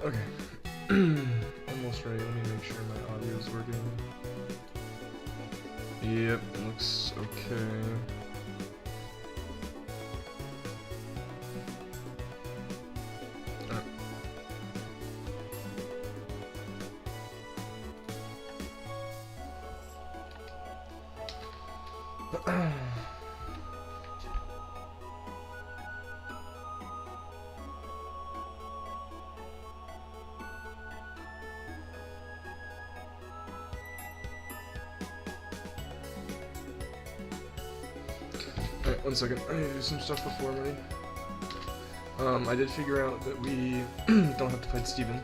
Okay. Almost ready. Let me make sure my audio is working. Yep, looks okay. Alright, 1 second. I need to do some stuff before I'm ready. I did figure out that we don't have to fight Steven.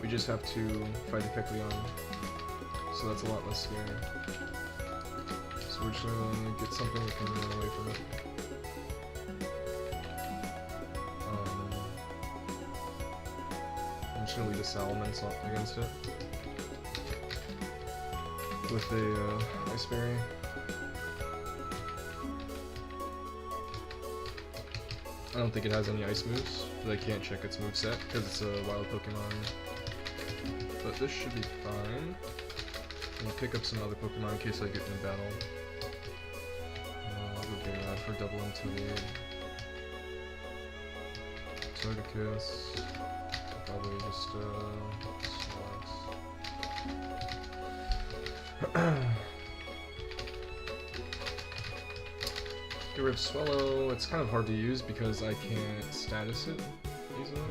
We just have to fight a Kecleon. So that's a lot less scary. So we're just gonna get something that can run away from it. I'm just gonna lead a Salamence up against it. With a Ice Berry. I don't think it has any ice moves, but I can't check its moveset because it's a wild Pokemon. But this should be fine. I'll pick up some other Pokemon in case I get in a battle. I'll go Garrod for double Intimidated. Togekiss. Probably just Snorlax. Get rid of Swallow. It's kind of hard to use because I can't status it easily.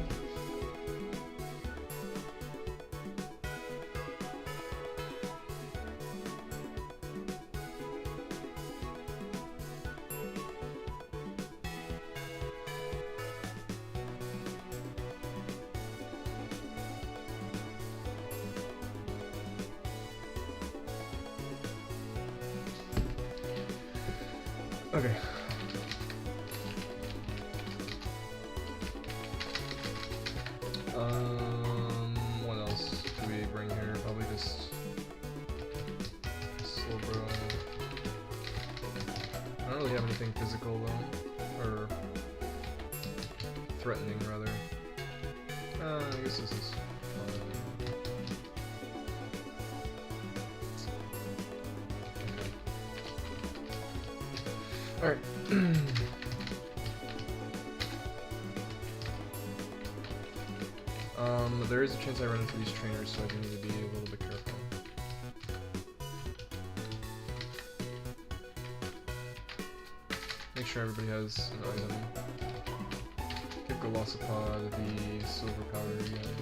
Okay. What else do we bring here? Probably just Slowbro. I don't really have anything physical though, or threatening rather. I guess this is okay. All right. There is a chance I run into these trainers, so I do need to be a little bit careful. Make sure everybody has an item. Give Golisopod the silver powder again.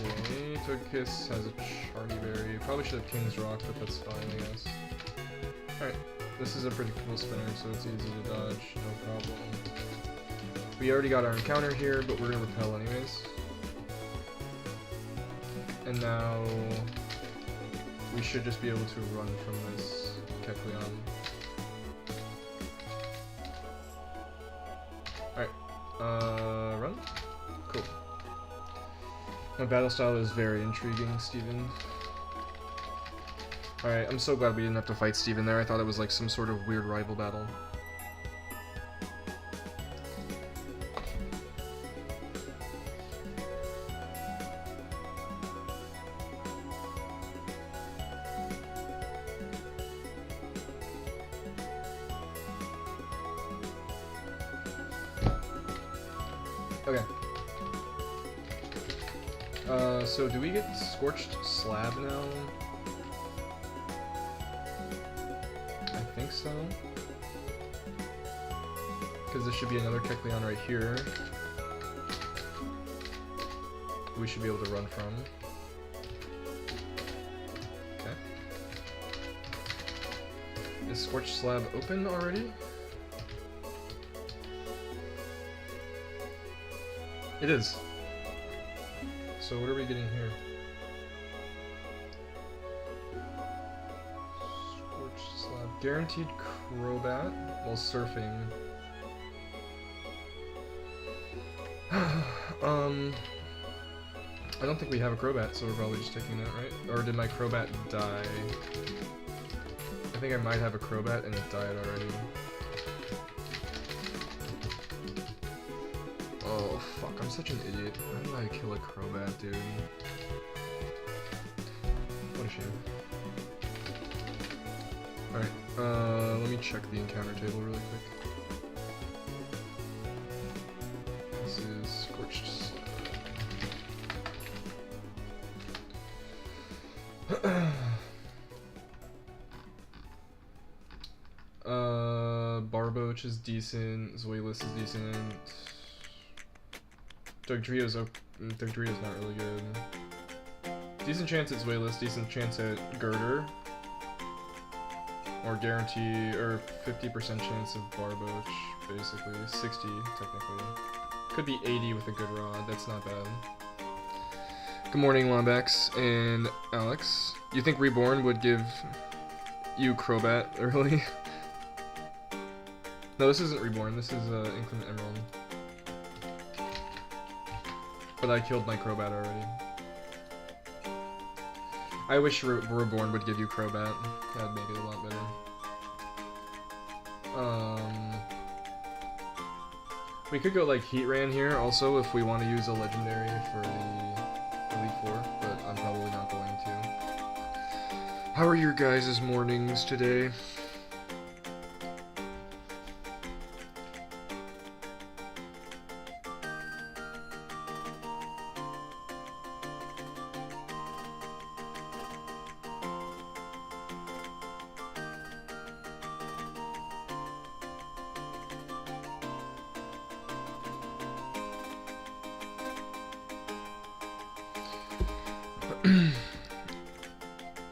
Okay, Togekiss has a Chardy Berry. Probably should have King's Rock, but that's fine, I guess. Alright, this is a pretty cool spinner, so it's easy to dodge, no problem. We already got our encounter here, but we're gonna repel anyways. And now we should just be able to run from this Kecleon. Alright, run? Cool. My battle style is very intriguing, Steven. Alright, I'm so glad we didn't have to fight Steven there. I thought it was like some sort of weird rival battle. Okay. So do we get Scorched Slab now? I think so. Because this should be another Kecleon right here. We should be able to run from. Okay. Is Scorched Slab open already? It is. So what are we getting here? Scorched Slab. Guaranteed Crobat while surfing. I don't think we have a Crobat, so we're probably just taking that, right? Or did my Crobat die? I think I might have a Crobat and it died already. Oh fuck, I'm such an idiot. How did I kill a Crobat, dude? What a shame. Alright, let me check the encounter table really quick. This is Scorched Sun. Barboach is decent, Zweilous is decent. Dugtrio's not really good. Decent chance at Zweilous, decent chance at Girder. Or guarantee, or 50% chance of Barboach, basically. 60, technically. Could be 80 with a good rod, that's not bad. Good morning, Lombax and Alex. You think Reborn would give you Crobat early? No, this isn't Reborn, this is Inclement Emerald. But I killed my Crobat already. I wish Reborn would give you Crobat. That'd make it a lot better. We could go like Heatran here also if we want to use a legendary for the Elite Four, but I'm probably not going to. How are your guys' mornings today?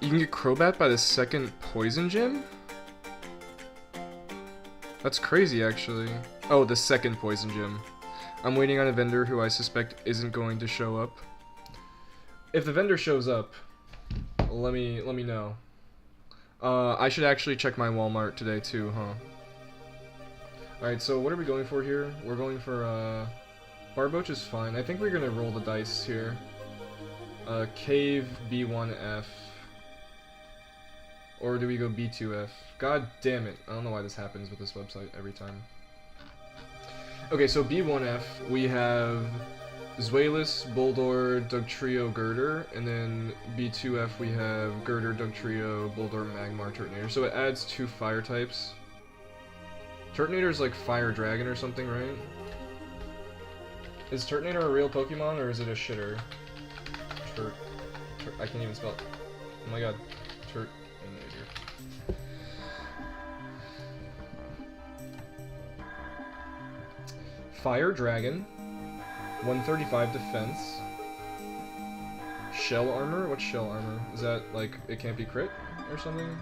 You can get Crobat by the second Poison Gym? That's crazy, actually. Oh, the second Poison Gym. I'm waiting on a vendor who I suspect isn't going to show up. If the vendor shows up, let me know. I should actually check my Walmart today too, huh? Alright, so what are we going for here? We're going for, Barboach is fine. I think we're gonna roll the dice here. Cave B1F. Or do we go B2F? God damn it. I don't know why this happens with this website every time. Okay, so B1F, we have Zweilous, Boldore, Dugtrio, Girder, and then B2F we have Girder, Dugtrio, Boldore, Magmar, Turtonator. So it adds 2 fire types. Turtonator's like Fire Dragon or something, right? Is Turtonator a real Pokemon or is it a shitter? I can't even spell it. Oh my god. Turtonator. Fire Dragon. 135 defense. Shell armor? What's shell armor? Is that like it can't be crit or something?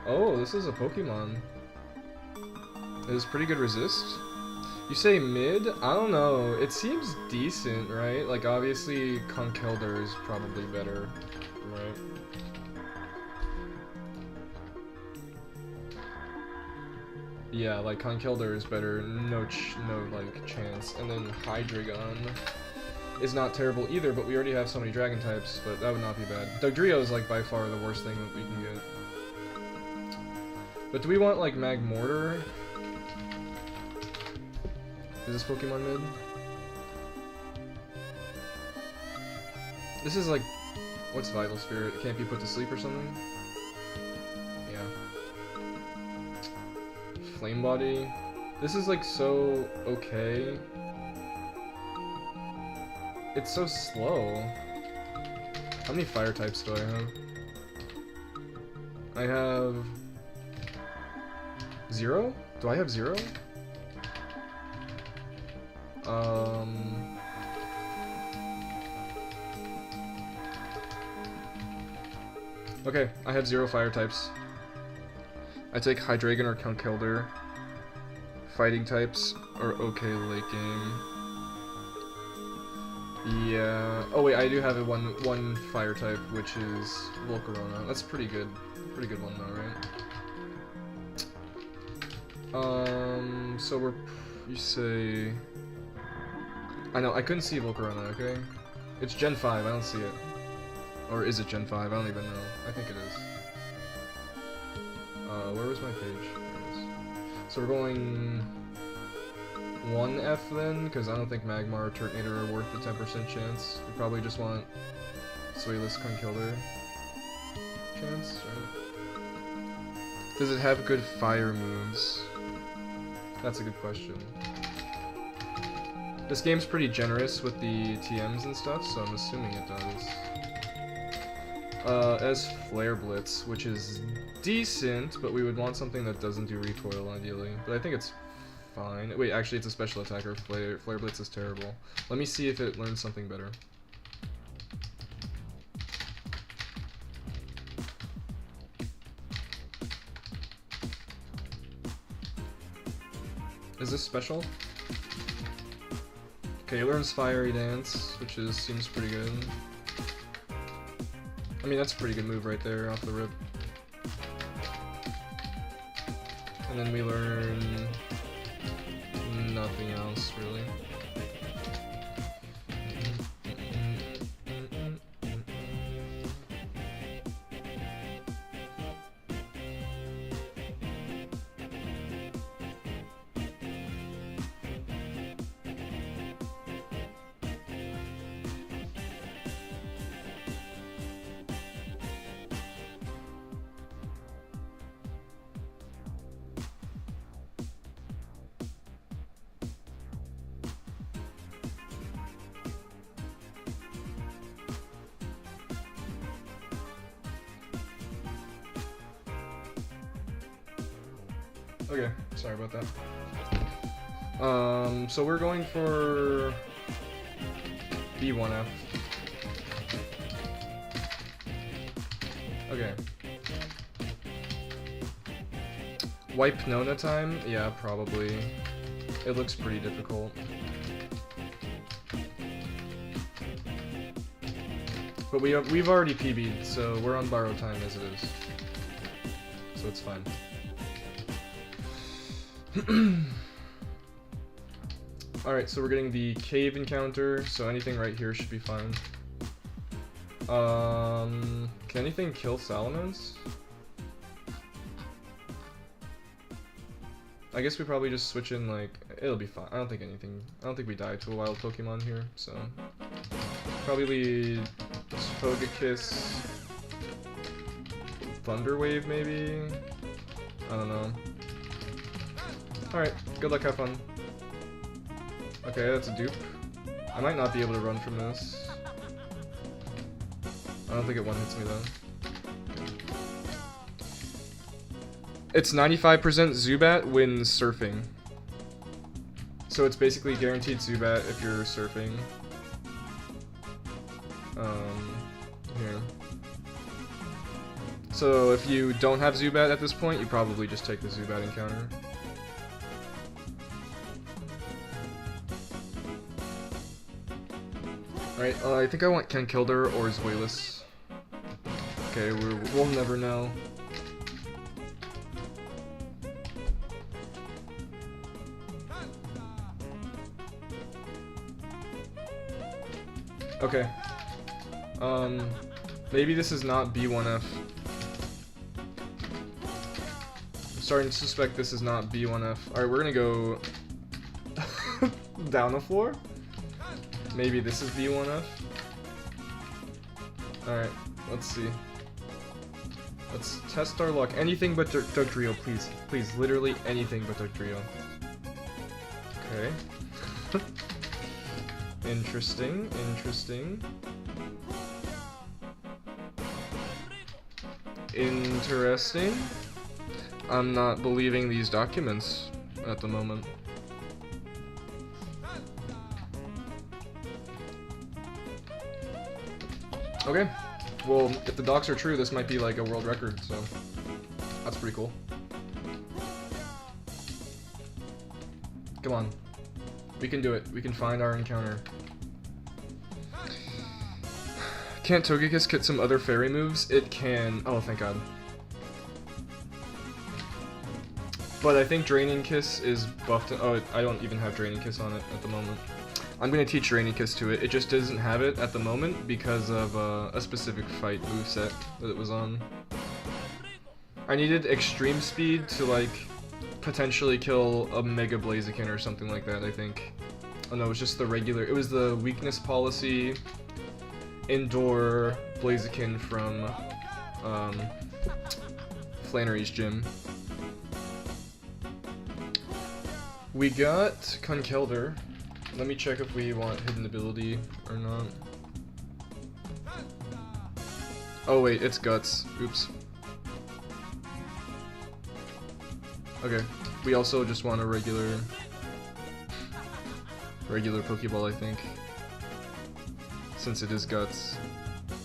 Oh, this is a Pokemon. It has pretty good resist. You say mid? I don't know. It seems decent, right? Like obviously Conkeldurr is probably better, right? Yeah, like Conkeldurr is better, no like chance. And then Hydreigon is not terrible either, but we already have so many dragon types, but that would not be bad. Dugtrio is like by far the worst thing that we can get. But do we want like Magmortar? Is this Pokemon mid? This is like, what's Vital Spirit? It can't be put to sleep or something? Flame Body. This is like so okay. It's so slow. How many fire types do I have? I have 0? Do I have 0? Okay, I have 0 fire types. I take Hydreigon or Conkeldurr. Fighting types are okay late game. Yeah. Oh wait, I do have a one fire type, which is Volcarona. That's pretty good. Pretty good one though, right? So you say... I know, I couldn't see Volcarona, okay? It's Gen 5, I don't see it. Or is it Gen 5? I don't even know. I think it is. Where was my page? There it is. So we're going 1F then, because I don't think Magmar or Turtonator are worth the 10% chance. We probably just want Swayless Conkeldurr chance, right? Does it have good fire moves? That's a good question. This game's pretty generous with the TMs and stuff, so I'm assuming it does. As Flare Blitz, which is decent, but we would want something that doesn't do recoil ideally. But I think it's fine. Wait, actually it's a special attacker. Flare Blitz is terrible. Let me see if it learns something better. Is this special? Okay, it learns Fiery Dance, which seems pretty good. I mean, that's a pretty good move right there off the rip. And then we learn nothing else, really. Okay, sorry about that. So we're going for B1F. Okay. Wipe Nona time? Yeah, probably. It looks pretty difficult. But we've already PB'd, so we're on borrowed time as it is. So it's fine. Alright, so we're getting the cave encounter, so anything right here should be fine. Can anything kill Salamence? I guess we probably just switch in, like, it'll be fine. I don't think we die to a wild Pokemon here, so. Probably Togekiss, Thunder Wave maybe? I don't know. Alright, good luck, have fun. Okay, that's a dupe. I might not be able to run from this. I don't think it one-hits me though. It's 95% Zubat when surfing. So it's basically guaranteed Zubat if you're surfing. Here. So if you don't have Zubat at this point, you probably just take the Zubat encounter. Alright, I think I want Conkeldurr or Zweilous. Okay, we'll never know. Okay. Maybe this is not B1F. I'm starting to suspect this is not B1F. Alright, we're gonna go down the floor. Maybe this is B1F. Alright, let's see. Let's test our luck. Anything but Dugtrio, please. Please, literally anything but Dugtrio. Okay. Interesting, interesting. Interesting. I'm not believing these documents at the moment. Okay. Well, if the docs are true, this might be like a world record, so that's pretty cool. Come on. We can do it. We can find our encounter. Can't Togekiss get some other fairy moves? It can. Oh, thank God. But I think Draining Kiss is buffed. Oh, I don't even have Draining Kiss on it at the moment. I'm going to teach Draining Kiss to it. It just doesn't have it at the moment because of a specific fight moveset that it was on. I needed Extreme Speed to, like, potentially kill a Mega Blaziken or something like that, I think. Oh no, it was just the regular, it was the weakness policy indoor Blaziken from Flannery's gym. We got Conkeldurr. Let me check if we want hidden ability or not. Oh wait, it's Guts. Oops. Okay. We also just want a regular Pokeball, I think. Since it is Guts.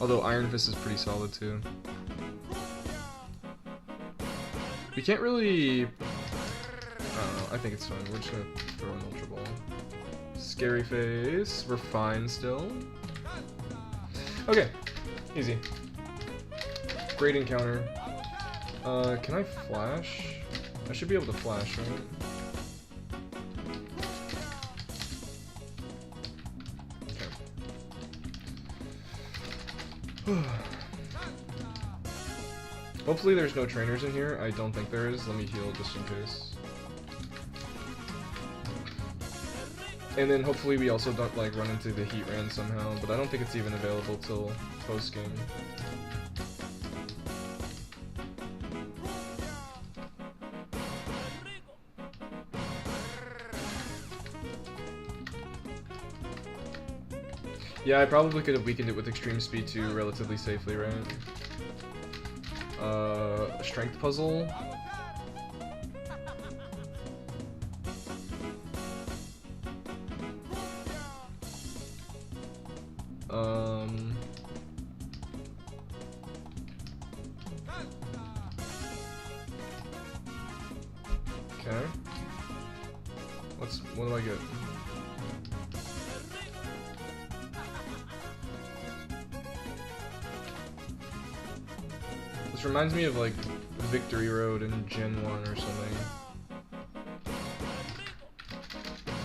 Although Iron Fist is pretty solid too. We can't really... I don't know, I think it's fine. We're just gonna throw an Ultra Ball. Scary Face. We're fine still. Okay. Easy. Great encounter. Can I flash? I should be able to flash, right? Okay. Hopefully there's no trainers in here. I don't think there is. Let me heal just in case. And then hopefully we also don't like run into the Heatran somehow, but I don't think it's even available till post-game. Yeah, I probably could have weakened it with Extreme Speed too relatively safely, right? Strength Puzzle. Okay. What do I get? This reminds me of like Victory Road in Gen 1 or something.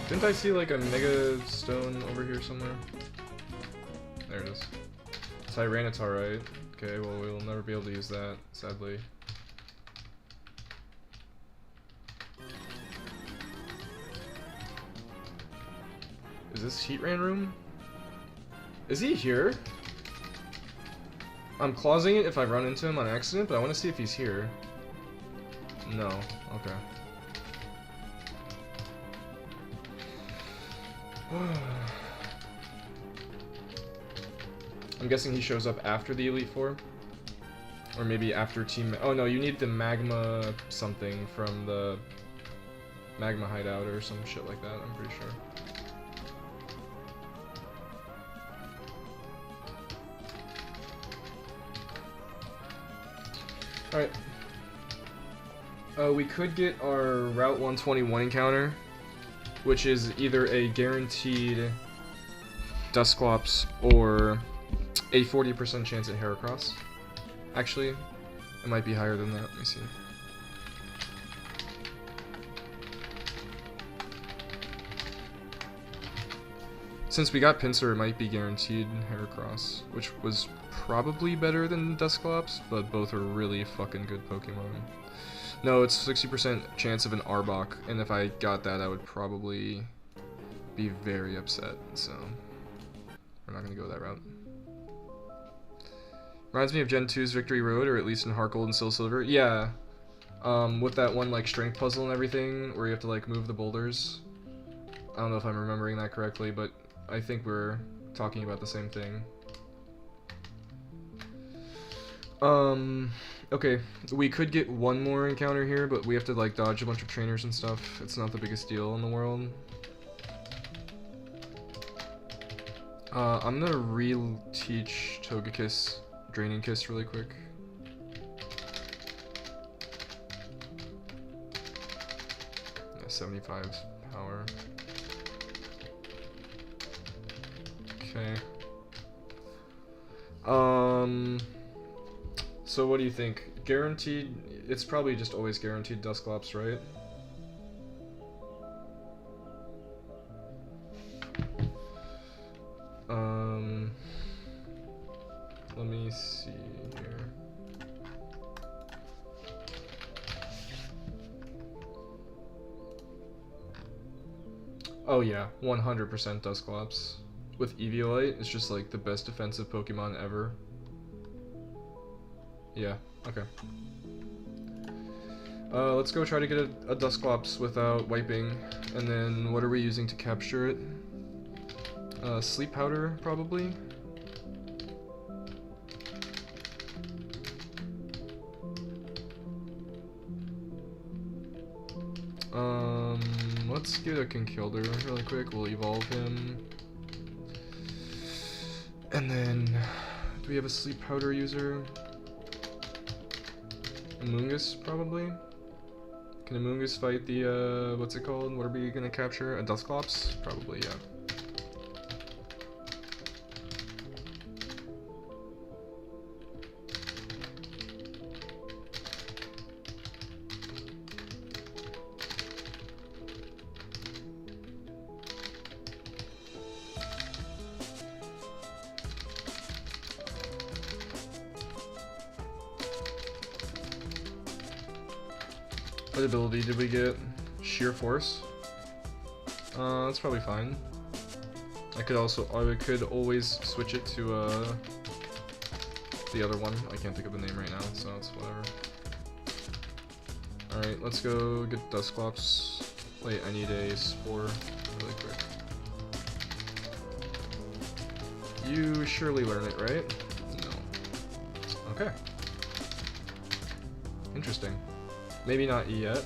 Didn't I see like a Mega Stone over here somewhere? There it is. Tyranitar, right? Okay, well we'll never be able to use that, sadly. Is this Heatran room? Is he here? I'm clausing it if I run into him on accident, but I want to see if he's here. No. Okay. I'm guessing he shows up after the Elite Four? Or maybe after Team... Oh no, you need the Magma something from the Magma Hideout or some shit like that, I'm pretty sure. Alright. We could get our Route 121 encounter, which is either a guaranteed Dusclops or a 40% chance at Heracross. Actually, it might be higher than that. Let me see. Since we got Pinsir, it might be guaranteed Heracross, which was probably better than Dusclops, but both are really fucking good Pokemon. No, it's 60% chance of an Arbok, and if I got that, I would probably be very upset, so we're not gonna go that route. Reminds me of Gen 2's Victory Road, or at least in Heart Gold and Soul Silver. Yeah, with that one like strength puzzle and everything, where you have to like move the boulders. I don't know if I'm remembering that correctly, but I think we're talking about the same thing. Okay, we could get one more encounter here, but we have to like dodge a bunch of trainers and stuff. It's not the biggest deal in the world. I'm gonna re-teach Togekiss Draining Kiss really quick. Yeah, 75 power. Okay. So what do you think? Guaranteed? It's probably just always guaranteed Dusclops, right? Let me see here. Oh yeah, 100% Dusclops. With Eviolite, it's just like the best defensive Pokemon ever. Yeah, okay. Let's go try to get a Dusclops without wiping. And then what are we using to capture it? Sleep Powder, probably? Let's get a Kinkilder really quick. We'll evolve him. And then, do we have a Sleep Powder user? Amoonguss, probably? Can Amoonguss fight the, what's it called? What are we gonna capture? A Dusclops? Probably, yeah. What ability did we get? Sheer Force? That's probably fine. I could always switch it to, the other one. I can't think of the name right now, so it's whatever. Alright, let's go get Dusclops. Wait, I need a Spore really quick. You surely learn it, right? No. Okay. Interesting. Maybe not yet.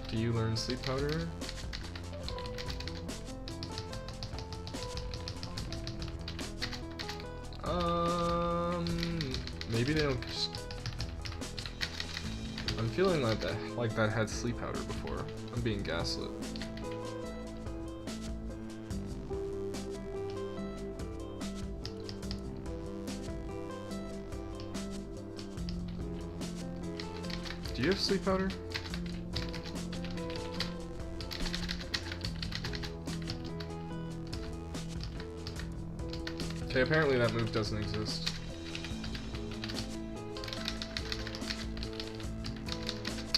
Do you learn Sleep Powder? Maybe they don't just... I'm feeling like that had Sleep Powder before. I'm being gaslit. Do you have Sleep Powder? Okay, apparently that move doesn't exist.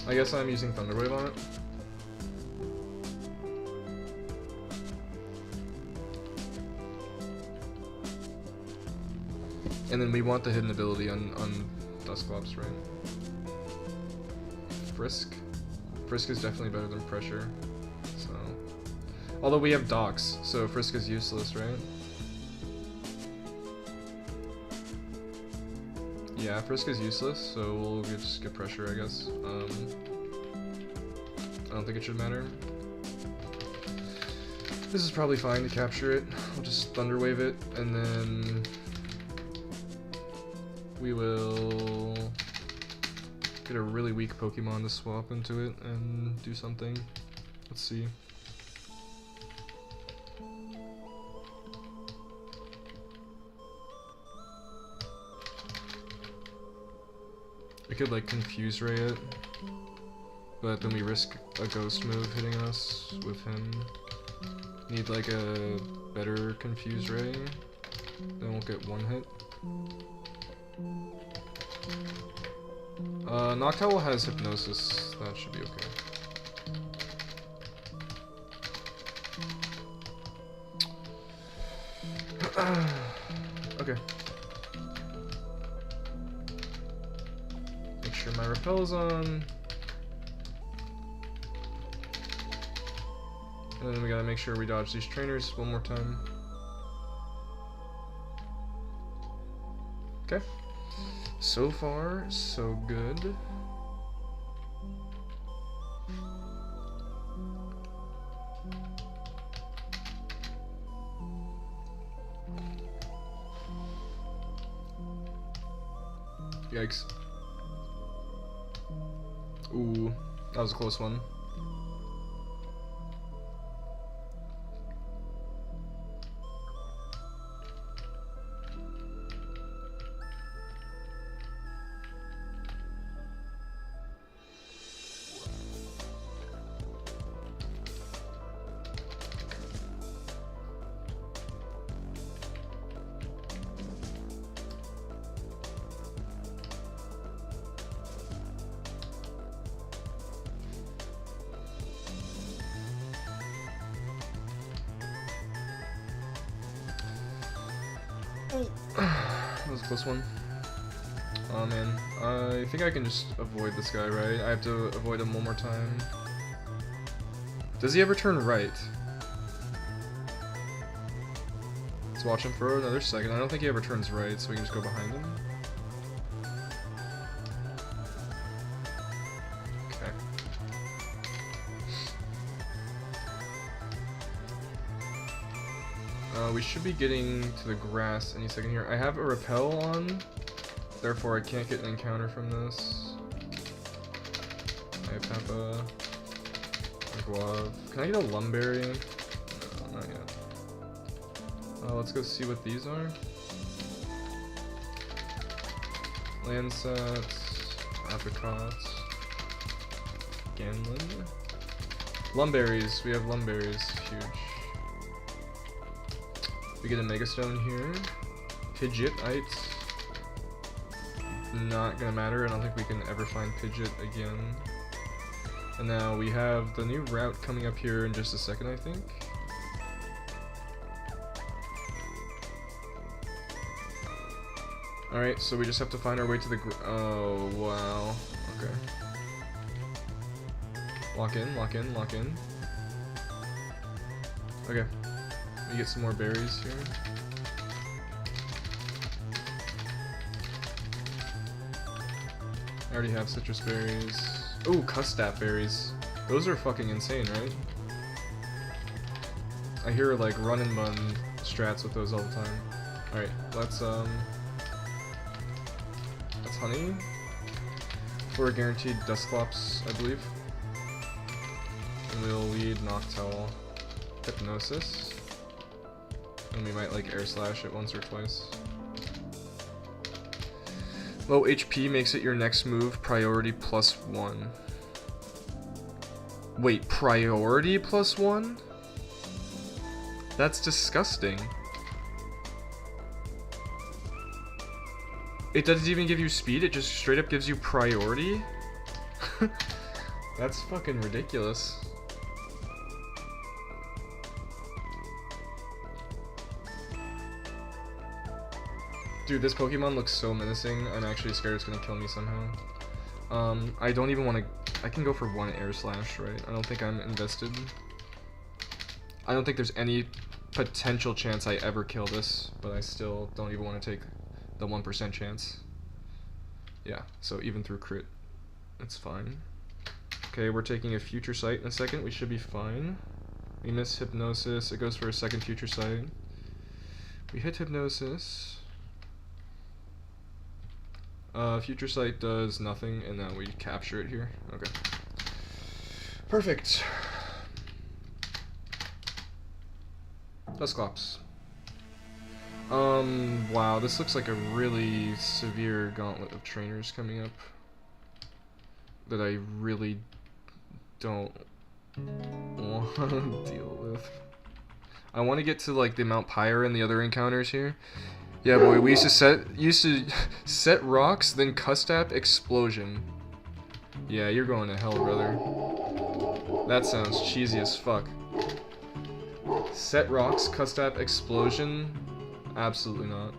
I guess I'm using Thunder Wave on it. And then we want the hidden ability on Dusclops, right? Frisk? Frisk is definitely better than Pressure, so... Although we have Dox, so Frisk is useless, right? Yeah, Frisk is useless, so we'll just get Pressure, I guess. I don't think it should matter. This is probably fine to capture it. We'll just Thunder Wave it, and then... we will... get a really weak Pokemon to swap into it and do something. Let's see. We could like Confuse Ray it, but then we risk a Ghost move hitting us with him. Need like a better Confuse Ray, then we'll get one hit. Noctowl has Hypnosis, that should be okay. Okay. Make sure my Repel's on. And then we gotta make sure we dodge these trainers one more time. Okay. So far, so good. Yikes. Ooh, that was a close one. That was a close one. Oh man, I think I can just avoid this guy, right? I have to avoid him one more time. Does he ever turn right? Let's watch him for another second. I don't think he ever turns right, so we can just go behind him. Okay. We should be getting to the grass any second here. I have a repel on, therefore I can't get an encounter from this. I have a guava. Can I get a lumberry? No, not yet. Let's go see what these are. Lancets, apricots, ganlin. Lumberries, we have lumberries, huge. We get a megastone here. Pidgeotite. Not gonna matter, I don't think we can ever find Pidgeot again. And now we have the new route coming up here in just a second, I think. Alright, so we just have to find our way to the oh, wow. Okay. Lock in, lock in, lock in. Okay. We get some more berries here. I already have citrus berries. Ooh, custap berries. Those are fucking insane, right? I hear like run and bun strats with those all the time. Alright, let's honey. For a guaranteed Dusclops, I believe. And we'll lead Noctowl. Hypnosis. And we might like air slash it once or twice. Low HP makes it your next move priority +1. Wait, priority +1? That's disgusting. It doesn't even give you speed, it just straight up gives you priority? That's fucking ridiculous. Dude, this Pokemon looks so menacing. I'm actually scared it's gonna kill me somehow. I don't even want to... I can go for one air slash, right? I don't think I'm invested. I don't think there's any potential chance I ever kill this, but I still don't even want to take the 1% chance. Yeah, so even through crit, it's fine. Okay, we're taking a Future Sight in a second. We should be fine. We miss Hypnosis. It goes for a second Future Sight. We hit Hypnosis. Future Sight does nothing, and now we capture it here. Okay. Perfect. Dusclops. Wow, this looks like a really severe gauntlet of trainers coming up that I really don't want to deal with. I want to get to like the Mount Pyre and the other encounters here. Yeah, boy, we used to set rocks, then Custap Explosion. Yeah, you're going to hell, brother. That sounds cheesy as fuck. Set rocks, Custap Explosion. Absolutely not.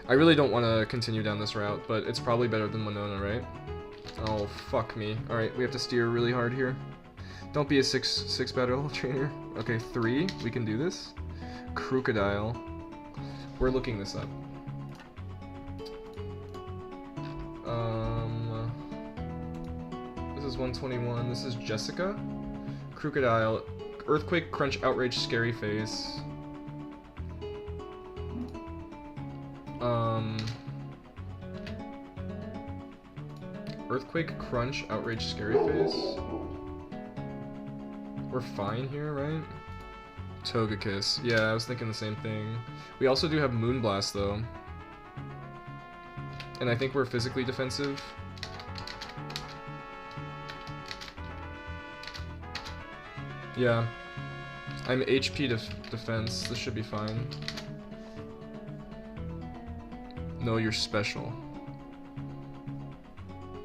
I really don't want to continue down this route, but it's probably better than Winona, right? Oh, fuck me. Alright, we have to steer really hard here. Don't be a 6 battle trainer. Okay, 3. We can do this. Crocodile. We're looking this up. This is 121. This is Jessica. Crocodile. Earthquake, Crunch, Outrage, Scary Face. Earthquake, Crunch, Outrage, Scary Face. We're fine here, right? Togekiss. Yeah, I was thinking the same thing. We also do have Moonblast, though. And I think we're physically defensive. Yeah. I'm HP defense. This should be fine. No, you're special.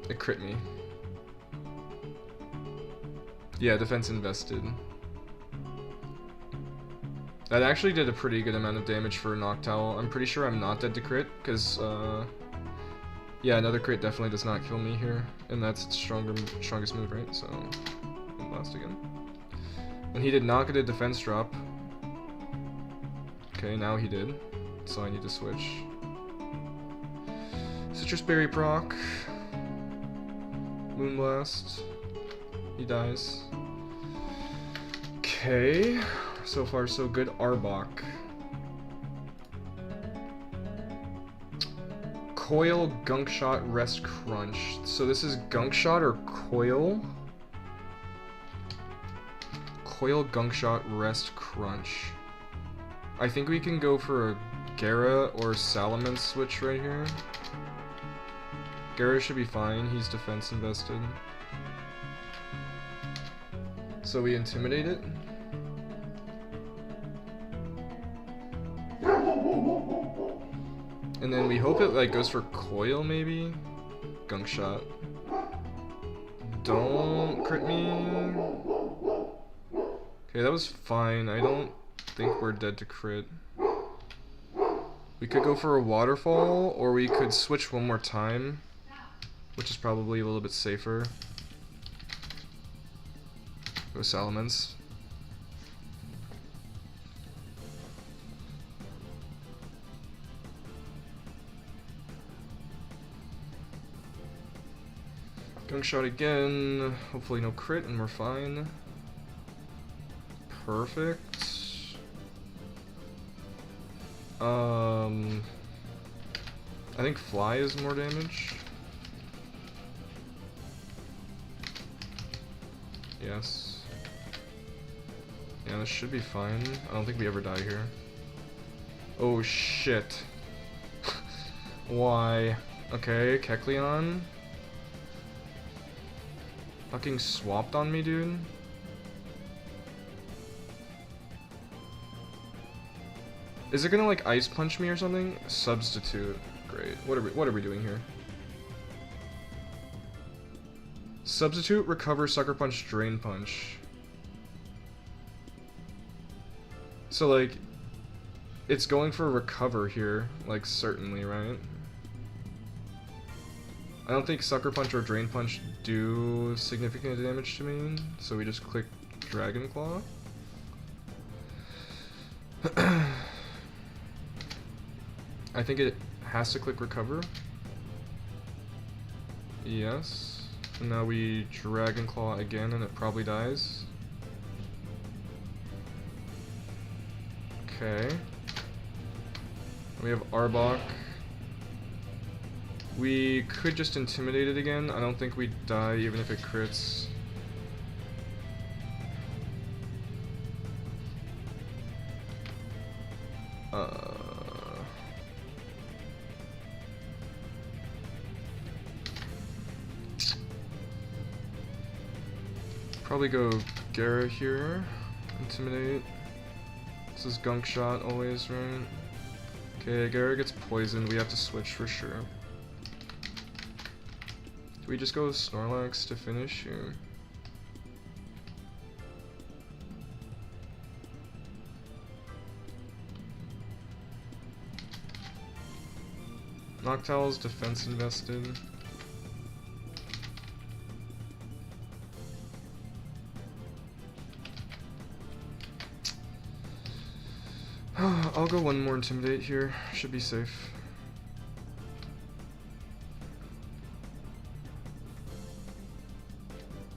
It crit me. Yeah, defense invested. That actually did a pretty good amount of damage for a Noctowl. I'm pretty sure I'm not dead to crit, because, yeah, another crit definitely does not kill me here. And that's its strongest move, right? So, blast again. And he did not get a defense drop. Okay, now he did. So I need to switch. Citrus Berry proc. Moonblast. He dies. Okay. So far so good. Arbok. Coil, Gunk Shot, Rest, Crunch. So this is Gunk Shot or Coil? Coil, Gunk Shot, Rest, Crunch. I think we can go for a Gara or Salamence switch right here. Gara should be fine, he's defense invested. So we intimidate it. And then we hope it like goes for Coil maybe? Gunk Shot. Don't crit me. Okay, that was fine. I don't think we're dead to crit. We could go for a Waterfall, or we could switch one more time, which is probably a little bit safer. Go Salamence. Gunk Shot again. Hopefully no crit, and we're fine. Perfect. I think Fly is more damage. Yes. Yeah, this should be fine. I don't think we ever die here. Oh shit. Why? Okay, Kecleon. Fucking swapped on me, dude. Is it gonna like Ice Punch me or something? Substitute. Great. What are we doing here? Substitute, Recover, Sucker Punch, Drain Punch. So like, it's going for Recover here, like certainly, right? I don't think Sucker Punch or Drain Punch do significant damage to me, so we just click Dragon Claw. I think it has to click Recover. Yes. And now we Dragon Claw again and it probably dies. Okay. We have Arbok. We could just Intimidate it again. I don't think we'd die even if it crits. Probably go Gara here. Intimidate. This is Gunk Shot always, right? Okay, Gara gets poisoned. We have to switch for sure. Do we just go with Snorlax to finish here? Noctowl's defense invested. I'll go one more Intimidate here. Should be safe.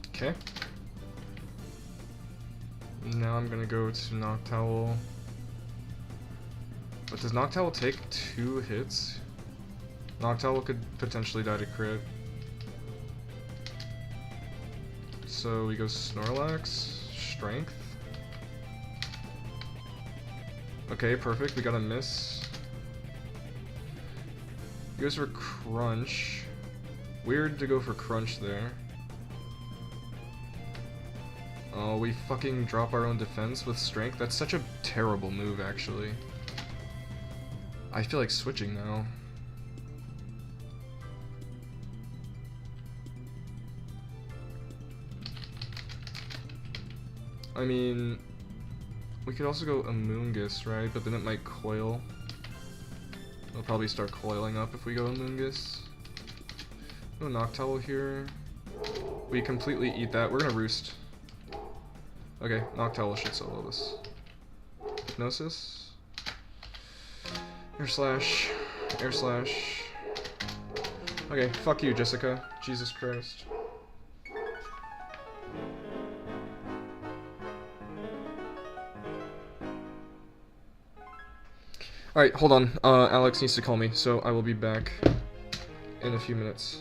Okay. Now I'm gonna go to Noctowl. But does Noctowl take 2 hits? Noctowl could potentially die to crit. So we go Snorlax, Strength. Okay, perfect. We got a miss. He goes for Crunch. Weird to go for Crunch there. Oh, we fucking drop our own defense with Strength? That's such a terrible move, actually. I feel like switching now. I mean, We could also go Amoonguss, right? But then it might coil. It'll probably start coiling up if we go Amoonguss. No Noctowl here. We completely eat that. We're gonna Roost. Okay, Noctowl should solo this. Hypnosis. Air Slash. Air Slash. Okay, fuck you, Jessica. Jesus Christ. Alright, hold on. Alex needs to call me, so I will be back in a few minutes.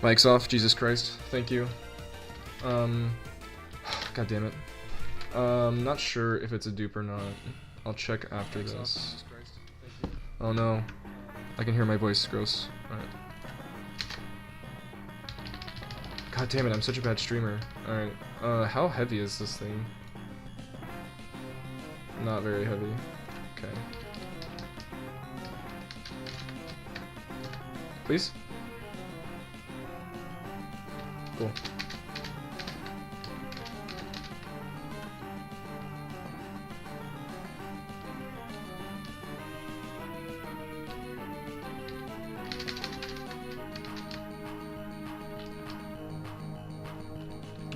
Mic's off, Jesus Christ. Thank you. God damn it. Not sure if it's a dupe or not. I'll check after this. Oh no. I can hear my voice. Gross. Alright. God damn it, I'm such a bad streamer. Alright. How heavy is this thing? Not very heavy. Okay. Please? Cool.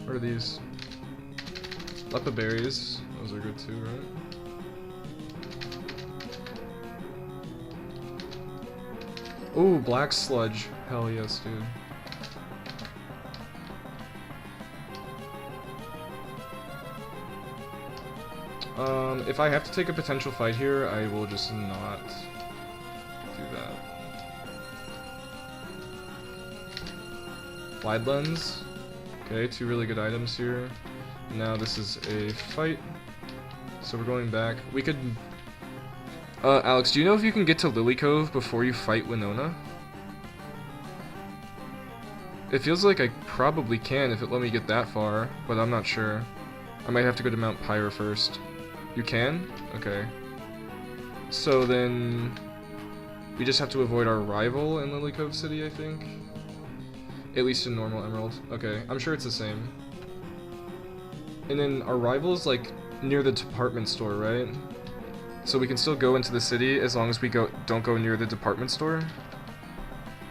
What are these? Lepa berries. Those are good too, right? Ooh, black sludge. Hell yes, dude. If I have to take a potential fight here, I will just not do that. Wide lens. Okay, 2 really good items here. Now this is a fight. So we're going back. We could... Alex, do you know if you can get to Lily Cove before you fight Winona? It feels like I probably can if it let me get that far, but I'm not sure. I might have to go to Mount Pyre first. You can? Okay. So then... we just have to avoid our rival in Lily Cove City, I think? At least in normal Emerald. Okay, I'm sure it's the same. And then our rival's like near the department store, right? So we can still go into the city as long as we don't go near the department store.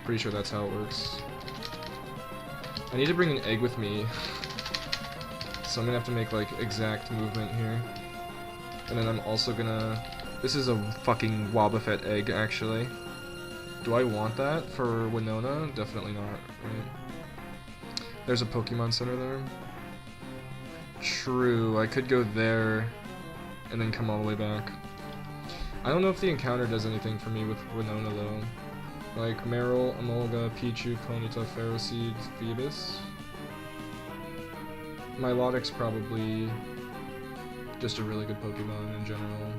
Pretty sure that's how it works. I need to bring an egg with me. So I'm gonna have to make like exact movement here. And then I'm also gonna... this is a fucking Wobbuffet egg, actually. Do I want that for Winona? Definitely not, right? There's a Pokemon Center there. True, I could go there and then come all the way back. I don't know if the encounter does anything for me with Winona, though. Like, Marill, Emolga, Pichu, Ponyta, Ferroseed, Phoebus. Milotic's probably just a really good Pokemon in general.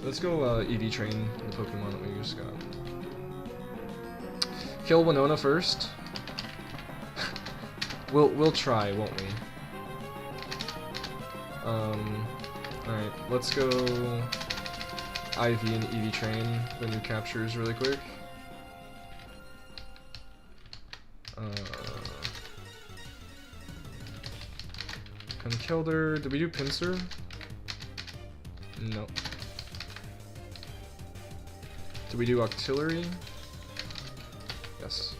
Let's go EV train the Pokemon that we just got. Kill Winona first. We'll try, won't we? Alright, let's go IV and EV train the new captures really quick. Conkeldurr. Did we do Pinsir? No. Did we do Octillery? Yes.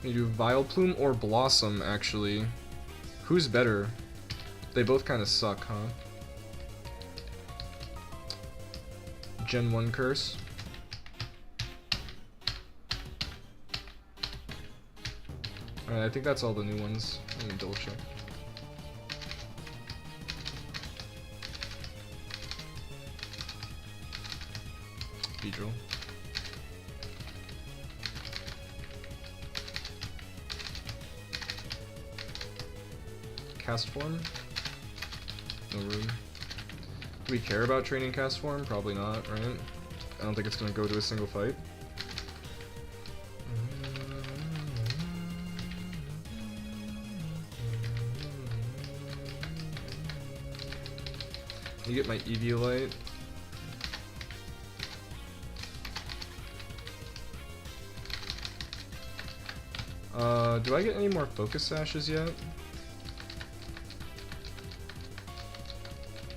You do Vileplume or Blossom, actually. Who's better? They both kind of suck, huh? Gen 1 Curse. Alright, I think that's all the new ones. Let me double check. Beedrill. Cast form? No room. Do we care about training cast form? Probably not, right? I don't think it's gonna go to a single fight. You get my Eviolite. Do I get any more focus sashes yet?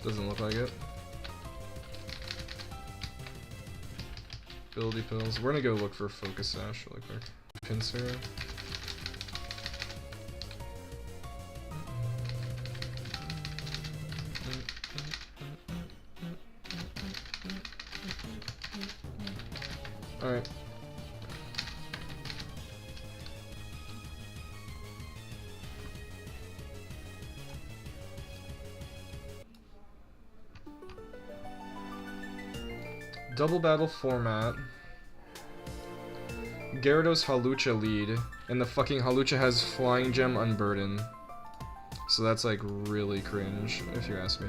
Doesn't look like it. Ability pills. We're gonna go look for focus sash really quick. Pinsir. Alright. Double battle format. Gyarados Halucha lead, and the fucking Halucha has Flying Gem Unburden. So that's like really cringe, if you ask me.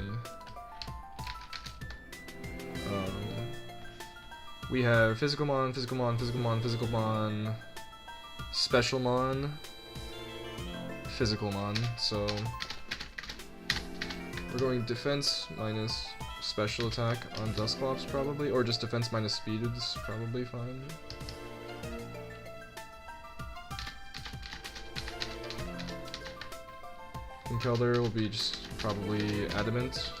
We have Physical Mon, Physical Mon, Physical Mon, Physical Mon, Special Mon, Physical Mon, so we're going defense minus special attack on Dusclops probably, or just defense minus speed is probably fine. Conkeldurr will be just probably Adamant.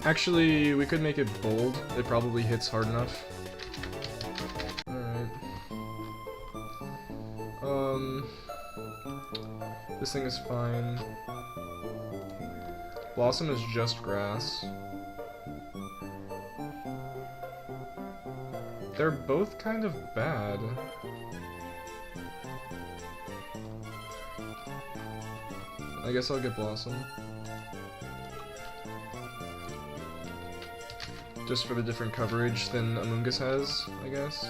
Actually, we could make it bold. It probably hits hard enough. Alright. This thing is fine. Blossom is just grass. They're both kind of bad. I guess I'll get Blossom. Just for the different coverage than Amoonguss has, I guess.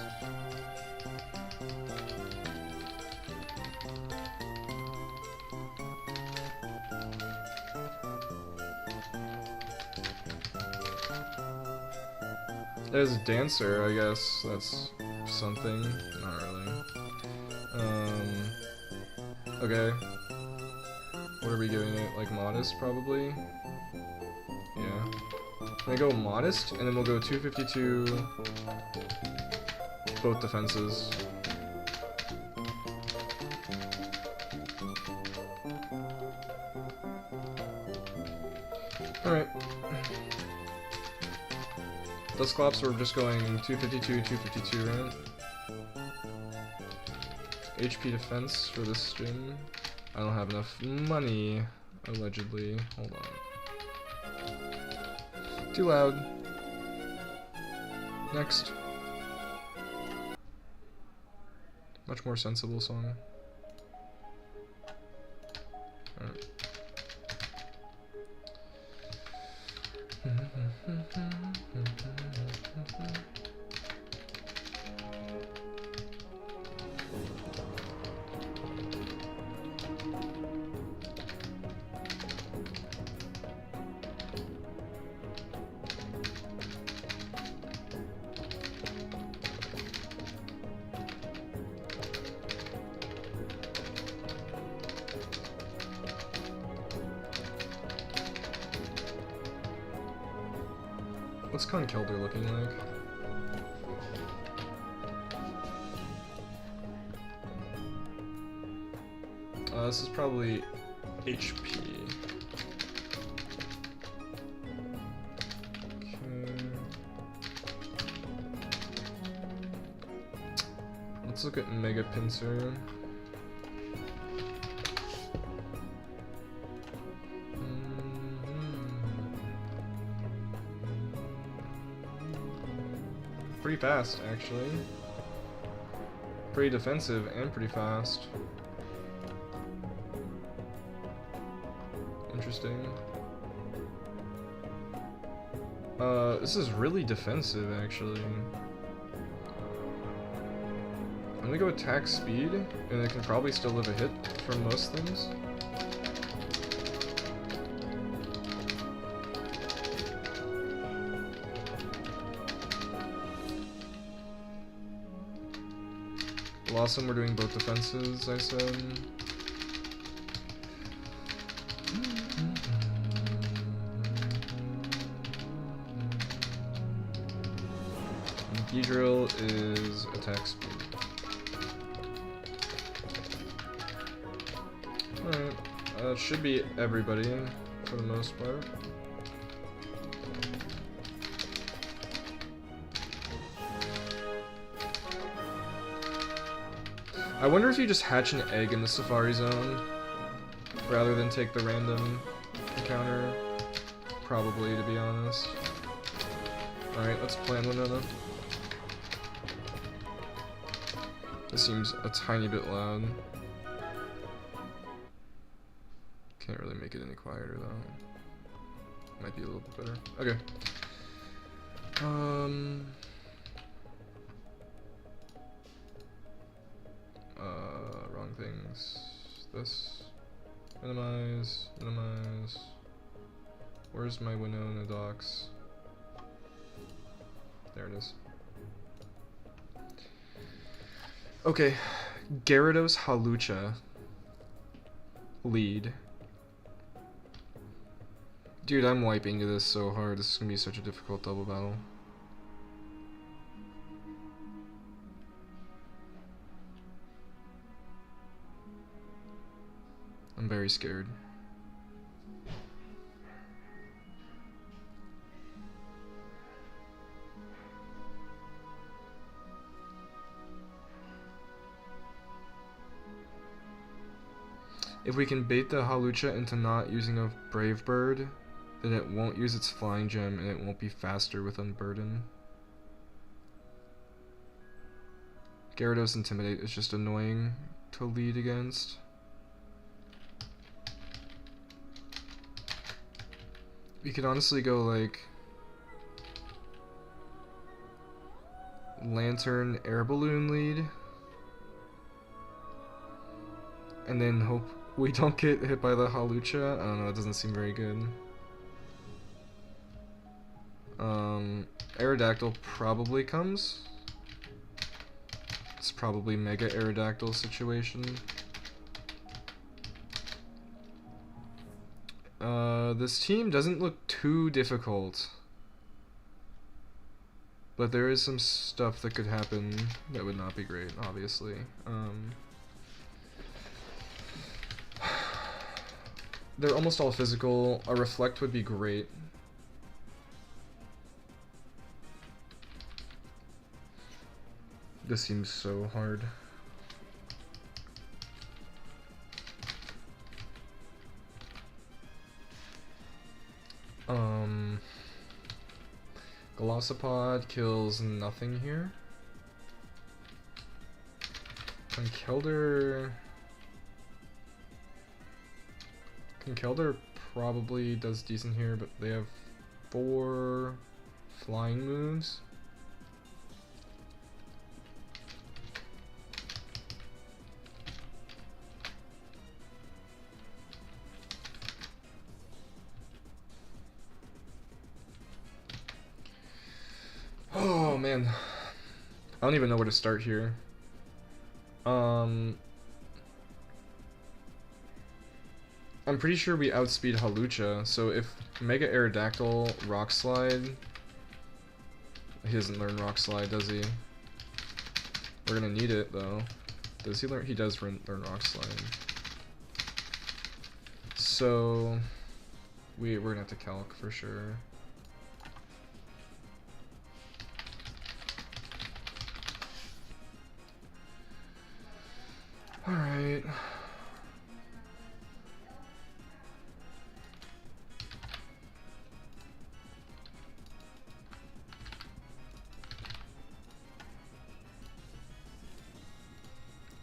There's Dancer, I guess that's something. Not really. Okay. What are we giving it? Like Modest, probably? Yeah. I go Modest, and then we'll go 252, both defenses. Alright. Dusclops, we're just going 252, 252, right? HP defense for this gym. I don't have enough money, allegedly. Hold on. Too loud. Next. Much more sensible song. Alright. What's Conkeldurr looking like? This is probably HP. Okay. Let's look at Mega Pinsir. Pretty fast, actually. Pretty defensive and pretty fast. Interesting. This is really defensive, actually. I'm gonna go attack speed, and it can probably still live a hit from most things. Blossom, we're doing both defenses, I said. Beedrill is attack speed. Alright, should be everybody for the most part. I wonder if you just hatch an egg in the Safari Zone rather than take the random encounter. probably, to be honest. Alright, let's plan Winona. This seems a tiny bit loud. Can't really make it any quieter though. Might be a little bit better. Okay. Wrong things. This. Minimize. Minimize. Where's my Winona docs? There it is. Okay. Gyarados Halucha. Lead. Dude, I'm wiping into this so hard. This is gonna be such a difficult double battle. I'm very scared. If we can bait the Halucha into not using a Brave Bird, then it won't use its Flying Gem and it won't be faster with Unburden. Gyarados Intimidate is just annoying to lead against. We could honestly go like Lantern Air Balloon lead and then hope we don't get hit by the Halucha. I don't know, that doesn't seem very good. Aerodactyl probably comes. It's probably Mega Aerodactyl situation. This team doesn't look too difficult. But there is some stuff that could happen that would not be great, obviously. They're almost all physical. A Reflect would be great. This seems so hard. Glossopod kills nothing here. Conkeldurr probably does decent here, but they have 4 flying moves. Oh man, I don't even know where to start here. I'm pretty sure we outspeed Halucha, so if Mega Aerodactyl Rock Slide, he doesn't learn Rock Slide, does he? We're gonna need it though. Does he learn? He does learn Rock Slide. So we're gonna have to calc for sure. Alright.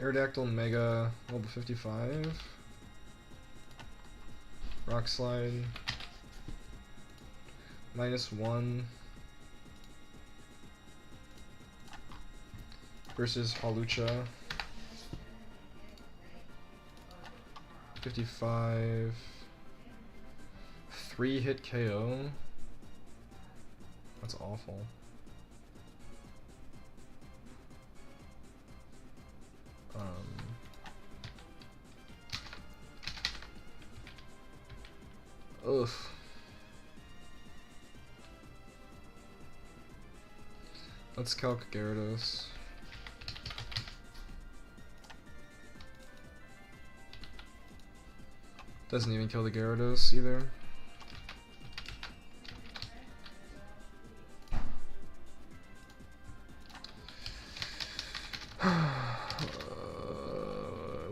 Aerodactyl Mega level 55. Rock Slide. -1. Versus Halucha. 55. 3-hit KO. That's awful. Oof. Let's calc Gyarados. Doesn't even kill the Gyarados either.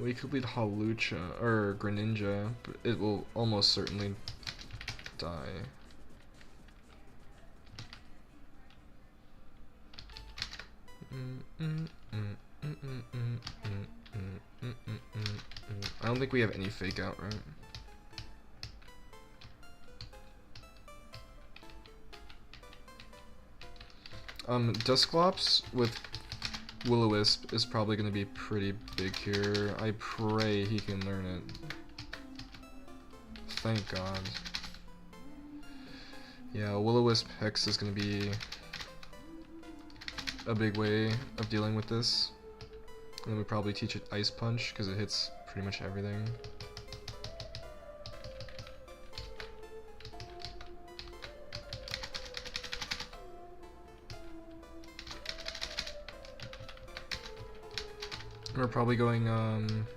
We could lead Halucha or Greninja, but it will almost certainly die. I don't think we have any fake out, right? Dusclops with Will-O-Wisp is probably going to be pretty big here. I pray he can learn it. Thank God. Yeah, Will-O-Wisp Hex is going to be a big way of dealing with this. And then we probably teach it Ice Punch because it hits pretty much everything. We're probably going,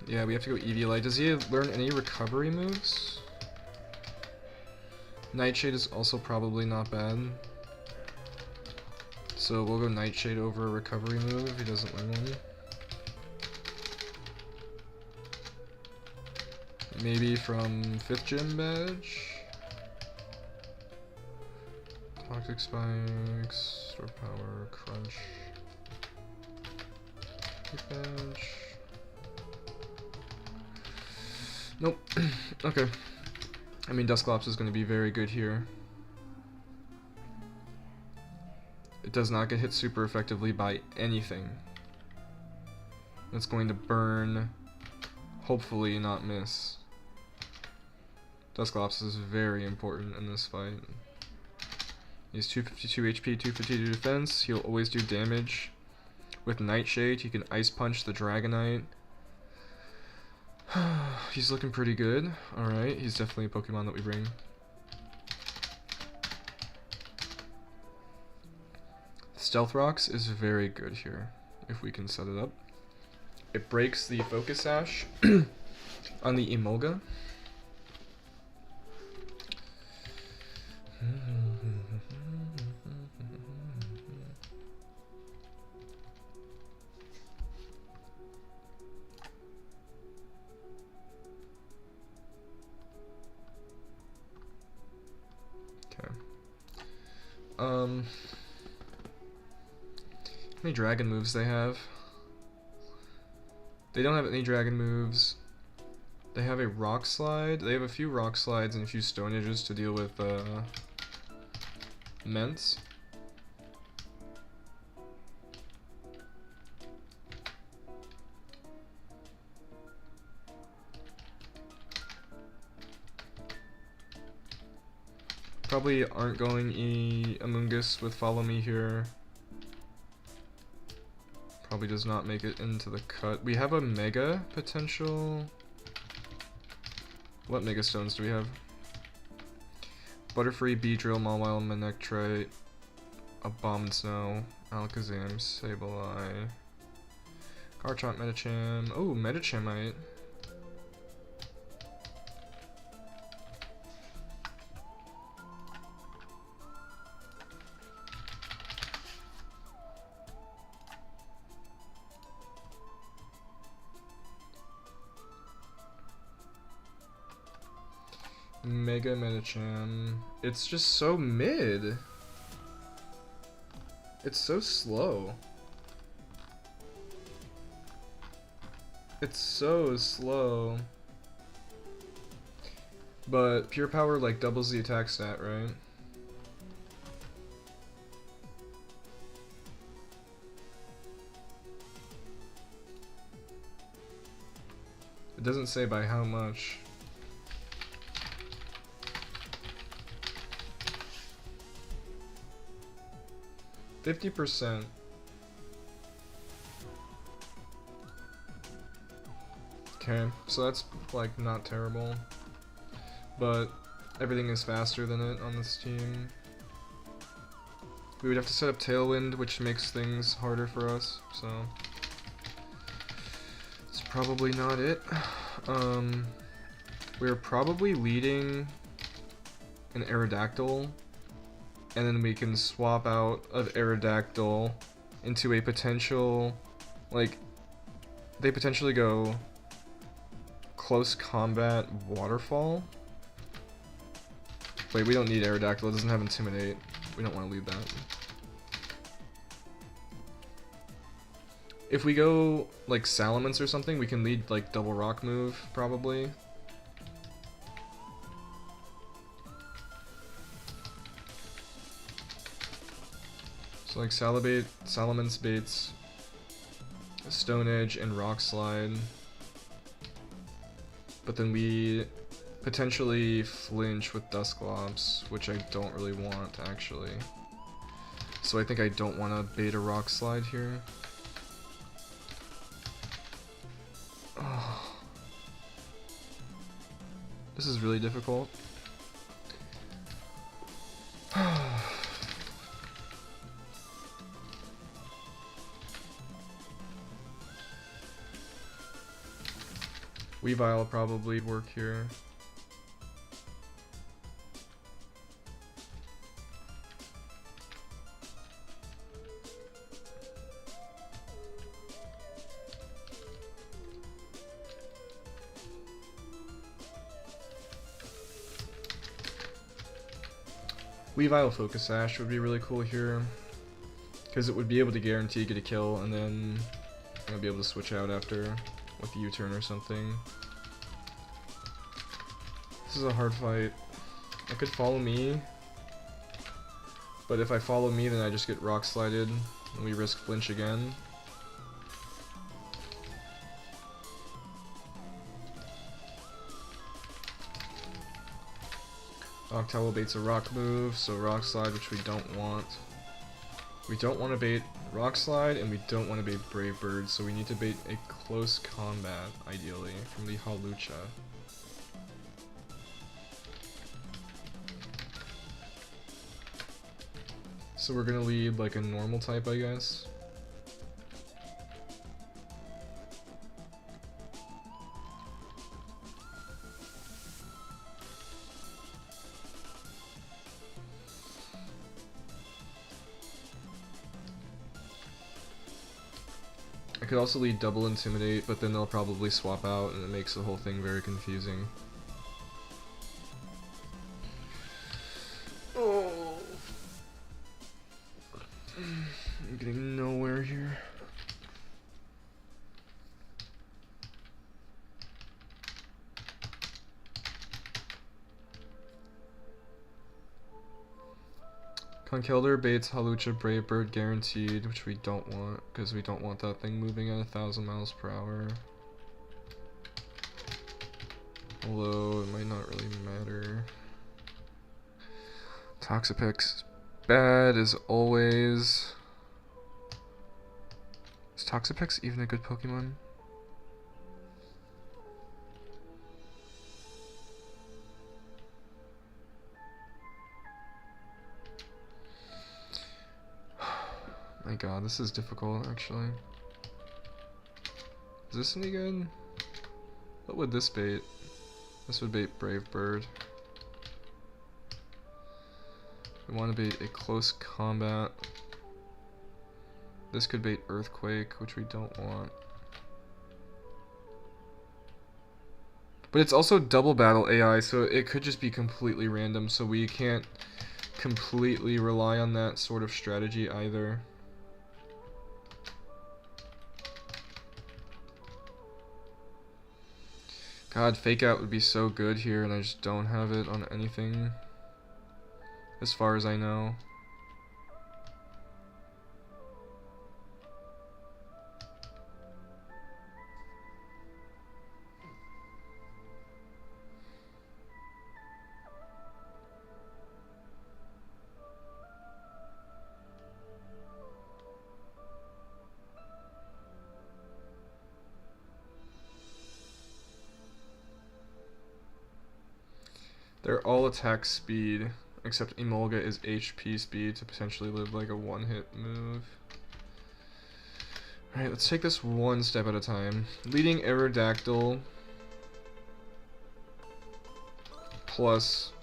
yeah, we have to go Eviolite. Does he learn any recovery moves? Nightshade is also probably not bad. So we'll go Nightshade over a recovery move if he doesn't learn one. Maybe from 5th gym badge? Toxic Spikes, Store Power, Crunch. Badge. Nope. Okay. I mean, Dusclops is going to be very good here. It does not get hit super effectively by anything. It's going to burn, hopefully not miss. Dusclops is very important in this fight. He's 252 HP, 252 defense. He'll always do damage. With Nightshade, he can Ice Punch the Dragonite. He's looking pretty good. Alright, he's definitely a Pokemon that we bring. Stealth Rocks is very good here, if we can set it up. It breaks the Focus Sash on the Emolga. How many dragon moves they have? They don't have any dragon moves. They have a rock slide. They have a few rock slides and a few stone edges to deal with Ments. Probably aren't going Amoonguss with Follow Me here. Probably does not make it into the cut. We have a Mega potential. What Mega Stones do we have? Butterfree, Beedrill, Mawile, Manectrite, a Bomb and Snow, Alakazam, Sableye, Garchomp, Medicham. Oh, Medichamite. Mega Medicham. It's just so mid. It's so slow. It's so slow. But Pure Power like doubles the attack stat, right? It doesn't say by how much. 50%. Okay, so that's like not terrible, but everything is faster than it on this team. We would have to set up Tailwind, which makes things harder for us, so it's probably not it. We're probably leading an Aerodactyl, and then we can swap out of Aerodactyl into a potential, like, they potentially go Close Combat Waterfall. Wait, we don't need Aerodactyl, it doesn't have Intimidate. We don't want to lead that. If we go like Salamence or something, we can lead like double rock move probably. So like Salamence baits Stone Edge and Rock Slide, but then we potentially flinch with Dusclops, which I don't really want actually. So I think I don't want to bait a Rock Slide here. Oh. This is really difficult. Weavile will probably work here. Weavile Focus Sash would be really cool here, because it would be able to guarantee get a kill, and then I'll be able to switch out after with U-turn or something. This is a hard fight. I could follow me, but if I follow me, then I just get rock slided, and we risk flinch again. Octowl baits a rock move, so rock slide, which we don't want. We don't want to bait rock slide, and we don't want to bait Brave Bird, so we need to bait a close combat, ideally, from the Hawlucha. So we're gonna lead like a normal type, I guess. I could also lead double intimidate, but then they'll probably swap out and it makes the whole thing very confusing. Oh, I'm getting nowhere here. Conkeldurr baits Hawlucha Brave Bird guaranteed, which we don't want, because we don't want that thing moving at 1,000 miles per hour. Although, it might not really matter. Toxapex, bad as always. Is Toxapex even a good Pokemon? My god, this is difficult, actually. Is this any good? What would this bait? This would bait Brave Bird. We want to bait a close combat. This could bait Earthquake, which we don't want. But it's also double battle AI, so it could just be completely random, so we can't completely rely on that sort of strategy either. God, Fake Out would be so good here, and I just don't have it on anything, as far as I know. They're all attack speed, except Emolga is HP speed to potentially live like a one-hit move. Alright, let's take this one step at a time. Leading Aerodactyl plus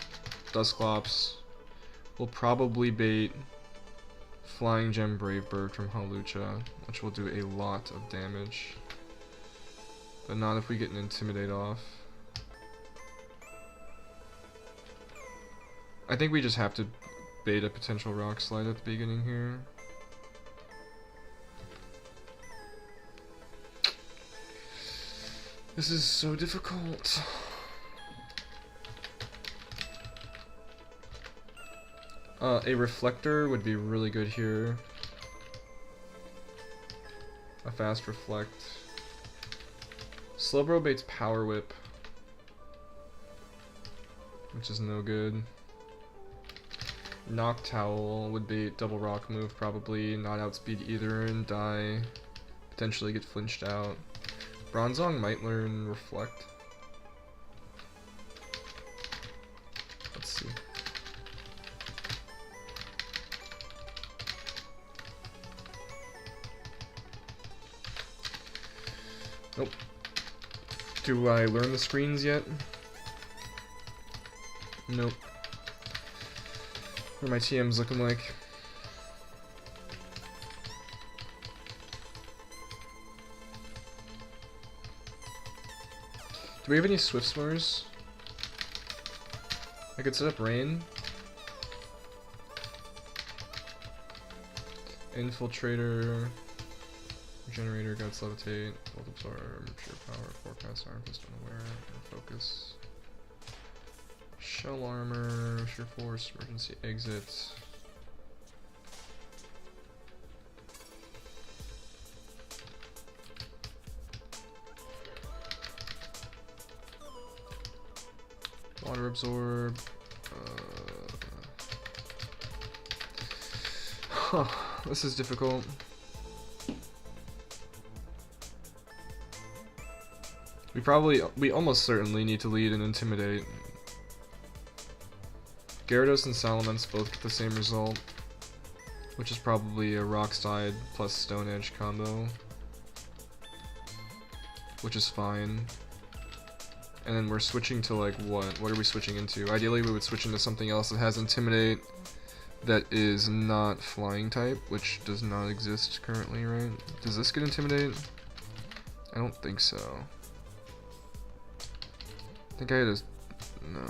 Dusclops will probably bait Flying Gem Brave Bird from Hawlucha, which will do a lot of damage. But not if we get an Intimidate off. I think we just have to bait a potential Rock Slide at the beginning here. This is so difficult. A reflector would be really good here. A fast reflect. Slowbro baits power whip, which is no good. Knock towel would bait double rock move, probably not outspeed either and die. Potentially get flinched out. Bronzong might learn reflect. Let's see. Nope. Do I learn the screens yet? Nope. What are my TMs looking like? Do we have any Swift Swimmers? I could set up Rain. Infiltrator. Generator, Guts, Levitate, Bolt Absorb, Sheer Power, Forecast, Arm Fist, Unaware, and Focus. Shell Armor, Sheer Force, Emergency Exit. Water Absorb. Huh, this is difficult. We almost certainly need to lead and Intimidate. Gyarados and Salamence both get the same result, which is probably a Rock Slide plus Stone Edge combo, which is fine. And then we're switching to like what? What are we switching into? Ideally we would switch into something else that has Intimidate that is not Flying type, which does not exist currently, right? Does this get Intimidate? I don't think so. I think I had a... no.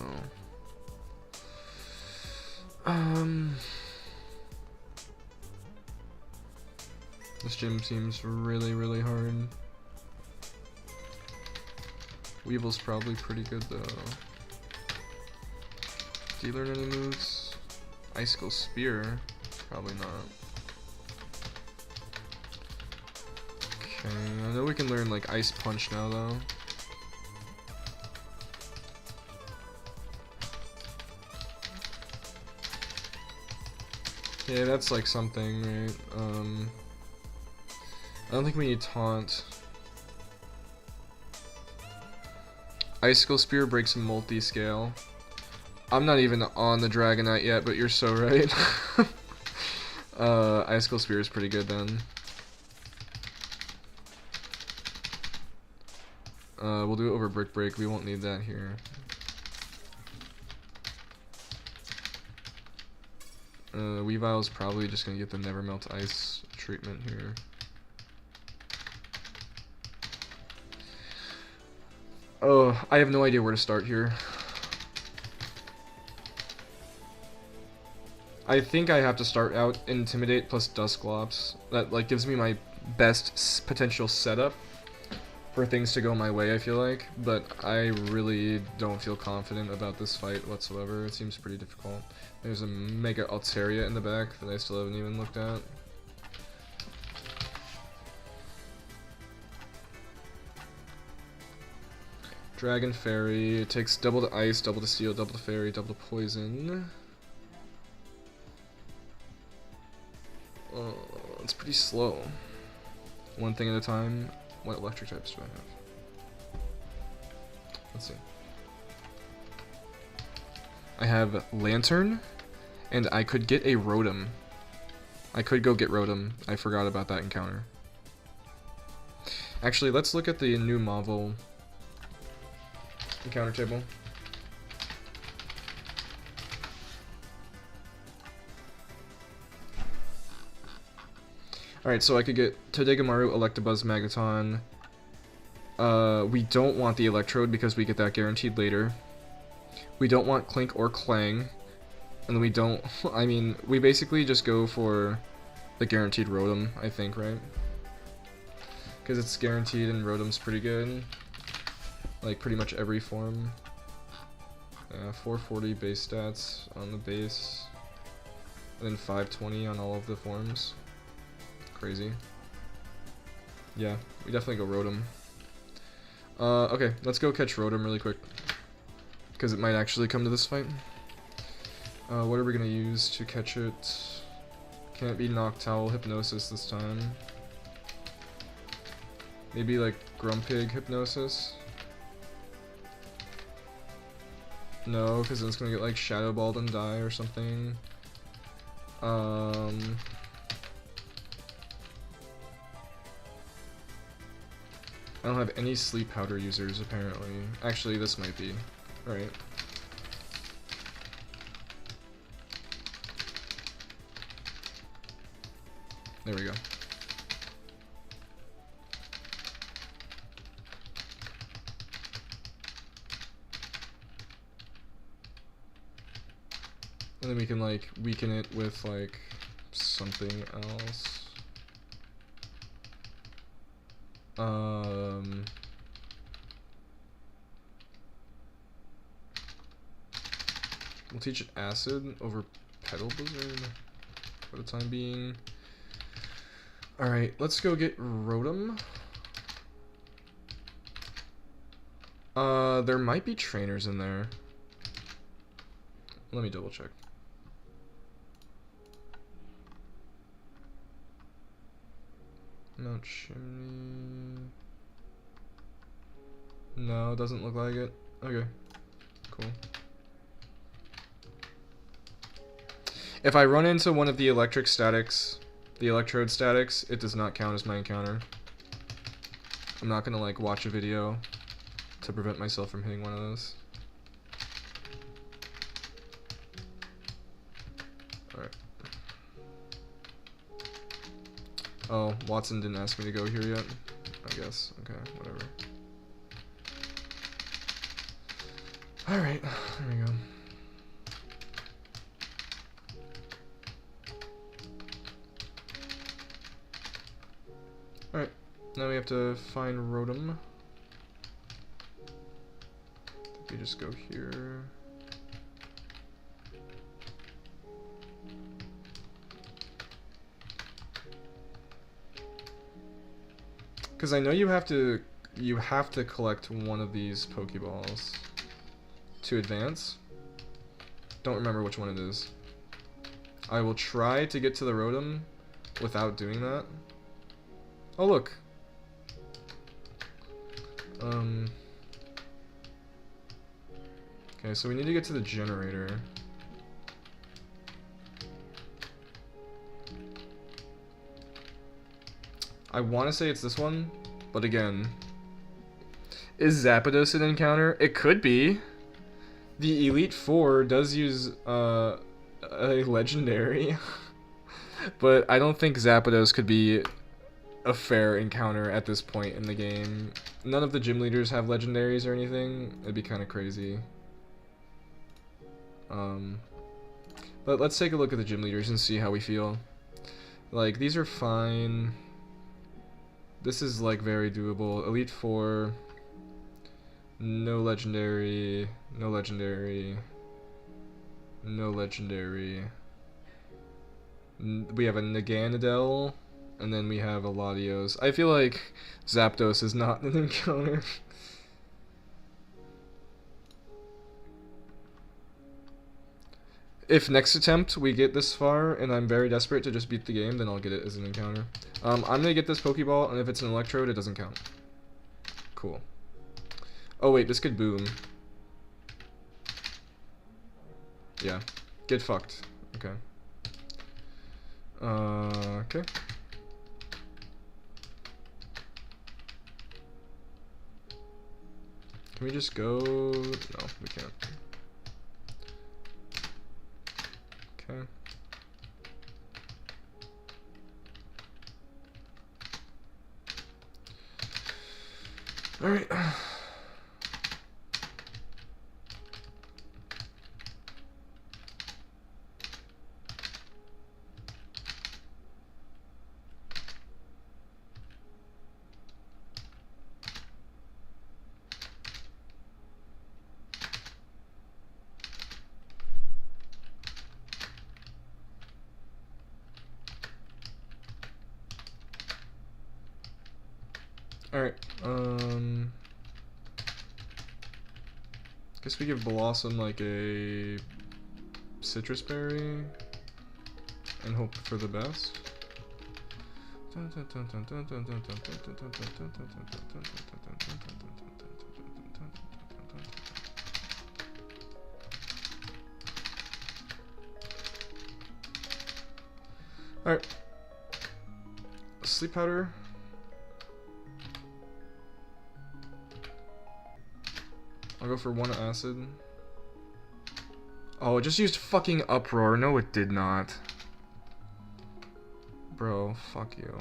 This gym seems really, really hard. Weevil's probably pretty good though. Do you learn any moves? Icicle Spear? Probably not. Okay, I know we can learn like Ice Punch now though. Yeah, that's like something, right? I don't think we need Taunt. Icicle Spear breaks a multi-scale. I'm not even on the Dragonite yet, but you're so right. Icicle Spear is pretty good then. We'll do it over Brick Break. We won't need that here. Weavile's probably just gonna get the Never Melt Ice treatment here. Oh, I have no idea where to start here. I think I have to start out Intimidate plus Dusclops. That like gives me my best potential setup for things to go my way, I feel like. But I really don't feel confident about this fight whatsoever. It seems pretty difficult. There's a Mega Altaria in the back that I still haven't even looked at. Dragon Fairy, it takes double to Ice, double to Steel, double to Fairy, double to Poison. It's pretty slow. One thing at a time. What electric types do I have? Let's see. I have Lantern, and I could get a Rotom. I could go get Rotom. I forgot about that encounter. Actually, let's look at the new Marvel encounter table. Alright, so I could get Todegamaru, Electabuzz, Magneton. We don't want the Electrode because we get that guaranteed later. We don't want Clink or Clang. And we don't... I mean, we basically just go for the guaranteed Rotom, I think, right? Because it's guaranteed and Rotom's pretty good. like pretty much every form. 440 base stats on the base, and then 520 on all of the forms. Crazy. Yeah, we definitely go Rotom. Okay, let's go catch Rotom really quick, because it might actually come to this fight. What are we gonna use to catch it? Can't be Noctowl Hypnosis this time. Maybe like Grumpig Hypnosis? No, because then it's gonna get like Shadow Balled and die or something. I don't have any Sleep Powder users apparently. Actually, this might be. Alright. There we go. And then we can like weaken it with like something else. We'll teach it Acid over Petal Blizzard for the time being. Alright, let's go get Rotom. There might be trainers in there. Let me double check. Mount Chimney. No, doesn't look like it. Okay, cool. If I run into one of the electric statics, the electrode statics, it does not count as my encounter. I'm not gonna like watch a video to prevent myself from hitting one of those. Alright. Oh, Watson didn't ask me to go here yet. I guess. Okay, whatever. Alright, there we go. Alright, now we have to find Rotom. We just go here. Because I know you have to collect one of these Pokeballs to advance. Don't remember which one it is. I will try to get to the Rotom without doing that. Oh look. Okay, so we need to get to the generator. I want to say it's this one, but again, is Zapdos an encounter? It could be. The Elite Four does use a legendary, but I don't think Zapdos could be a fair encounter at this point in the game. None of the gym leaders have legendaries or anything. It'd be kind of crazy. But let's take a look at the gym leaders and see how we feel. Like, these are fine. This is like very doable. Elite Four. No legendary. No legendary. No legendary. We have a Naganadel. And then we have a Latios. I feel like Zapdos is not an encounter. If next attempt we get this far and I'm very desperate to just beat the game, then I'll get it as an encounter. I'm gonna get this Pokeball, and if it's an Electrode, it doesn't count. Cool. Oh wait, this could boom. Yeah. Get fucked. Okay. Okay. Can we just go? No, we can't. Okay. All right. Alright, guess we give Blossom like a citrus berry and hope for the best. Alright. Sleep powder. I'll go for 1 acid. Oh, it just used fucking uproar. No, it did not. Bro, fuck you.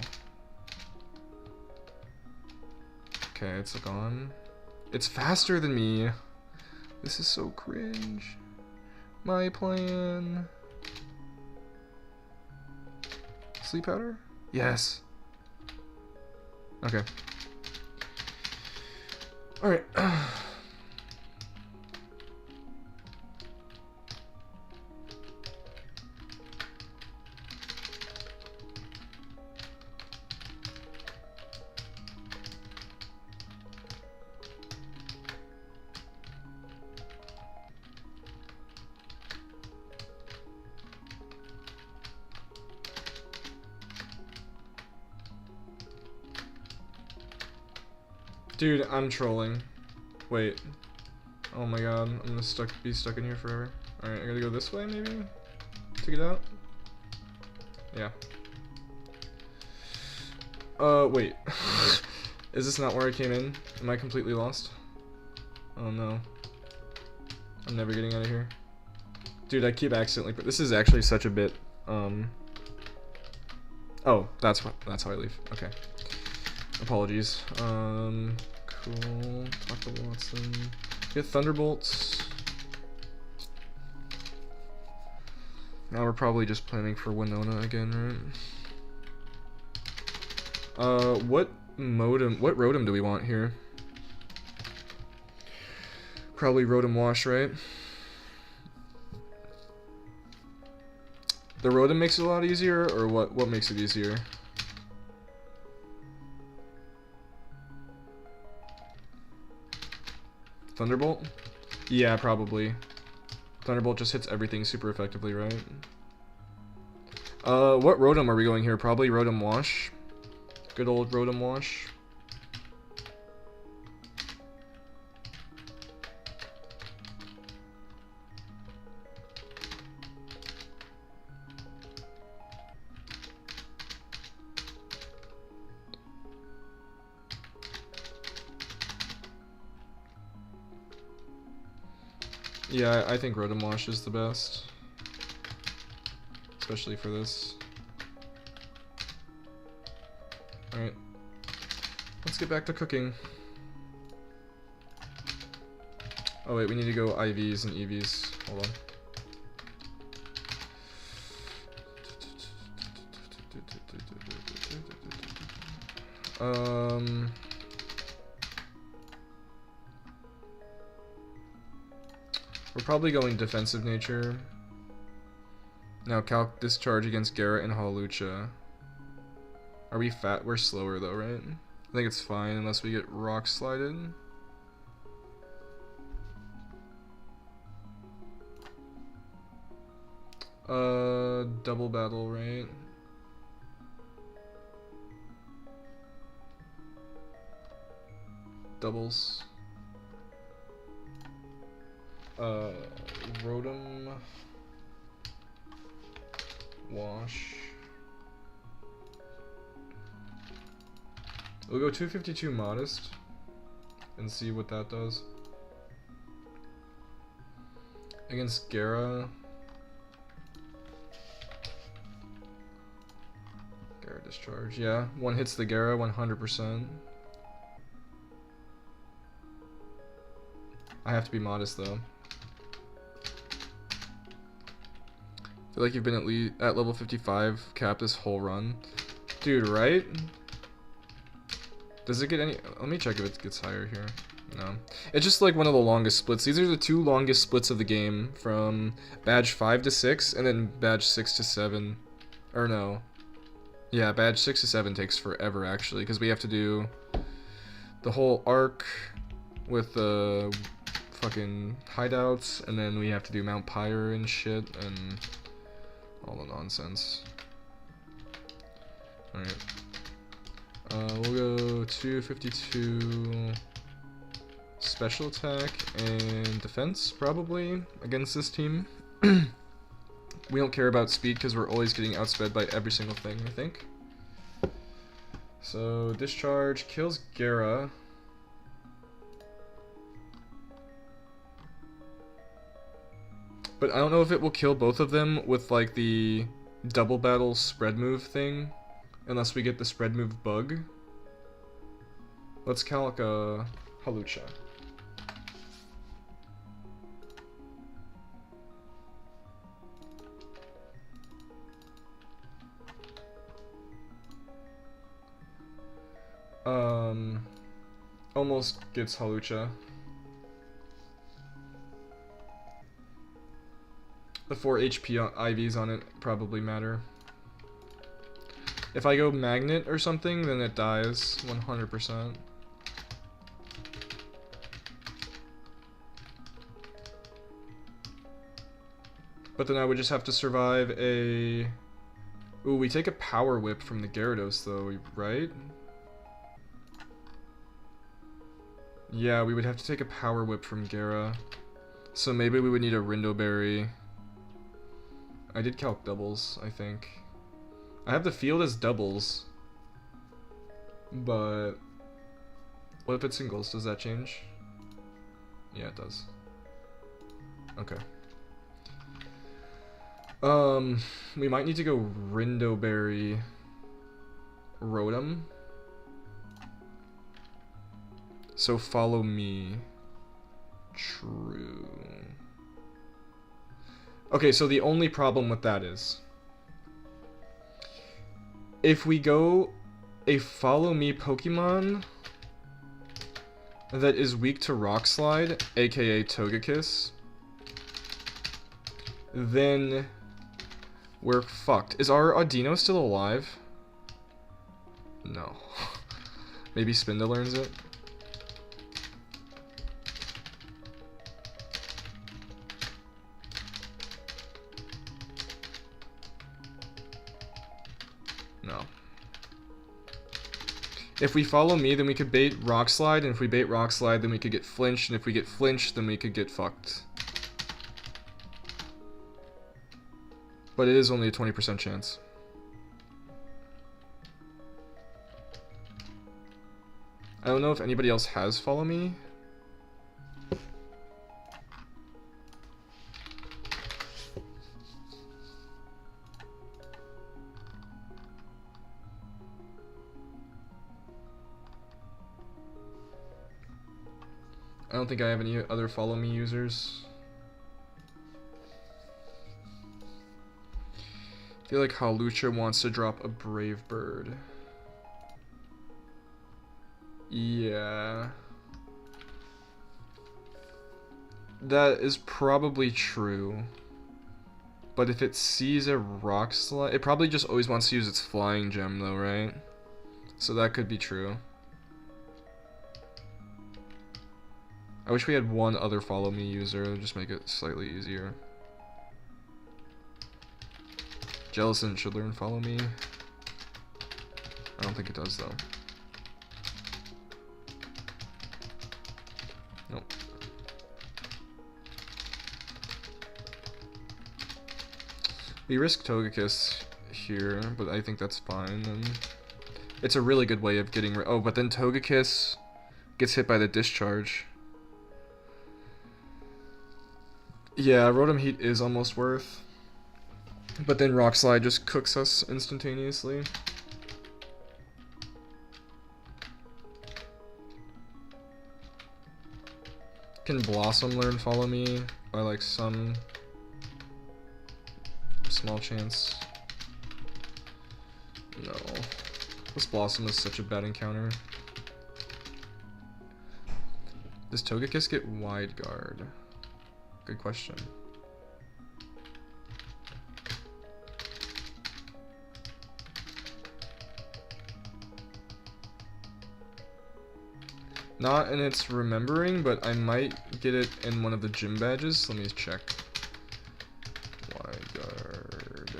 Okay, it's gone. It's faster than me. This is so cringe. My plan. Sleep powder? Yes. Okay. Alright. Dude, I'm trolling. Wait. Oh my god, I'm gonna be stuck in here forever. Alright, I gotta go this way maybe? To get out? Yeah. Wait. Is this not where I came in? Am I completely lost? Oh no. I'm never getting out of here. Dude, I keep accidentally... This is actually such a bit, Oh, that's how I leave. Okay. Apologies. Cool. Talk to Watson. Get Thunderbolts. Now we're probably just planning for Winona again, right? What Rotom do we want here? Probably Rotom Wash, right? The Rotom makes it a lot easier, or what makes it easier? Thunderbolt? Yeah, probably. Thunderbolt just hits everything super effectively, right? What Rotom are we going here? Probably Rotom Wash. Good old Rotom Wash. Yeah, I think Rotom Wash is the best. Especially for this. Alright. Let's get back to cooking. Oh wait, we need to go IVs and EVs. Hold on. We're probably going defensive nature. Now Calc Discharge against Garrett and Hawlucha. Are we fat? We're slower though, right? I think it's fine unless we get rock slided. Double battle, right? Doubles. Rotom Wash. We'll go 252 Modest and see what that does. Against Gara. Gara Discharge. Yeah, one hits the Gara 100%. I have to be modest though. I feel like you've been at level 55 cap this whole run. Dude, right? Does it get any... Let me check if it gets higher here. No. It's just like one of the longest splits. These are the 2 longest splits of the game, from badge 5 to 6 and then badge 6 to 7. Or no. Yeah, badge 6 to 7 takes forever actually, because we have to do the whole arc with the fucking hideouts, and then we have to do Mount Pyre and shit, and all the nonsense. Alright. We'll go 252 special attack and defense, probably, against this team. We don't care about speed because we're always getting outsped by every single thing, I think. So, discharge kills Gera. But I don't know if it will kill both of them with, like, the double battle spread move thing. Unless we get the spread move bug. Let's calc a Halucha. Almost gets Halucha. The 4 HP IVs on it probably matter. If I go Magnet or something, then it dies 100%. But then I would just have to survive a... Ooh, we take a Power Whip from the Gyarados though, right? Yeah, we would have to take a Power Whip from Gera. So maybe we would need a Rindo Berry. I did calc doubles, I think. I have the field as doubles. But... what if it's singles? Does that change? Yeah, it does. Okay. We might need to go Rindo Berry Rotom. So follow me. True. Okay, so the only problem with that is if we go a follow me Pokemon that is weak to Rock Slide, aka Togekiss, then we're fucked. Is our Audino still alive? No. Maybe Spinda learns it? No. If we follow me, then we could bait Rock Slide, and if we bait Rock Slide, then we could get flinched, and if we get flinched, then we could get fucked. But it is only a 20% chance. I don't know if anybody else has follow me. I don't think I have any other follow me users. I feel like Halucha wants to drop a Brave Bird. Yeah. That is probably true. But if it sees a Rock Slide, it probably just always wants to use its Flying Gem though, right? So that could be true. I wish we had one other follow me user, it'll just make it slightly easier. Jellicent should learn follow me. I don't think it does though. Nope. We risk Togekiss here, but I think that's fine. And it's a really good way of getting rid. Oh, but then Togekiss gets hit by the discharge. Yeah, Rotom Heat is almost worth. But then Rock Slide just cooks us instantaneously. Can Blossom learn follow me by like some small chance? No. This Blossom is such a bad encounter. Does Togekiss get Wide Guard? Good question. Not in its remembering, but I might get it in one of the gym badges. Let me check. Wide guard.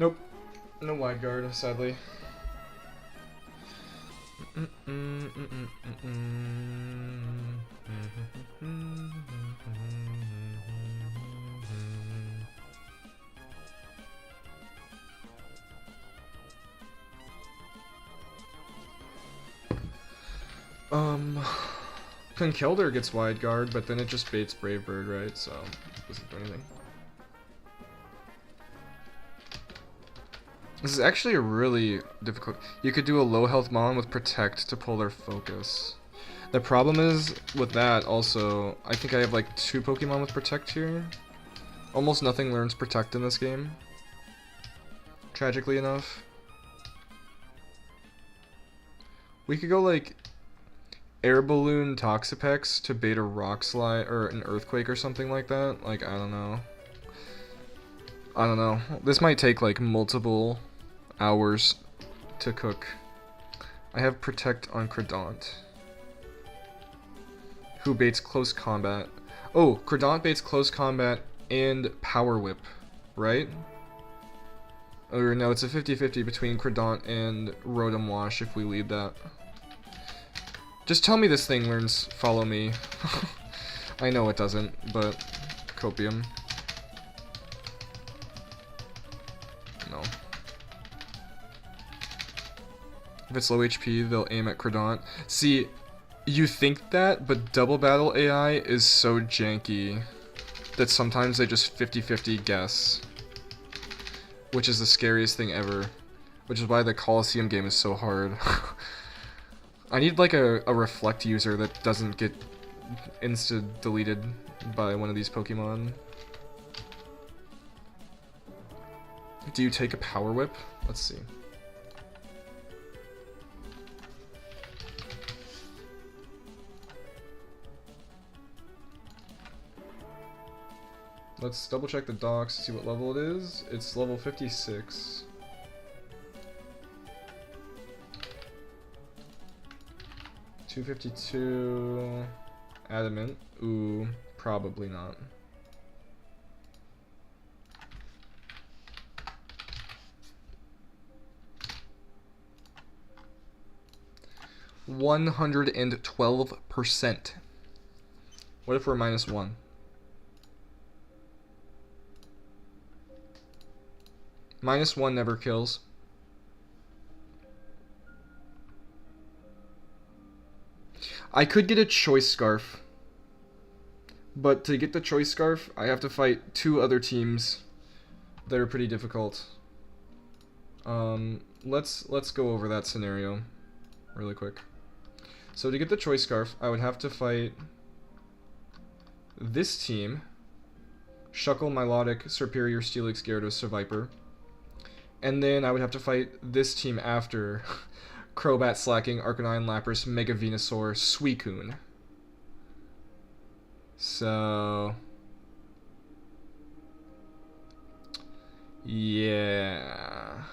Nope. No wide guard, sadly. Conkelder gets wide guard, but then it just baits Brave Bird, right? So it doesn't do anything. This is actually a really difficult. You could do a low health Mon with Protect to pull their focus. The problem is with that also, I think I have like 2 Pokemon with Protect here. Almost nothing learns Protect in this game. Tragically enough. We could go like Air Balloon Toxapex to bait a Rock Slide or an Earthquake or something like that. Like, I don't know. I don't know. This might take like multiple hours to cook. I have Protect on Credant, who baits Close Combat. Oh, Credant baits Close Combat and Power Whip, right? Or no, it's a 50-50 between Credant and Rotom Wash if we lead that. Just tell me this thing learns Follow Me. I know it doesn't, but Copium. No. If it's low HP, they'll aim at Credant. See, you think that, but Double Battle AI is so janky that sometimes they just 50-50 guess. Which is the scariest thing ever. Which is why the Coliseum game is so hard. I need like a Reflect user that doesn't get insta-deleted by one of these Pokemon. Do you take a Power Whip? Let's see. Let's double check the docs to see what level it is. It's level 56. $252 Adamant. Ooh, probably not. %112%. What if we're -1? -1 never kills. I could get a Choice Scarf, but to get the Choice Scarf, I have to fight 2 other teams that are pretty difficult. Let's go over that scenario really quick. So to get the Choice Scarf, I would have to fight this team: Shuckle, Milotic, Serperior, Steelix, Gyarados, Seviper. And then I would have to fight this team after: Crobat, Slacking, Arcanine, Lapras, Mega Venusaur, Suicune. So yeah.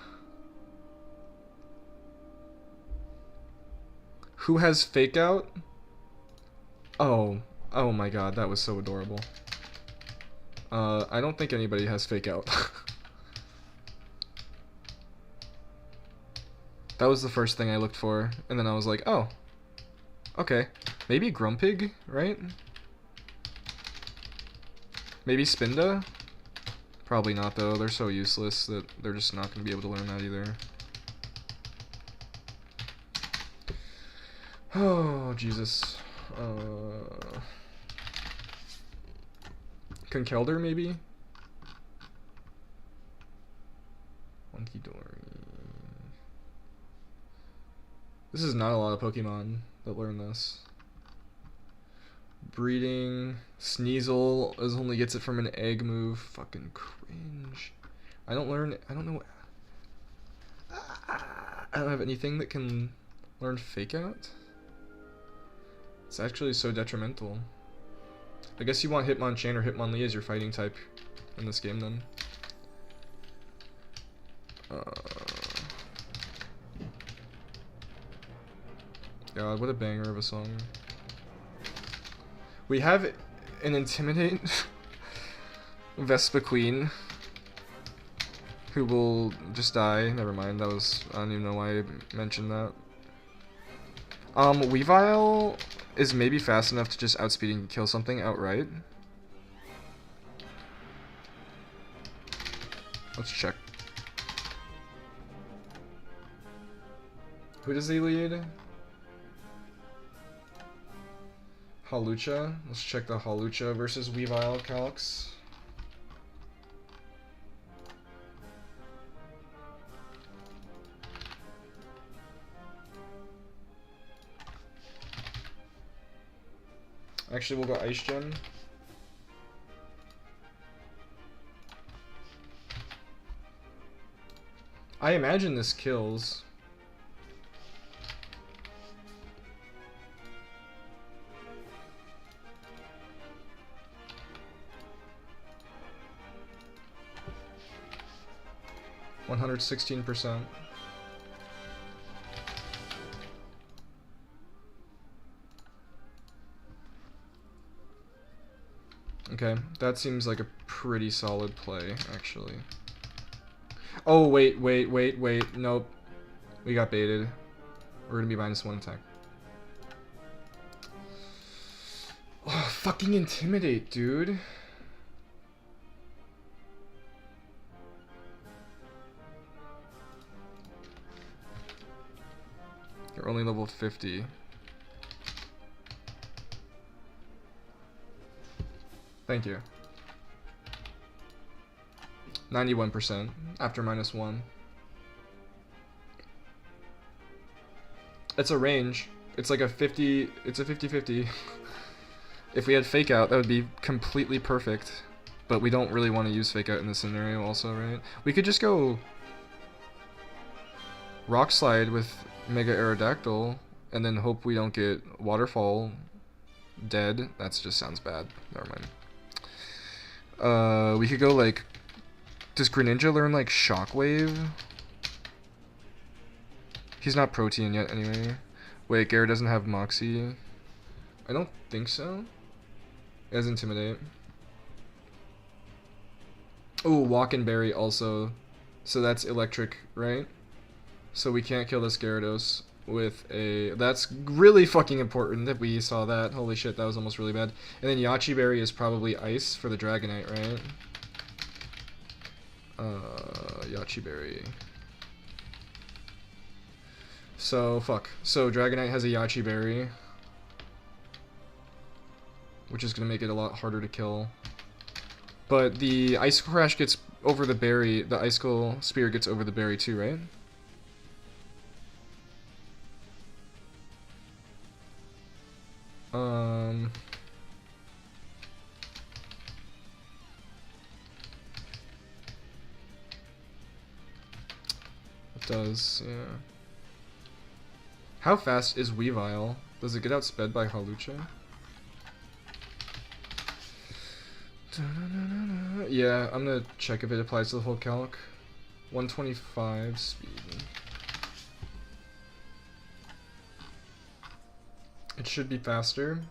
Who has Fake Out? Oh my god, that was so adorable. I don't think anybody has Fake Out. That was the first thing I looked for, and then I was like, oh, okay. Maybe Grumpig, right? Maybe Spinda? Probably not, though. They're so useless that they're just not going to be able to learn that either. Oh, Jesus. Conkeldurr, maybe? Monkey Dory. This is not a lot of Pokemon that learn this. Breeding. Sneasel only gets it from an egg move. Fucking cringe. I don't know. I don't have anything that can learn Fake Out. It's actually so detrimental. I guess you want Hitmonchan or Hitmonlee as your fighting type in this game then. God, what a banger of a song. We have an Intimidate Vespa Queen who will just die. Never mind, that was, I don't even know why I mentioned that. Weavile is maybe fast enough to just outspeed and kill something outright. Let's check. Who does he lead? Hawlucha. Let's check the Hawlucha versus Weavile calcs. Actually, we'll go Ice Gem. I imagine this kills. %116%. Okay, that seems like a pretty solid play, actually. Oh, wait. Nope. We got baited. We're gonna be -1 attack. Oh, fucking Intimidate, dude. You're only level 50. Thank you. 91% after -1. It's a range. It's like a 50. It's a 50-50. If we had Fake Out, that would be completely perfect. But we don't really want to use Fake Out in this scenario, also, right? We could just go Rock Slide with Mega Aerodactyl, and then hope we don't get Waterfall dead. That just sounds bad. Never mind. We could go like, does Greninja learn like Shockwave? He's not Protean yet anyway. Wait, Gare doesn't have Moxie. I don't think so. It has Intimidate. Oh, Walk and Berry also. So that's Electric, right? So we can't kill this Gyarados with a... That's really fucking important that we saw that. Holy shit, that was almost really bad. And then Yachi Berry is probably Ice for the Dragonite, right? Yachi Berry. So, fuck. So Dragonite has a Yachi Berry, which is going to make it a lot harder to kill. But the Icicle Crash gets over the berry, the Icicle Spear gets over the berry too, right? It does, yeah. How fast is Weavile? Does it get outsped by Hawlucha? Yeah, I'm gonna check if it applies to the whole calc. 125 speed. It should be faster.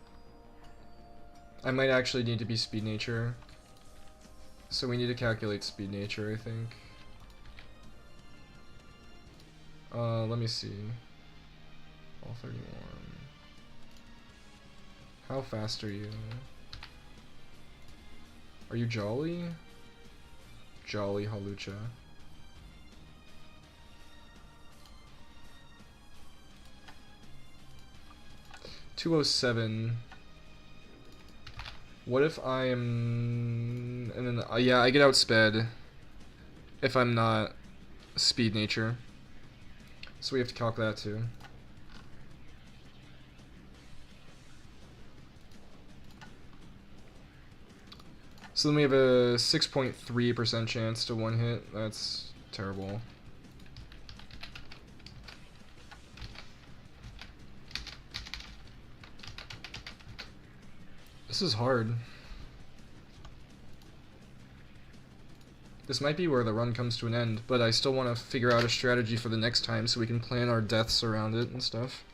I might actually need to be Speed Nature. So we need to calculate Speed Nature, I think. Let me see. All 31. How fast are you? Are you Jolly? Jolly Hawlucha. $207. What if I am... And then, yeah, I get outsped if I'm not Speed Nature. So we have to calc that too. So then we have a 6.3% chance to one hit. That's terrible. This is hard. This might be where the run comes to an end, but I still want to figure out a strategy for the next time so we can plan our deaths around it and stuff.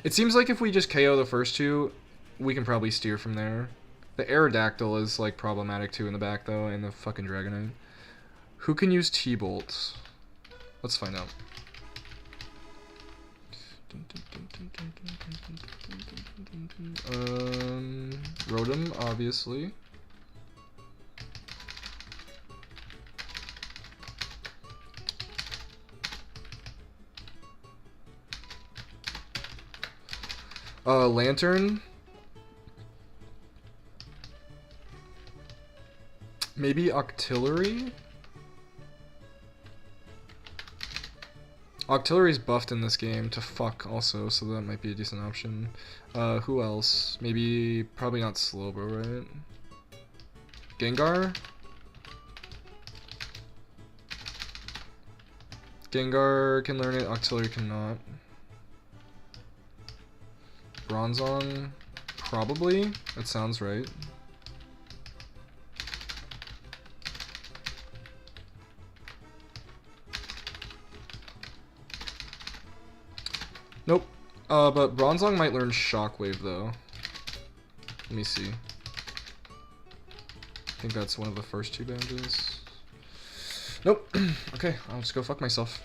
It seems like if we just KO the first two, we can probably steer from there. The Aerodactyl is like problematic too in the back though, and the fucking Dragonite. Who can use T-Bolt? Let's find out. Rotom, obviously. Lantern. Maybe Octillery? Octillery's buffed in this game to fuck also, so that might be a decent option. Who else? Maybe, probably not Slowbro, right? Gengar? Gengar can learn it, Octillery cannot. Bronzong? Probably? That sounds right. Nope. But Bronzong might learn Shockwave, though. Let me see. I think that's one of the first two bandages. Nope. Okay, I'll just go fuck myself.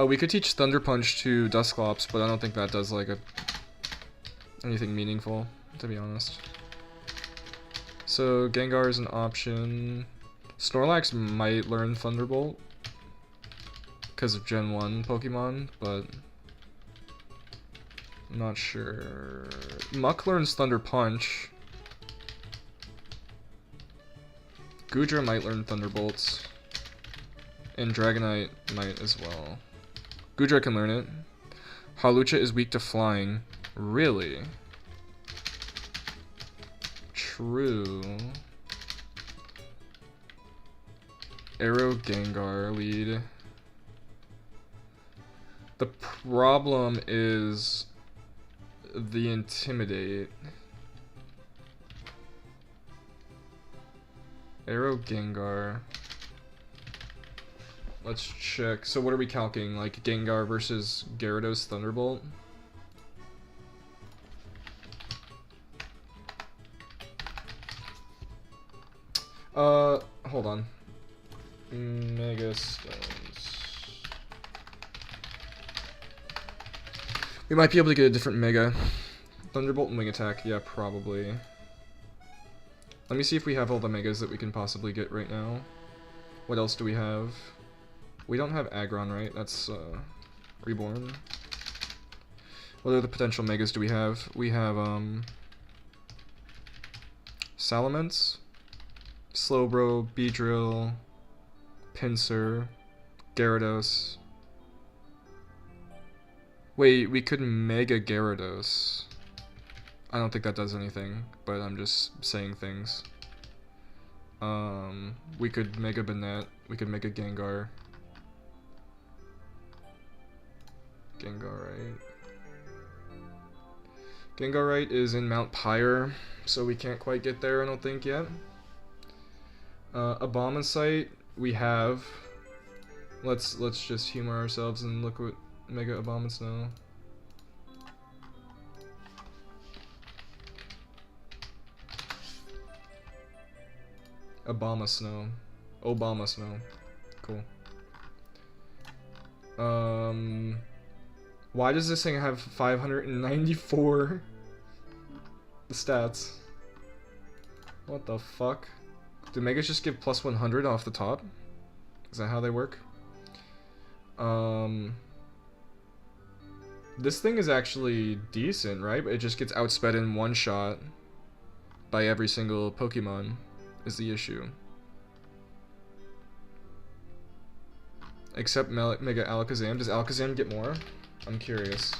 We could teach Thunder Punch to Dusclops, but I don't think that does, like, anything meaningful, to be honest. So, Gengar is an option. Snorlax might learn Thunderbolt because of Gen 1 Pokemon, but I'm not sure. Muck learns Thunder Punch. Goodra might learn Thunderbolts. And Dragonite might as well. Goodra can learn it. Hawlucha is weak to flying. Really? True. Arrow Gengar lead. The problem is the Intimidate. Arrow Gengar. Let's check. So what are we calculating? Like Gengar versus Gyarados Thunderbolt? Hold on. Mega Stones. We might be able to get a different Mega. Thunderbolt and Wing Attack, yeah, probably. Let me see if we have all the Megas that we can possibly get right now. What else do we have? We don't have Aggron, right? That's, Reborn. What other potential Megas do we have? We have, Salamence, Slowbro, Beedrill, Pinsir, Gyarados. Wait, we could Mega Gyarados. I don't think that does anything, but I'm just saying things. We could Mega Banette. We could Mega Gengar. Gengarite. Gengarite is in Mount Pyre, so we can't quite get there, I don't think, yet. Abomasite, we have. Let's just humor ourselves and look what Mega Abomas know. Obama Snow. Obama Snow. Cool. Why does this thing have 594 stats? What the fuck? Do Megas just give plus 100 off the top? Is that how they work? This thing is actually decent, right? But it just gets outsped in one shot by every single Pokemon is the issue. Except Mega Alakazam. Does Alakazam get more? I'm curious.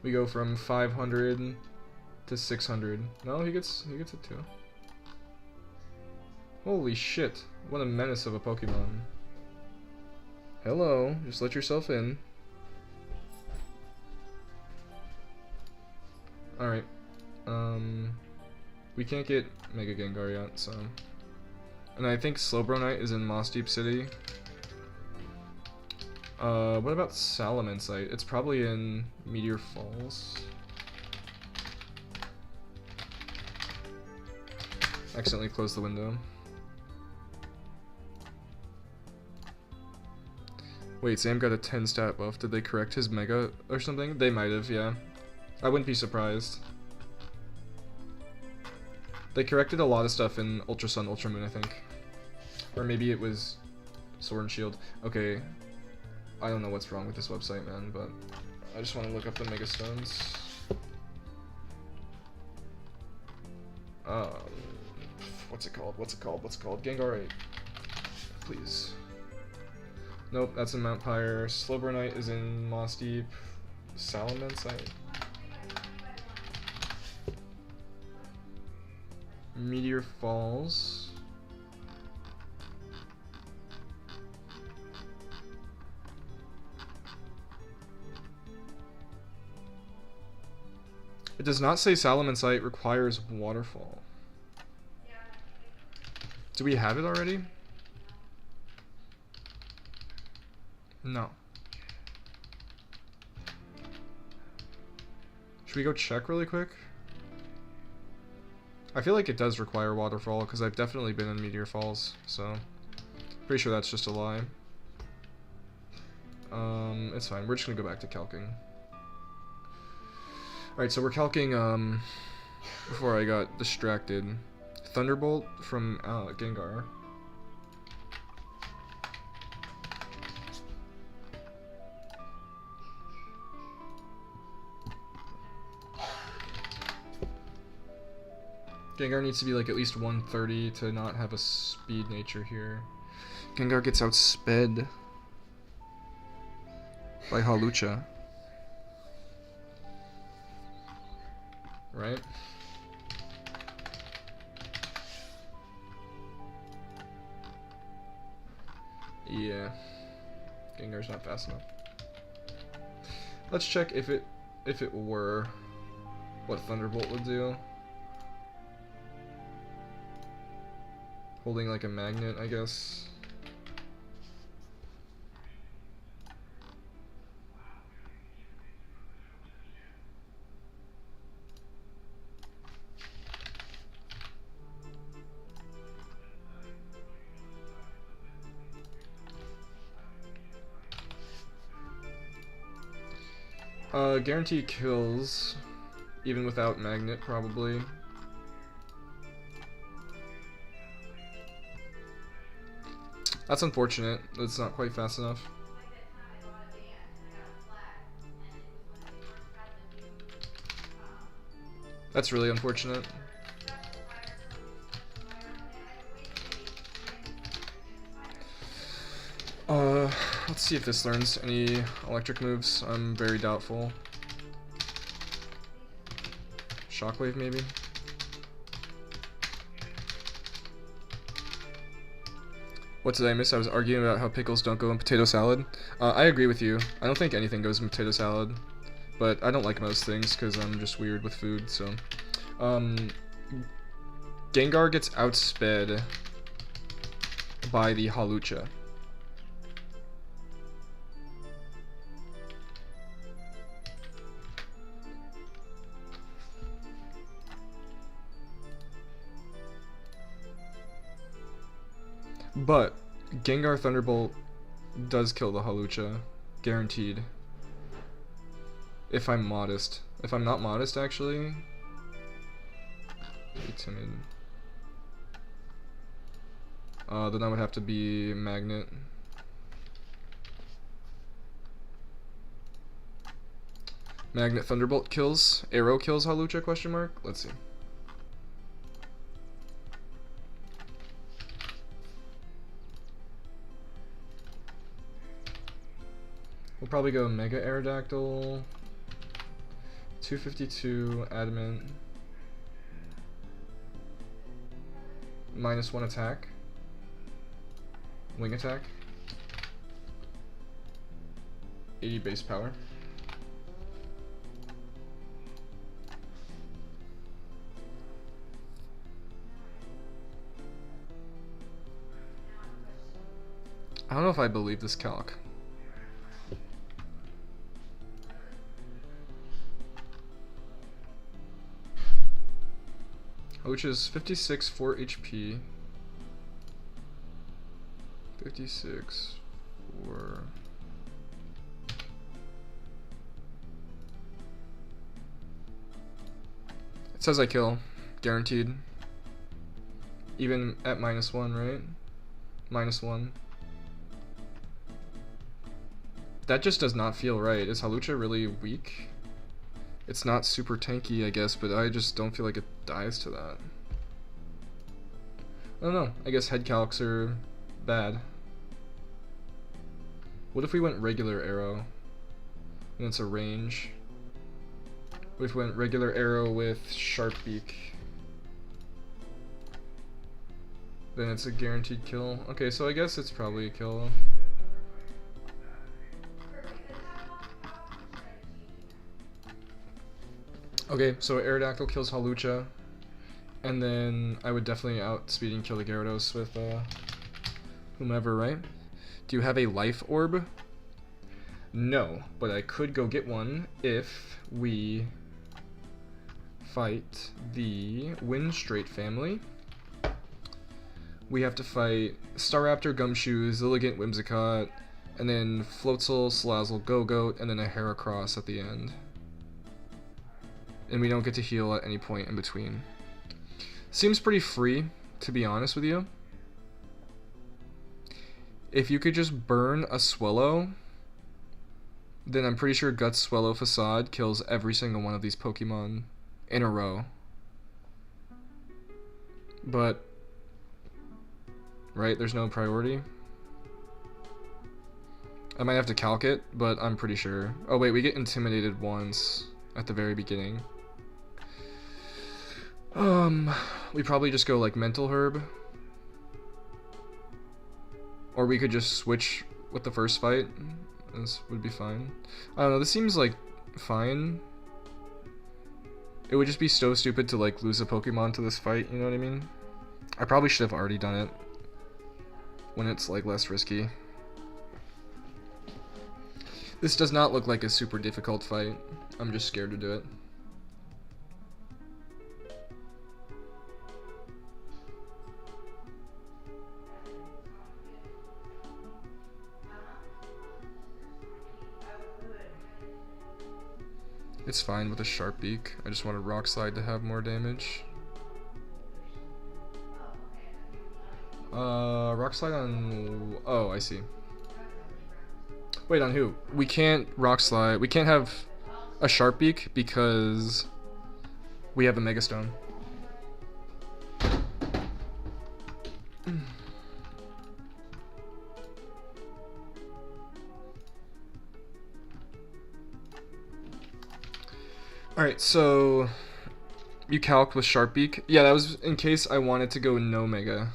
We go from 500 to 600. No, he gets it too. Holy shit. What a menace of a Pokemon. Hello, just let yourself in. Alright. We can't get Mega Gengar yet, so... And I think Slowbronite is in Moss Deep City. What about Salamencite? It's probably in Meteor Falls. Accidentally closed the window. Wait, Sam got a 10 stat buff. Did they correct his Mega or something? They might have, yeah. I wouldn't be surprised. They corrected a lot of stuff in Ultra Sun, Ultra Moon, I think. Or maybe it was Sword and Shield. Okay. I don't know what's wrong with this website, man, but I just want to look up the Mega Stones. What's it called? What's it called? What's it called? Gengar 8. Please. Nope, that's in Mount Pyre. Slowbronite is in Moss Deep. Salamencite. Meteor Falls. It does not say Salamencite requires Waterfall. Do we have it already? No. Should we go check really quick? I feel like it does require Waterfall, because I've definitely been in Meteor Falls, so... Pretty sure that's just a lie. It's fine, we're just gonna go back to calcing. Alright, so we're calcing, before I got distracted. Thunderbolt from, Gengar. Gengar needs to be like at least 130 to not have a speed nature here. Gengar gets outsped by Hawlucha. Right? Yeah. Gengar's not fast enough. Let's check if it were what Thunderbolt would do. Holding like a magnet, I guess. Guarantee kills, even without magnet, probably. That's unfortunate. That's not quite fast enough. That's really unfortunate. Let's see if this learns any electric moves. I'm very doubtful. Shockwave, maybe? What did I miss? I was arguing about how pickles don't go in potato salad. I agree with you. I don't think anything goes in potato salad. But I don't like most things because I'm just weird with food, so... Gengar gets outsped by the Hawlucha. But Gengar Thunderbolt does kill the Hawlucha, guaranteed. If I'm modest. If I'm not modest, actually. Be timid. Then I would have to be Magnet. Magnet Thunderbolt kills. Arrow kills Hawlucha, question mark? Let's see. We'll probably go Mega Aerodactyl, 252 Adamant, -1 attack. Wing attack. 80 base power. I don't know if I believe this calc. Which is 56 4 HP. 56 4. It says I kill, guaranteed. Even at -1, right? -1. That just does not feel right. Is Hawlucha really weak? It's not super tanky, I guess, but I just don't feel like it dies to that. I don't know. I guess head calcs are bad. What if we went regular arrow? And it's a range. What if we went regular arrow with sharp beak? Then it's a guaranteed kill. Okay, so I guess it's probably a kill. Okay, so Aerodactyl kills Hawlucha, and then I would definitely outspeed and kill the Gyarados with whomever, right? Do you have a life orb? No, but I could go get one if we fight the Windstrait family. We have to fight Staraptor, Gumshoes, Lilligant, Whimsicott, and then Floatzel, Salazzle, Gogoat, and then a Heracross at the end. And we don't get to heal at any point in between. Seems pretty free, to be honest with you. If you could just burn a Swellow, then I'm pretty sure Guts Swellow Facade kills every single one of these Pokemon in a row. But, right, there's no priority. I might have to calc it, but I'm pretty sure. Oh wait, we get intimidated once at the very beginning. We probably just go like Mental Herb. Or we could just switch with the first fight. This would be fine. I don't know, this seems like fine. It would just be so stupid to like lose a Pokemon to this fight, you know what I mean? I probably should have already done it when it's like less risky. This does not look like a super difficult fight. I'm just scared to do it. It's fine with a sharp beak. I just want a Rock Slide to have more damage. Rock Slide on... Oh, I see. Wait, on who? We can't Rock Slide. We can't have a Sharp Beak because we have a Mega Stone. Alright, so you calc with Sharp Beak. Yeah, that was in case I wanted to go no Mega.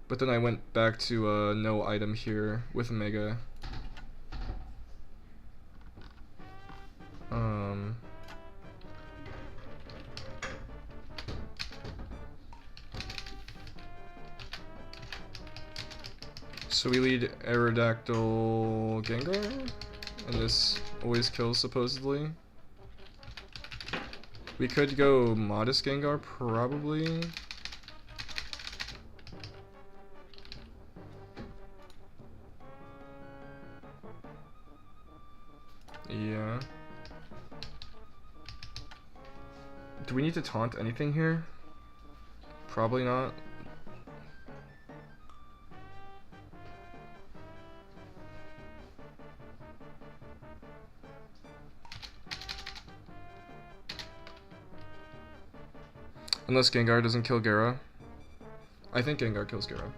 But then I went back to no item here with Mega. So we lead Aerodactyl Gengar, and this always kills supposedly. We could go Modest Gengar probably. Yeah. Do we need to taunt anything here? Probably not. Unless Gengar doesn't kill Gara. I think Gengar kills Gara.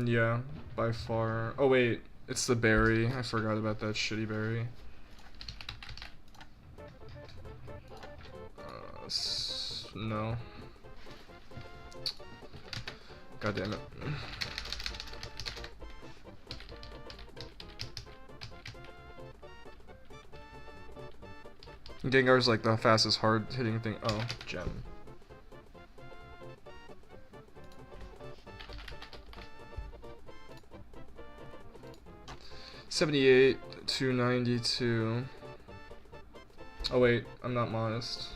Yeah, by far. Oh wait, it's the berry. I forgot about that shitty berry. No. God damn it. Gengar's like the fastest hard hitting thing. Oh, gem. $78 to $92. Oh wait, I'm not modest.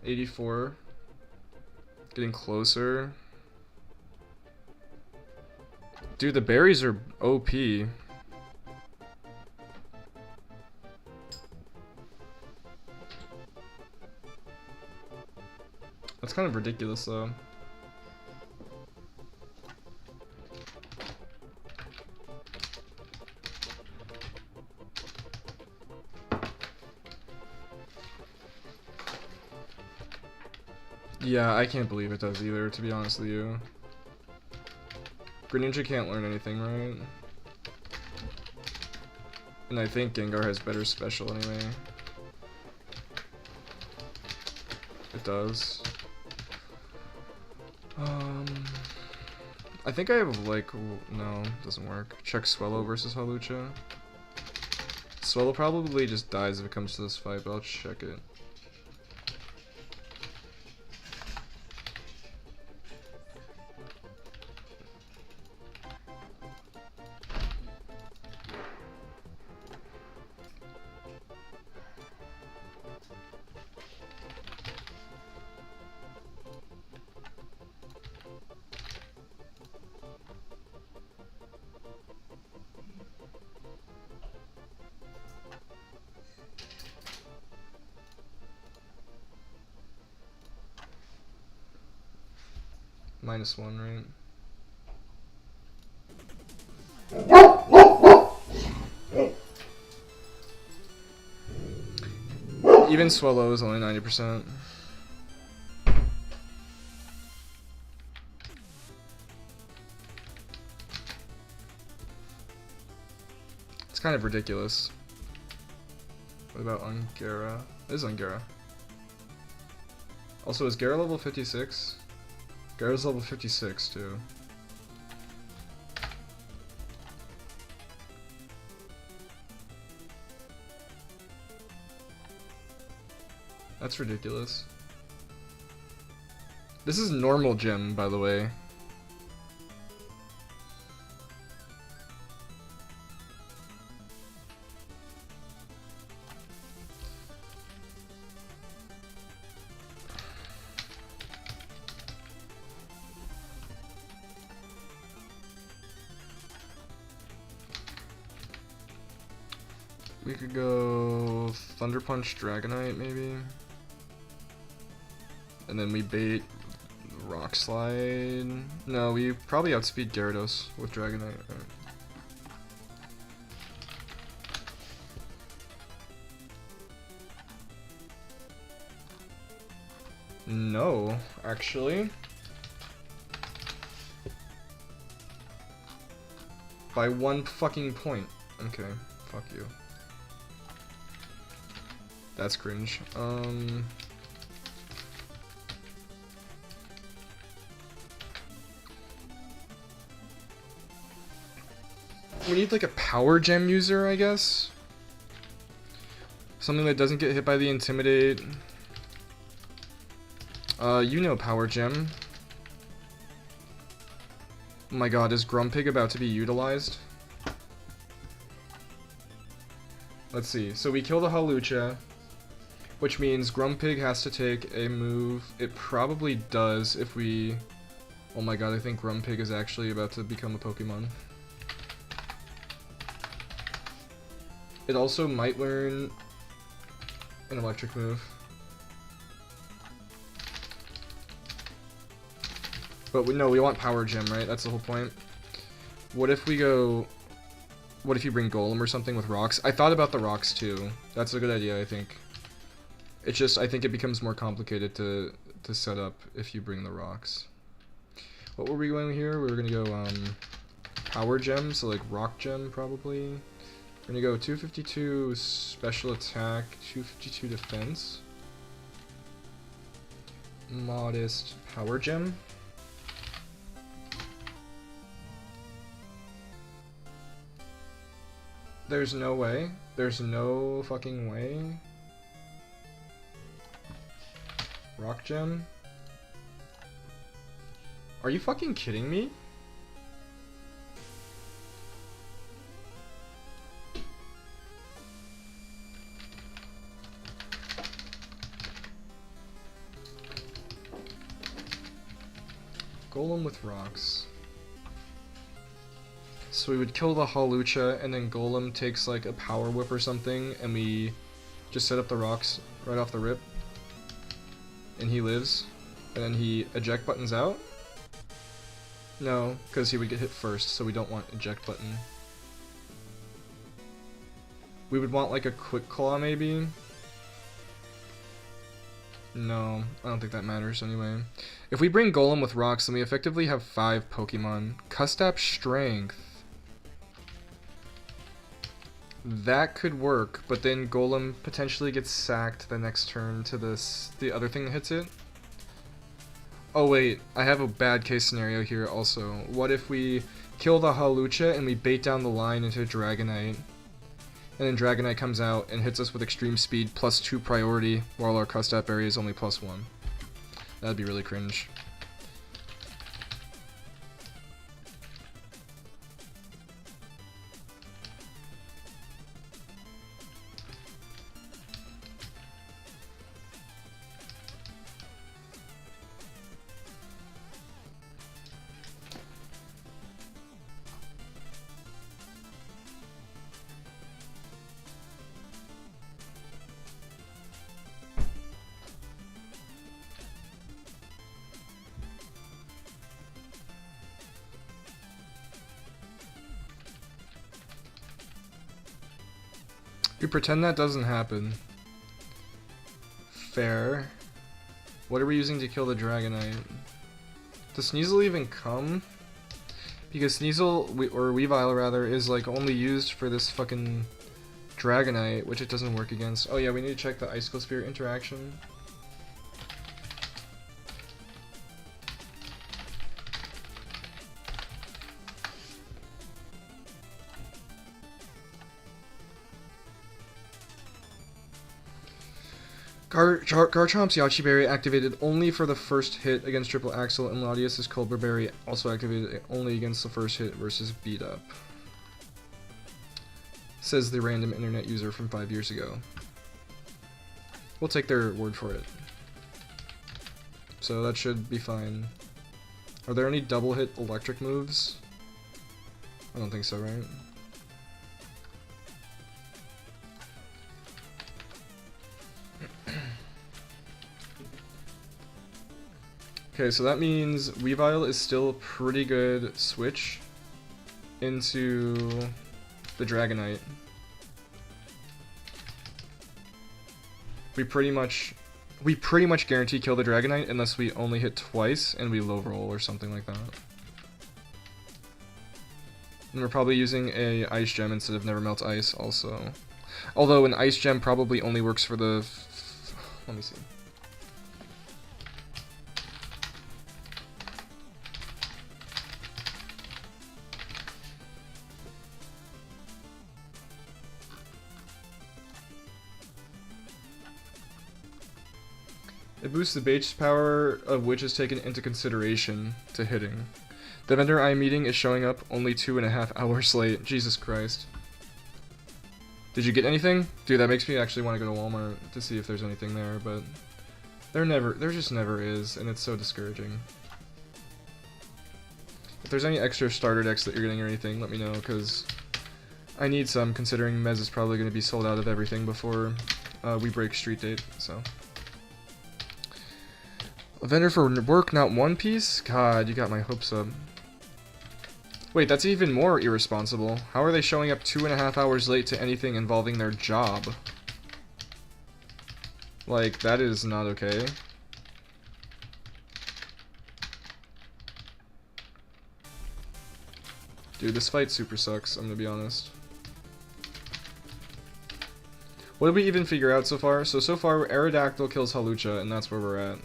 84. Getting closer. Dude, the berries are OP. That's kind of ridiculous though. Yeah, I can't believe it does either, to be honest with you. Greninja can't learn anything, right? And I think Gengar has better special anyway. It does. I think I have like, no, doesn't work. Check Swellow versus Hawlucha. Swellow probably just dies if it comes to this fight, but I'll check it. -1, right? Even Swellow is only 90%. It's kind of ridiculous. What about Ungera? It is Ungera. Also, is Gera level 56? Gara's level 56 too. That's ridiculous. This is normal gem, by the way. We could go Thunder Punch Dragonite, maybe. And then we bait Rock Slide. No, we probably outspeed Gyarados with Dragonite. Right. No, actually. By 1 fucking point. Okay, fuck you. That's cringe. We need like a power gem user, I guess. Something that doesn't get hit by the Intimidate. You know power gem. Oh my god, is Grumpig about to be utilized? Let's see. So we kill the Hawlucha, which means Grumpig has to take a move. It probably does if we... Oh my god, I think Grumpig is actually about to become a Pokemon. It also might learn an electric move. But no, we want Power Gem, right? That's the whole point. What if we go... What if you bring Golem or something with rocks? I thought about the rocks too. That's a good idea, I think. It's just, I think it becomes more complicated to set up if you bring the rocks. What were we going here? We were gonna go power gem, so like rock gem probably. We're gonna go 252 special attack, 252 defense. Modest power gem. There's no way. There's no fucking way. Rock gem. Are you fucking kidding me? Golem with rocks. So we would kill the Halucha, and then Golem takes like a power whip or something, and we just set up the rocks right off the rip. And he lives. And then he eject buttons out? No, because he would get hit first, so we don't want eject button. We would want like a quick claw maybe? No, I don't think that matters anyway. If we bring Golem with rocks, then we effectively have 5 Pokemon. Custap Strength. That could work, but then Golem potentially gets sacked the next turn to the other thing that hits it. Oh wait, I have a bad case scenario here also. What if we kill the Halucha and we bait down the line into Dragonite? And then Dragonite comes out and hits us with extreme speed plus 2 priority, while our Custap area is only plus 1. That'd be really cringe. We pretend that doesn't happen. Fair. What are we using to kill the Dragonite? Does Sneasel even come? Because Sneasel, or Weavile rather, is like only used for this fucking Dragonite, which it doesn't work against. Oh yeah, we need to check the Icicle Spear interaction. Garchomp's Yachi Berry activated only for the first hit against Triple Axel, and Latias' Cobra Berry also activated only against the first hit versus Beat Up. Says the random internet user from 5 years ago. We'll take their word for it. So that should be fine. Are there any double hit electric moves? I don't think so, right? Okay, so that means Weavile is still a pretty good switch into the Dragonite. We pretty much guarantee kill the Dragonite unless we only hit twice and we low roll or something like that. And we're probably using a Ice Gem instead of Never Melt Ice also. Although an Ice Gem probably only works for the... let me see. It boosts the base power of which is taken into consideration to hitting. The vendor I'm meeting is showing up only 2.5 hours late. Jesus Christ. Did you get anything? Dude, that makes me actually want to go to Walmart to see if there's anything there, but there just never is, and it's so discouraging. If there's any extra starter decks that you're getting or anything, let me know, because I need some, considering Mez is probably going to be sold out of everything before we break street date, so... A vendor for work, not One Piece? God, you got my hopes up. Wait, that's even more irresponsible. How are they showing up 2.5 hours late to anything involving their job? Like, that is not okay. Dude, this fight super sucks, I'm gonna be honest. What did we even figure out so far? So far, Aerodactyl kills Hawlucha, and that's where we're at.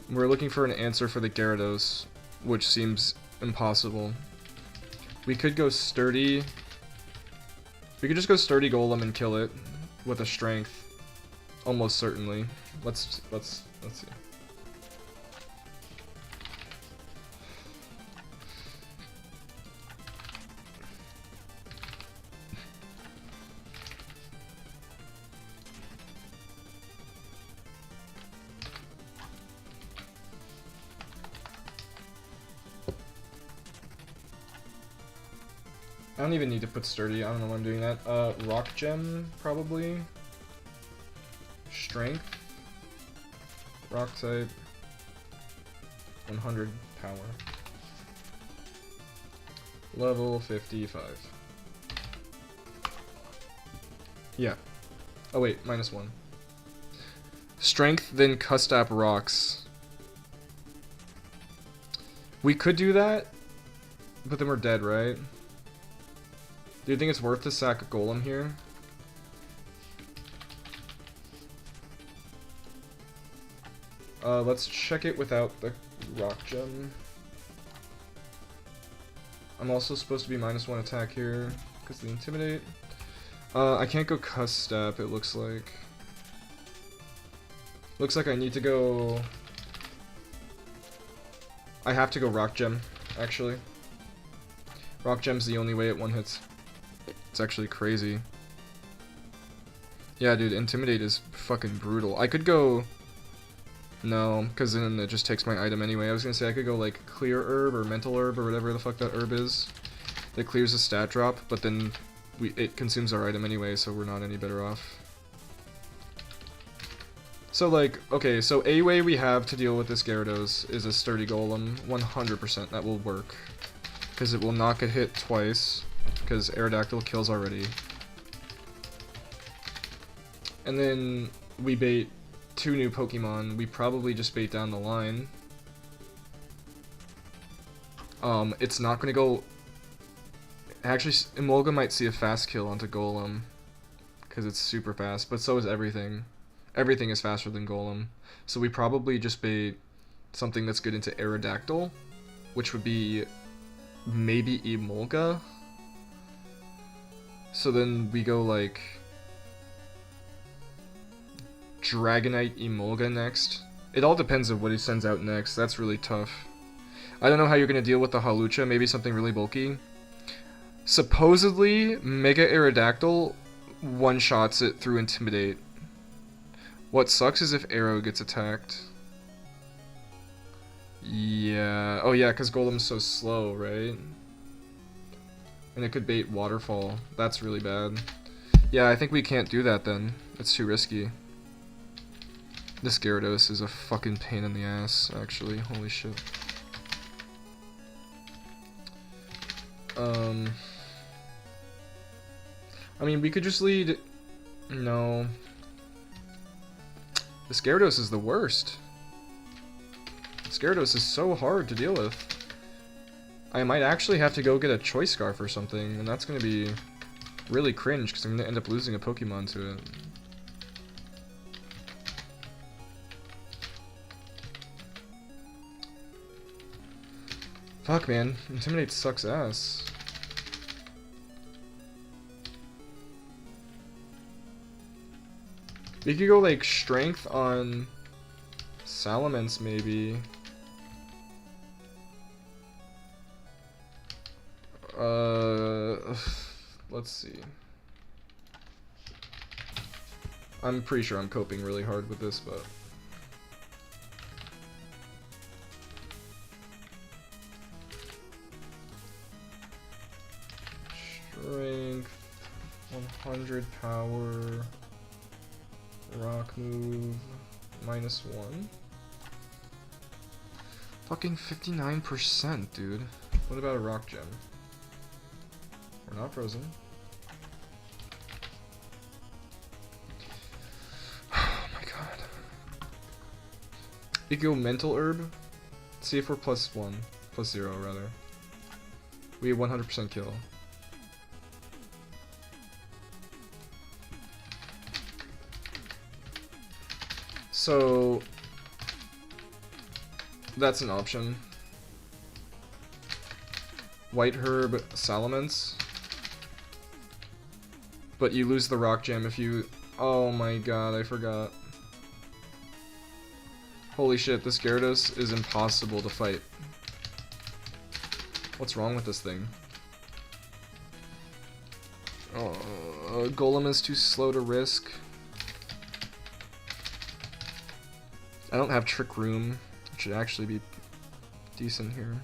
We're looking for an answer for the Gyarados, which seems impossible. We could go Sturdy. We could just go Sturdy Golem and kill it with a Strength, almost certainly. Let's see. I don't even need to put Sturdy. I don't know why I'm doing that. Rock Gem, probably. Strength. Rock type. 100 power. Level 55. Yeah. Oh wait, -1. Strength, then Custap Rocks. We could do that, but then we're dead, right? Do you think it's worth to sack a Golem here? Let's check it without the Rock Gem. I'm also supposed to be -1 attack here because of the Intimidate. I can't go Custap, it looks like. Looks like I need to go... I have to go Rock Gem, actually. Rock Gem's the only way it one-hits. It's actually crazy. Yeah, dude, Intimidate is fucking brutal. I could go... No, because then it just takes my item anyway. I was gonna say I could go like Clear Herb or Mental Herb or whatever the fuck that herb is. That clears the stat drop, but then it consumes our item anyway, so we're not any better off. So like, okay, so a way we have to deal with this Gyarados is a Sturdy Golem. 100% that will work. Because it will not get hit twice. Because Aerodactyl kills already. And then we bait 2 new Pokemon. We probably just bait down the line. It's not gonna go... Actually, Emolga might see a fast kill onto Golem. Because it's super fast, but so is everything. Everything is faster than Golem. So we probably just bait something that's good into Aerodactyl. Which would be... maybe Emolga? So then we go like... Dragonite Emolga next. It all depends on what he sends out next. That's really tough. I don't know how you're going to deal with the Hawlucha. Maybe something really bulky. Supposedly, Mega Aerodactyl one-shots it through Intimidate. What sucks is if Aero gets attacked. Yeah. Oh yeah, because Golem's so slow, right? And it could bait Waterfall. That's really bad. Yeah, I think we can't do that then. It's too risky. This Gyarados is a fucking pain in the ass, actually. Holy shit. I mean, we could just lead... No. This Gyarados is the worst. This Gyarados is so hard to deal with. I might actually have to go get a Choice Scarf or something, and that's going to be really cringe, because I'm going to end up losing a Pokemon to it. Fuck, man. Intimidate sucks ass. We could go, like, Strength on Salamence, maybe. Let's see. I'm pretty sure I'm coping really hard with this, but... Strength, 100 power, rock move, -1. Fucking 59%, dude. What about a rock gem? We're not frozen. We go mental herb. See if we're +1. +0 rather. We have 100% kill. So that's an option. White herb salamence. But you lose the rock gem if you... Oh my god, I forgot. Holy shit, this Gyarados is impossible to fight. What's wrong with this thing? Oh, Golem is too slow to risk. I don't have Trick Room, which should actually be decent here.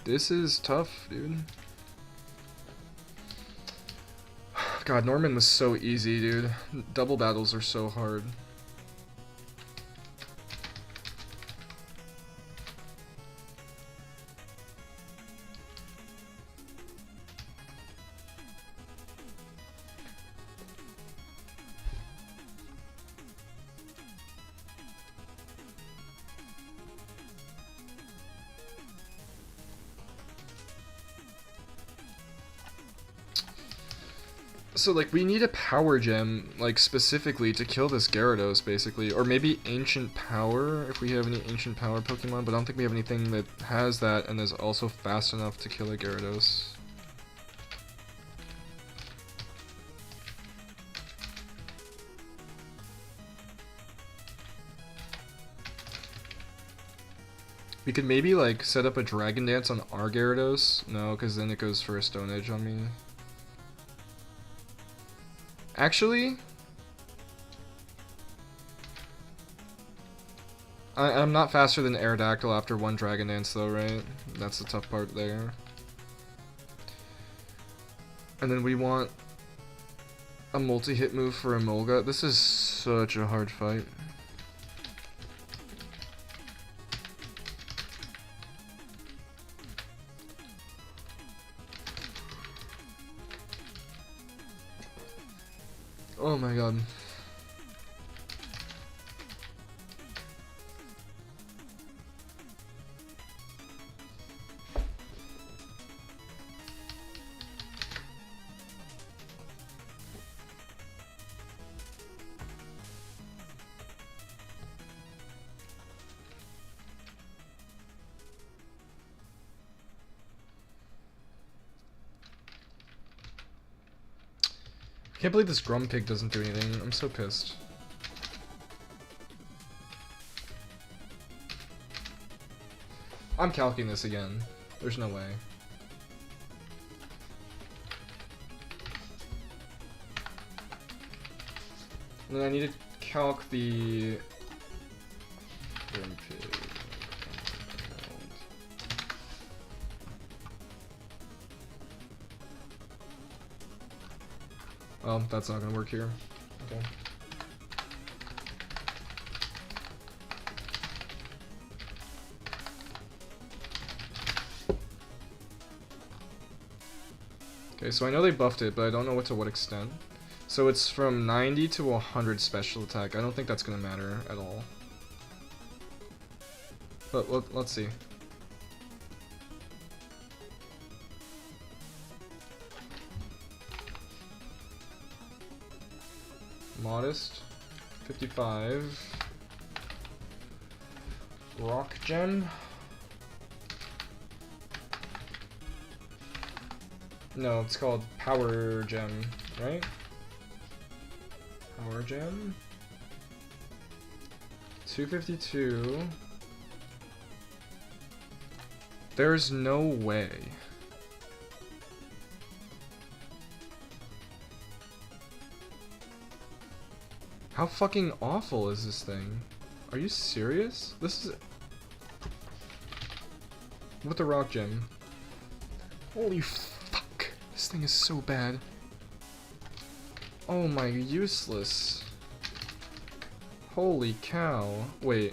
This is tough, dude. God, Norman was so easy, dude. Double battles are so hard. So, like, we need a power gem, like, specifically to kill this Gyarados, basically. Or maybe Ancient Power, if we have any Ancient Power Pokemon, but I don't think we have anything that has that and is also fast enough to kill a Gyarados. We could maybe, like, set up a Dragon Dance on our Gyarados. No, because then it goes for a Stone Edge on me. Actually, I'm not faster than Aerodactyl after one Dragon Dance though, right? That's the tough part there. And then we want a multi-hit move for Emolga. This is such a hard fight. Oh my god. I can't believe this Grumpig doesn't do anything. I'm so pissed. I'm calcing this again. There's no way. And then I need to calc the Grumpig. Oh, that's not gonna work here. Okay. Okay, so I know they buffed it, but I don't know to what extent. So it's from 90 to 100 special attack. I don't think that's gonna matter at all. But let's see. Modest, 55. Rock Gem. No, it's called Power Gem, right? Power Gem. 252. There's no way. How fucking awful is this thing? Are you serious? This is... With the Rock Gem. Holy fuck. This thing is so bad. Oh my, useless. Holy cow. Wait,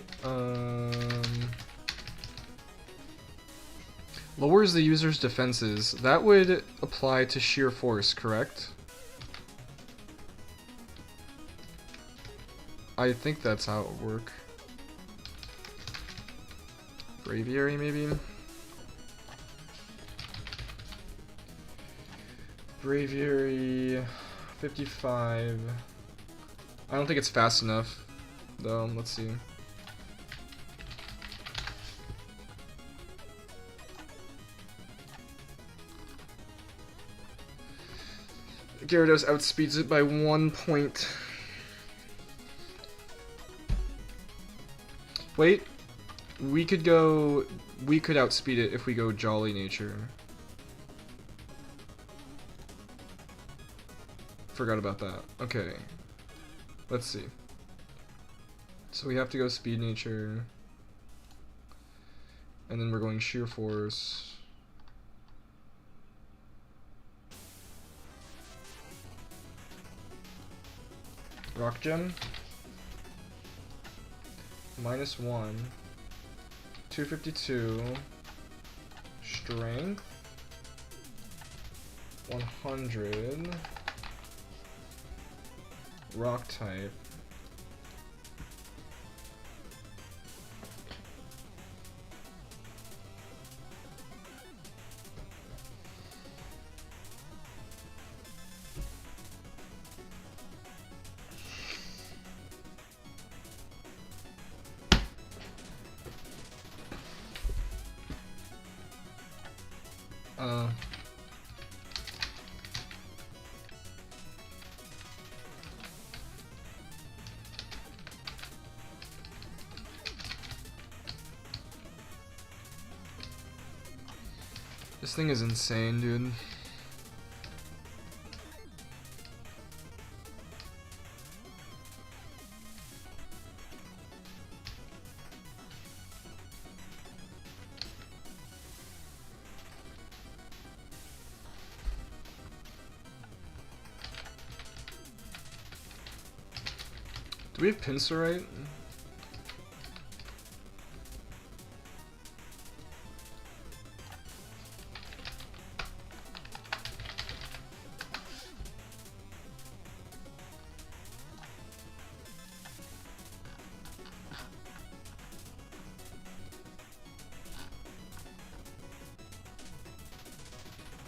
lowers the user's defenses. That would apply to sheer force, correct? I think that's how it would work. Braviary, maybe? Braviary... 55... I don't think it's fast enough, though. Let's see. Gyarados outspeeds it by 1 point. Wait, we could outspeed it if we go Jolly Nature. Forgot about that. Okay. Let's see. So we have to go Speed Nature. And then we're going Sheer Force. Rock Gem. -1. 252. Strength. 100. Rock type. This thing is insane, dude. Do we have Pinsirite?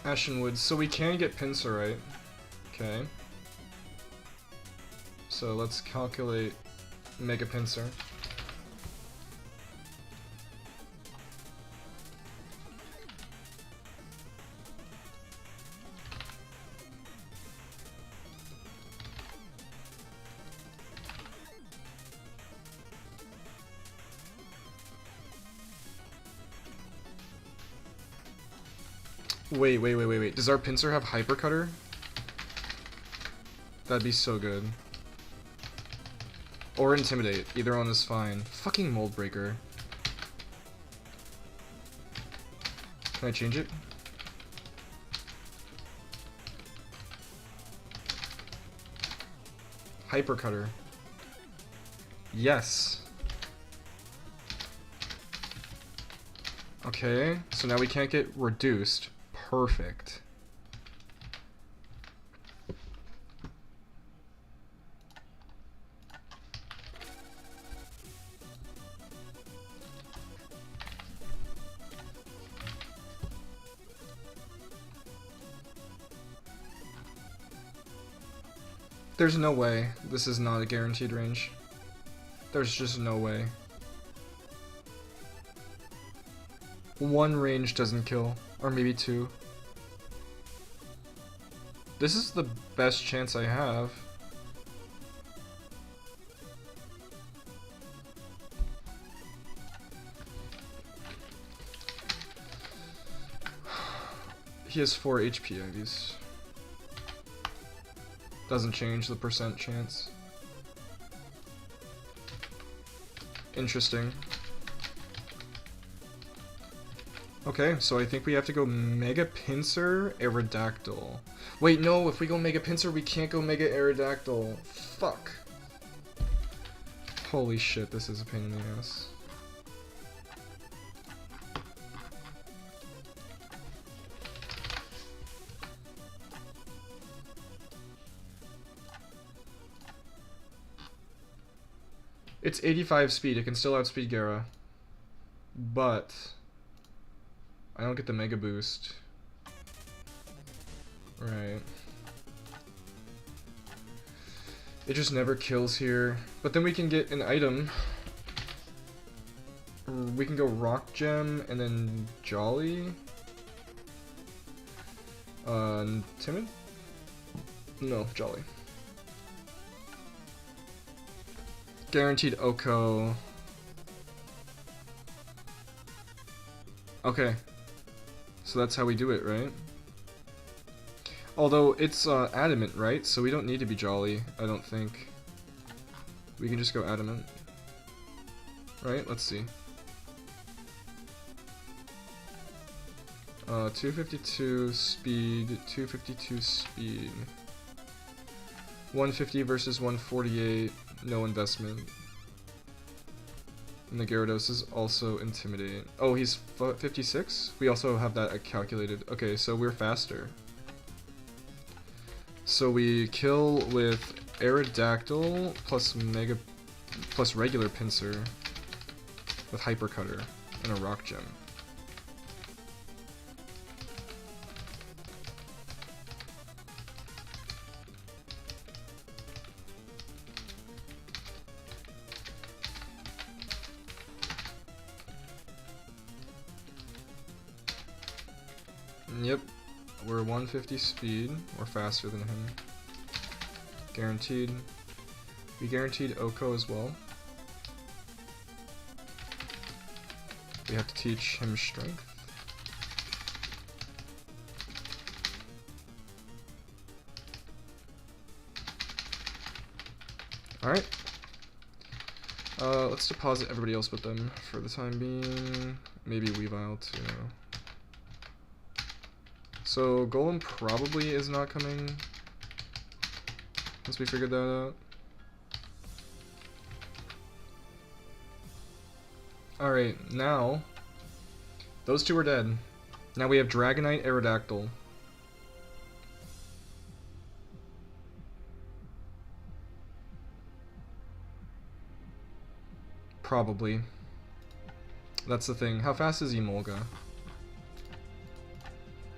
Ashen Woods, so we can get Pinsirite. Okay. So let's calculate Mega Pinsir. Wait. Does our Pinsir have Hyper Cutter? That'd be so good. Or Intimidate. Either one is fine. Fucking Mold Breaker. Can I change it? Hyper Cutter. Yes. Okay, so now we can't get reduced. Perfect. There's no way this is not a guaranteed range. There's just no way. One range doesn't kill, or maybe two. This is the best chance I have. He has 4 HP at least. Doesn't change the percent chance. Interesting. Okay, so I think we have to go Mega Pinsir, Aerodactyl. Wait, no, if we go Mega Pinsir, we can't go Mega Aerodactyl. Fuck. Holy shit, this is a pain in the ass. It's 85 speed. It can still outspeed Gara. But I don't get the mega boost. Right. It just never kills here. But then we can get an item. We can go Rock Gem and then Jolly. Timid? No, Jolly. Guaranteed Oko. Okay. So that's how we do it, right? Although it's Adamant, right? So we don't need to be Jolly, I don't think. We can just go Adamant. Right? Let's see. 252 speed, 252 speed. 150 versus 148, no investment. And the Gyarados is also Intimidate. Oh, he's 56? We also have that calculated. Okay, so we're faster. So we kill with Aerodactyl plus regular Pinsir with Hyper Cutter and a Rock Gem. Yep, we're 150 speed. We're faster than him. Guaranteed. We guaranteed Oko as well. We have to teach him strength. Alright. Let's deposit everybody else but them for the time being. Maybe Weavile too. So Golem probably is not coming. Once we figured that out. Alright, now those two are dead. Now we have Dragonite, Aerodactyl. Probably. That's the thing. How fast is Emolga?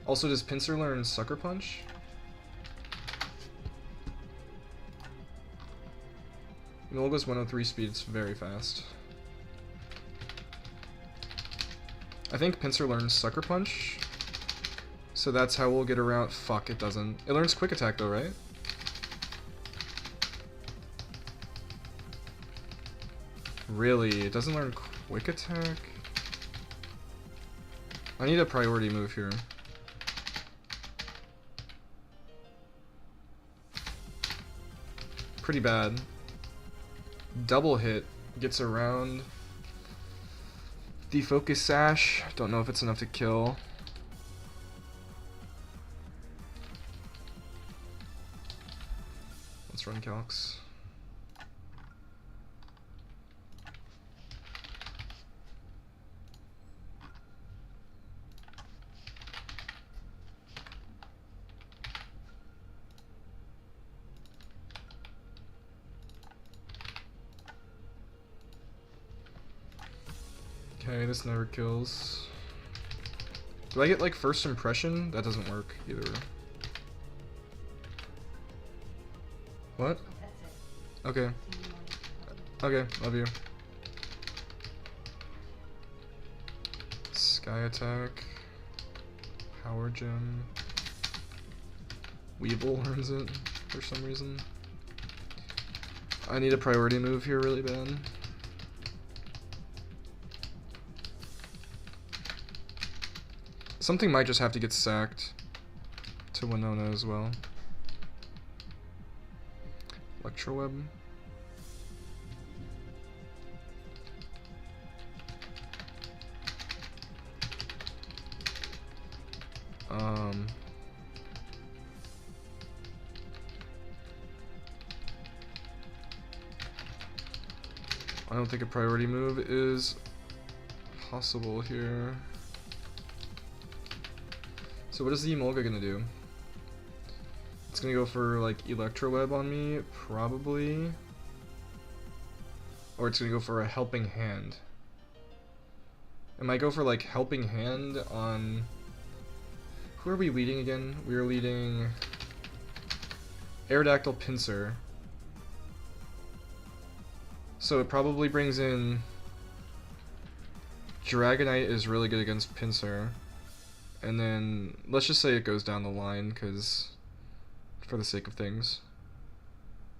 Also, does Pinsir learn Sucker Punch? Emolga's 103 speed, it's very fast. I think Pinsir learns Sucker Punch, so that's how we'll get around. Fuck, it doesn't. It learns Quick Attack though, right? Really? It doesn't learn Quick Attack? I need a priority move here. Pretty bad. Double hit gets around the Focus Sash. Don't know if it's enough to kill. Let's run calcs. Okay, this never kills. Do I get like first impression? That doesn't work either. What? Okay. Okay, love you. Sky Attack. Power Gem. Weevil learns it for some reason. I need a priority move here really bad. Something might just have to get sacked to Winona as well. Electroweb. I don't think a priority move is possible here. So what is the Emolga gonna do? It's gonna go for like Electroweb on me, probably. or it's gonna go for a Helping Hand. It might go for like Helping Hand on... Who are we leading again? We are leading Aerodactyl Pinsir. So it probably brings in... Dragonite is really good against Pinsir. And then, let's just say it goes down the line, because... For the sake of things.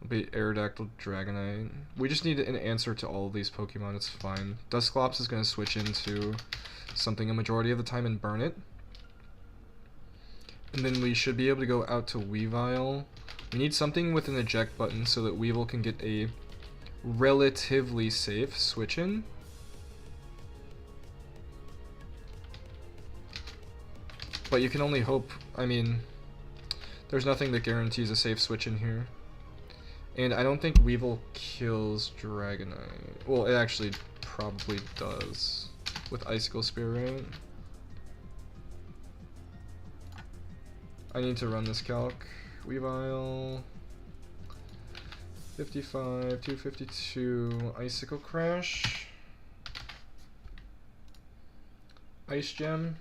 It'll be Aerodactyl, Dragonite. We just need an answer to all of these Pokemon, it's fine. Dusclops is going to switch into something a majority of the time and burn it. And then we should be able to go out to Weavile. We need something with an eject button so that Weavile can get a relatively safe switch in. But you can only hope. I mean, there's nothing that guarantees a safe switch in here. And I don't think Weavile kills Dragonite. Well, it actually probably does with Icicle Spear, right? I need to run this calc. Weavile 55, 252, Icicle Crash, Ice Gem.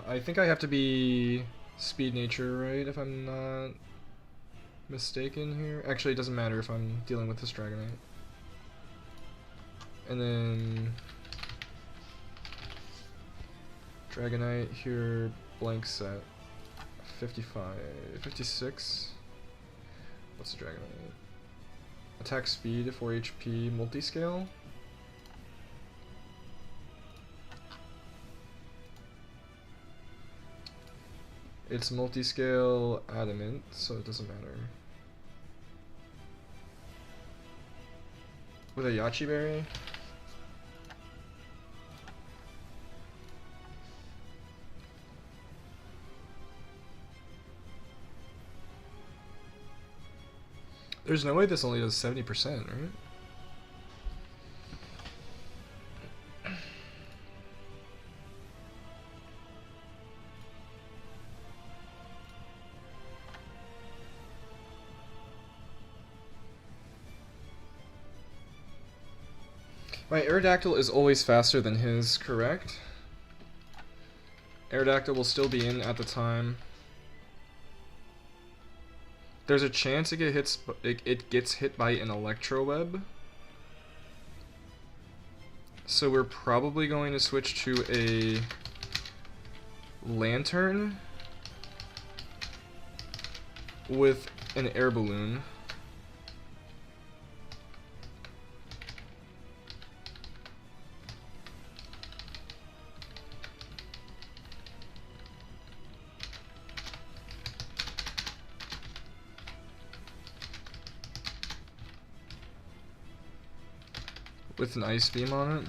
I think I have to be Speed Nature, right, if I'm not mistaken here. Actually, it doesn't matter if I'm dealing with this Dragonite. And then Dragonite here, blank set. 55, 56. What's the Dragonite? Attack speed, 4 HP, multi-scale. It's multi-scale adamant, so it doesn't matter. With a Yachi Berry? There's no way this only does 70%, right? My Aerodactyl is always faster than his, correct? Aerodactyl will still be in at the time. There's a chance it gets hit by an Electro Web. So we're probably going to switch to a Lantern with an Air Balloon. With an Ice Beam on it.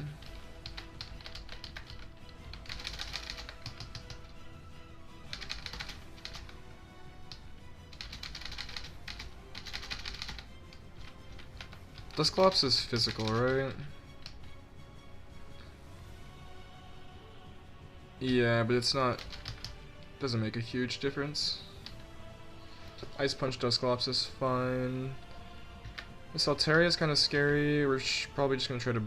Dusclops is physical, right? Yeah, but it's not... doesn't make a huge difference. Ice Punch Dusclops is fine. This Altaria is kind of scary. We're probably just going to try to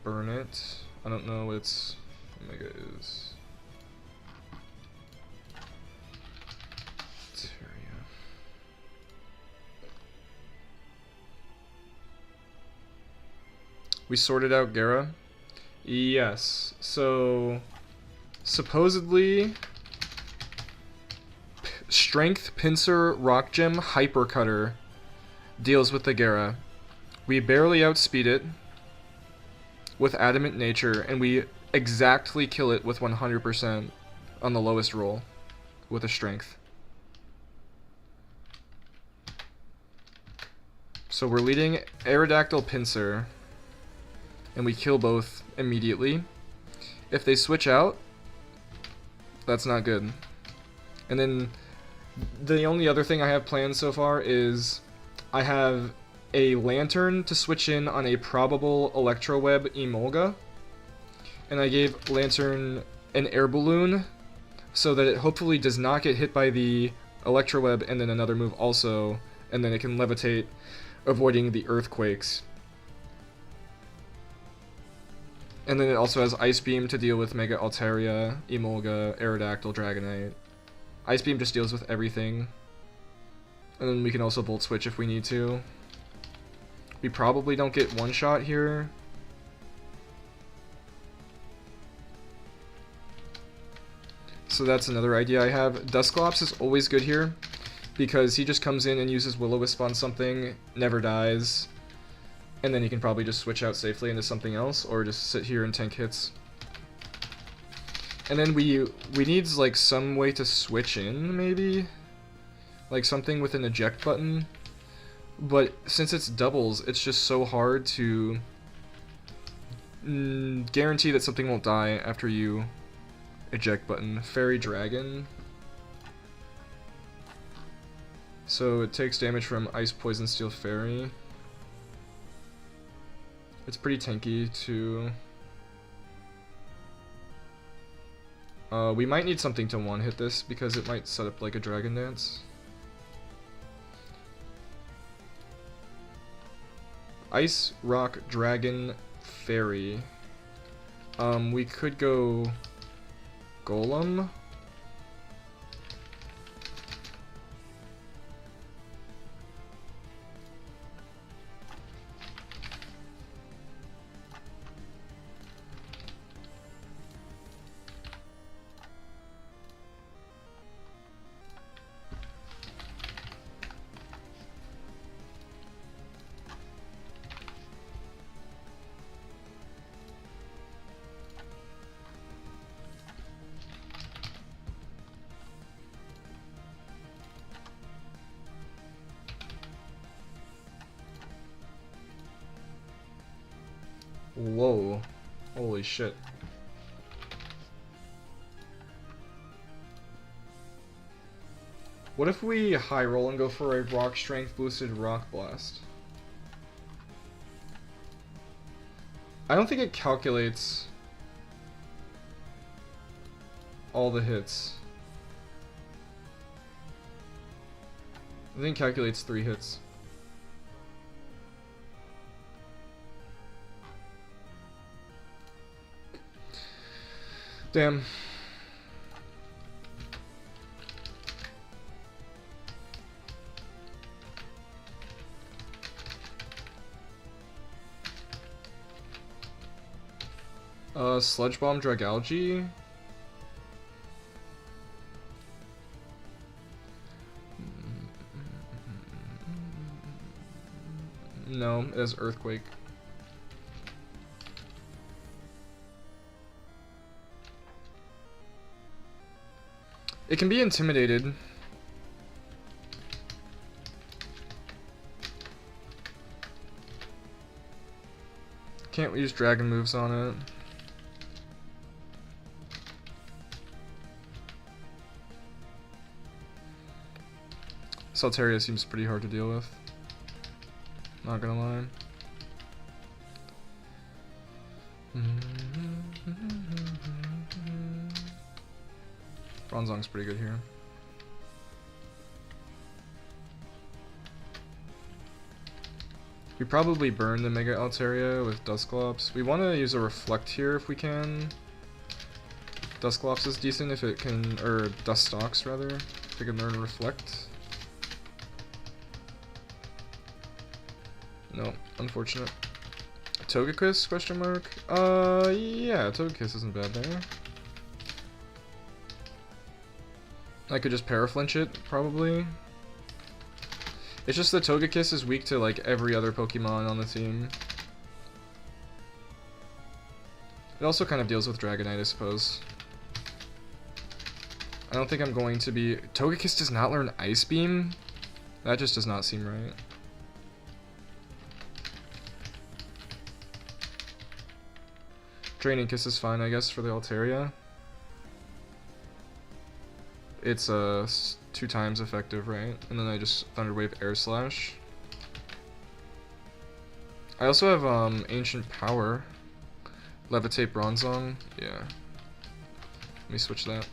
burn it. I don't know what its Omega is. Altaria. We sorted out Gara? Yes. So, supposedly, Strength, Pinsir, Rock Gem, Hyper Cutter deals with the Gara. We barely outspeed it with Adamant Nature, and we exactly kill it with 100% on the lowest roll with a Strength. So we're leading Aerodactyl Pinsir, and we kill both immediately. If they switch out, that's not good. And then the only other thing I have planned so far is I have a Lantern to switch in on a probable Electro Web Emolga, and I gave Lantern an Air Balloon so that it hopefully does not get hit by the Electro Web, and then another move also, and then it can levitate, avoiding the earthquakes. And then it also has Ice Beam to deal with Mega Altaria, Emolga, Aerodactyl, Dragonite. Ice Beam just deals with everything. And then we can also Volt Switch if we need to. We probably don't get one shot here. So that's another idea I have. Dusclops is always good here, because he just comes in and uses Will-O-Wisp on something, never dies, and then he can probably just switch out safely into something else, or just sit here and tank hits. And then we need like some way to switch in, maybe? Like something with an eject button. But since it's doubles, it's just so hard to guarantee that something won't die after you eject button. Fairy Dragon. So it takes damage from Ice, Poison, Steel, Fairy. It's pretty tanky too. We might need something to one-hit this because it might set up like a Dragon Dance. Ice, Rock, Dragon, Fairy. We could go Golem. Whoa. Holy shit. What if we high roll and go for a Rock Strength boosted Rock Blast? I don't think it calculates all the hits. I think it calculates 3 hits. Damn. Sludge Bomb Dragalge? No, it has Earthquake. It can be intimidated. Can't we use dragon moves on it? Saltaria seems pretty hard to deal with. Not gonna lie. Bronzong's pretty good here. We probably burn the Mega Altaria with Dusclops. We want to use a Reflect here if we can. Dusclops is decent if it can, or Dustox rather, if it can learn Reflect. No, unfortunate. Togekiss, question mark? Yeah, Togekiss isn't bad there. I could just Paraflinch it, probably. It's just that Togekiss is weak to like every other Pokemon on the team. It also kind of deals with Dragonite, I suppose. I don't think I'm going to be... Togekiss does not learn Ice Beam? That just does not seem right. Draining Kiss is fine, I guess, for the Altaria. It's 2 times effective, right? And then I just Thunder Wave Air Slash. I also have Ancient Power. Levitate Bronzong. Yeah. Let me switch that.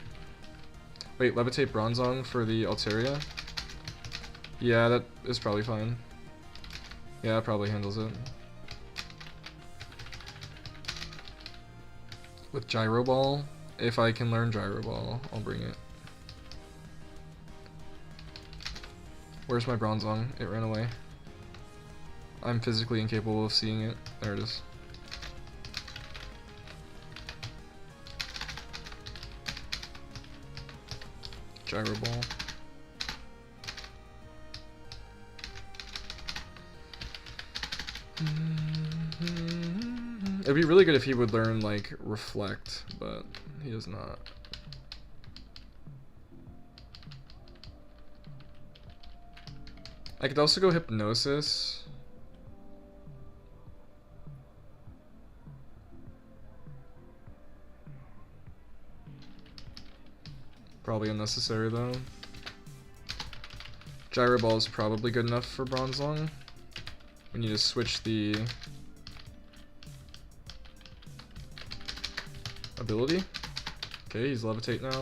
Wait, levitate Bronzong for the Altaria? Yeah, that is probably fine. Yeah, it probably handles it. With Gyro Ball, if I can learn Gyro Ball, I'll bring it. Where's my Bronzong? It ran away. I'm physically incapable of seeing it. There it is. Gyro Ball. It'd be really good if he would learn, like, Reflect, but he does not. I could also go Hypnosis. Probably unnecessary, though. Gyro Ball is probably good enough for Bronzong. We need to switch the ability. Okay, he's Levitate now.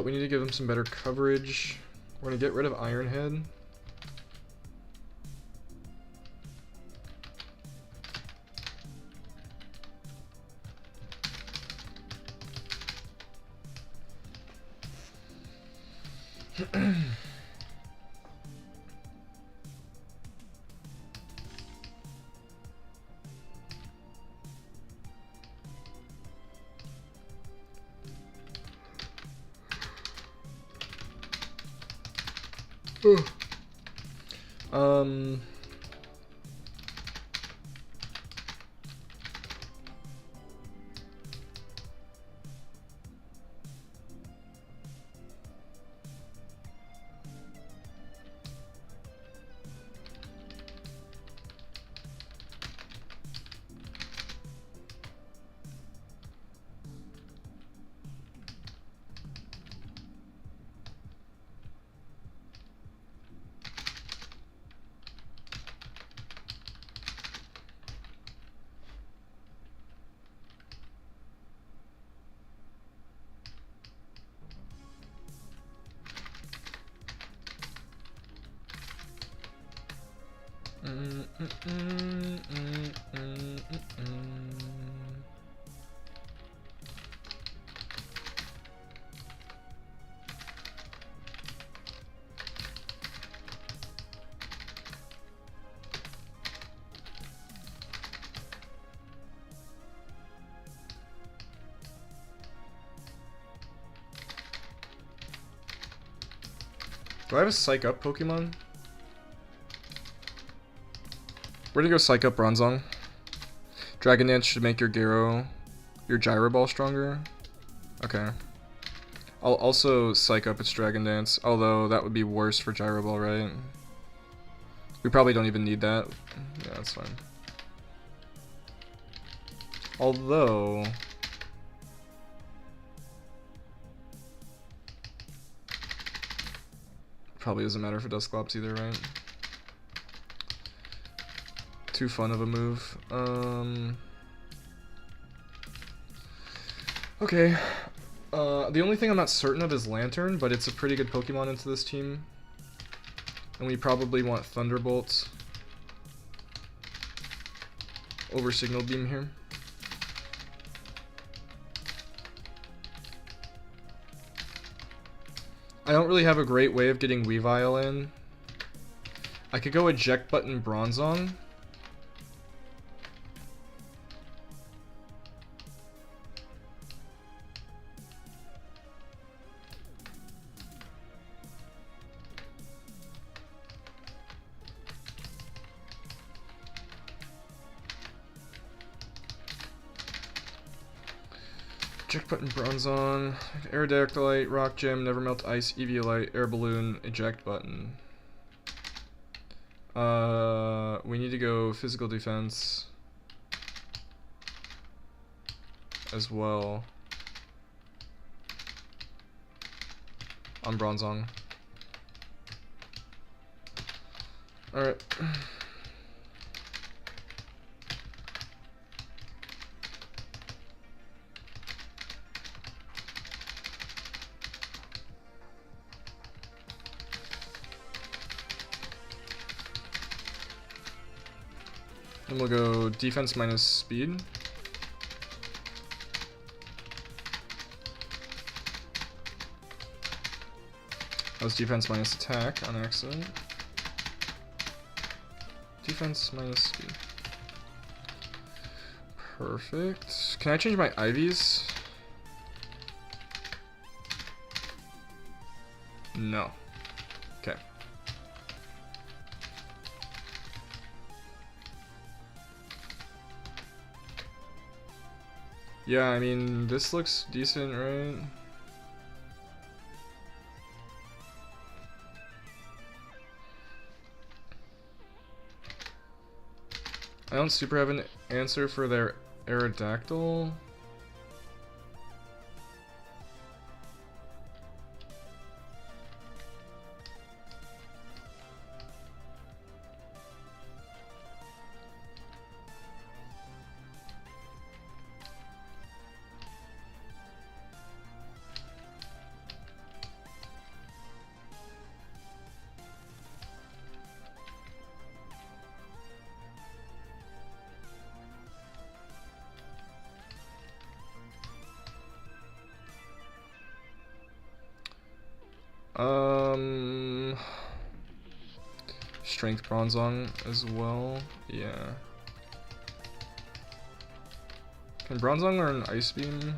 We need to give him some better coverage. We're gonna get rid of Iron Head. Do I have a Psych Up Pokemon? We're gonna go Psych Up Bronzong. Dragon Dance should make your Gyro Ball stronger. Okay. I'll also Psych Up its Dragon Dance, although that would be worse for Gyro Ball, right? We probably don't even need that. Yeah, that's fine. Although... probably doesn't matter for Dusclops either, right? Too fun of a move. Okay. The only thing I'm not certain of is Lantern, but it's a pretty good Pokemon into this team. And we probably want Thunderbolt over Signal Beam here. I don't really have a great way of getting Weavile in. I could go Eject Button Bronzong. Eject Button Bronzong, Aerodactylite, Rock Gem, Never Melt Ice, Eviolite, Air Balloon, Eject Button. We need to go Physical Defense as well on Bronzong. Alright. And we'll go defense minus speed. That was defense minus attack on accident. Defense minus speed. Perfect. Can I change my IVs? No. Okay. Yeah, I mean, this looks decent, right? I don't super have an answer for their Aerodactyl. Strength Bronzong as well. Yeah. Can Bronzong learn Ice Beam?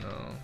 No.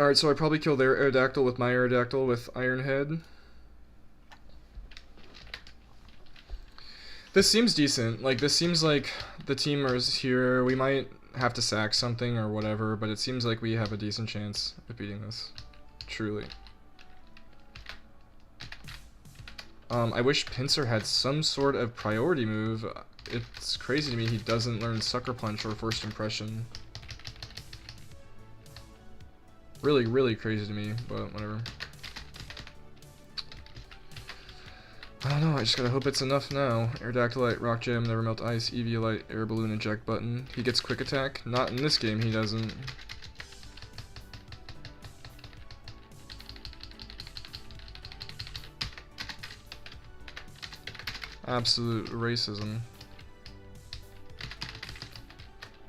Alright, so I probably kill their Aerodactyl with my Aerodactyl with Iron Head. This seems decent. Like, this seems like the team is here. We might have to sack something or whatever, but it seems like we have a decent chance of beating this. Truly. I wish Pinsir had some sort of priority move. It's crazy to me he doesn't learn Sucker Punch or First Impression. Really, really crazy to me, but whatever. I don't know, I just gotta hope it's enough now. Aerodactylite, Rock Gem, Never Melt Ice, Eviolite, Air Balloon, Eject Button. He gets Quick Attack. Not in this game, he doesn't. Absolute racism.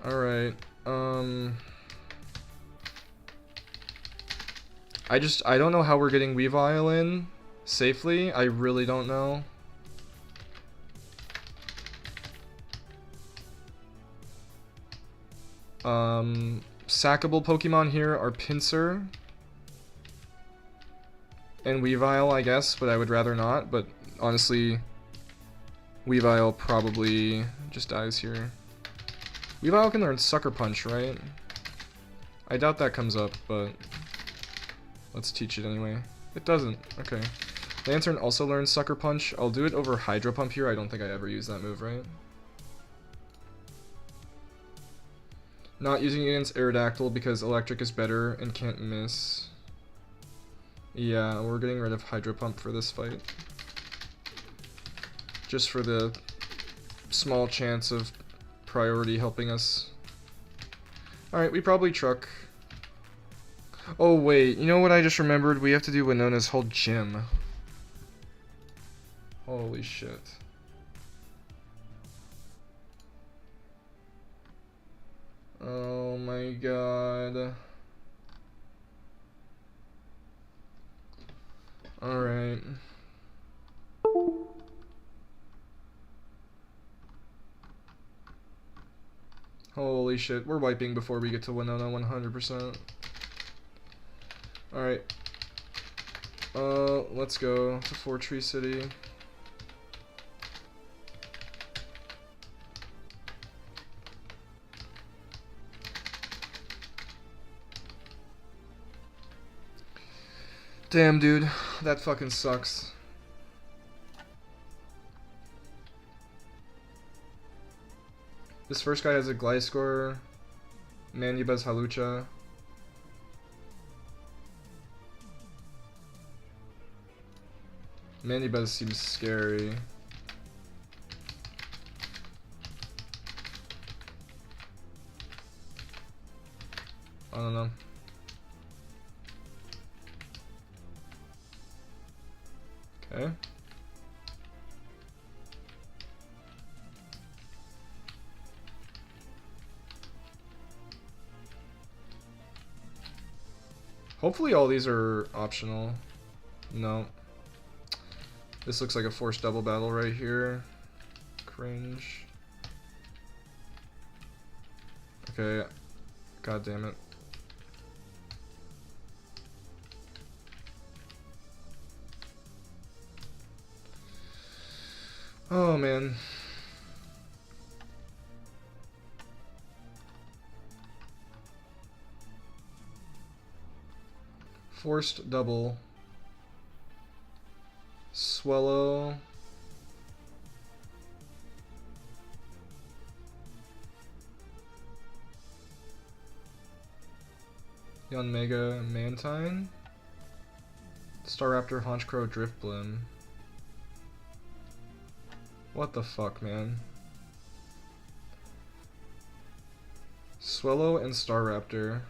Alright, I don't know how we're getting Weavile in safely. I really don't know. Sackable Pokemon here are Pinsir and Weavile, I guess, but I would rather not. But honestly, Weavile probably just dies here. Weavile can learn Sucker Punch, right? I doubt that comes up, but let's teach it anyway. It doesn't. Okay. Lantern also learns Sucker Punch. I'll do it over Hydro Pump here. I don't think I ever used that move, right? Not using it against Aerodactyl because Electric is better and can't miss. Yeah, we're getting rid of Hydro Pump for this fight. Just for the small chance of priority helping us. Alright, we probably truck. Oh wait, you know what I just remembered? We have to do Winona's whole gym. Holy shit. Oh my god. Alright. Holy shit, we're wiping before we get to Winona 100%. Alright. Let's go to Four Tree City. Damn, dude. That fucking sucks. This first guy has a Gliscor, Manubuz Halucha. Manubuz seems scary. I don't know. Okay. Hopefully all these are optional. No. This looks like a forced double battle right here. Cringe. Okay. God damn it. Oh man. Forced double. Swallow. Yanmega Mantine. Staraptor Honchcrow Driftblim. What the fuck, man? Swallow and Staraptor.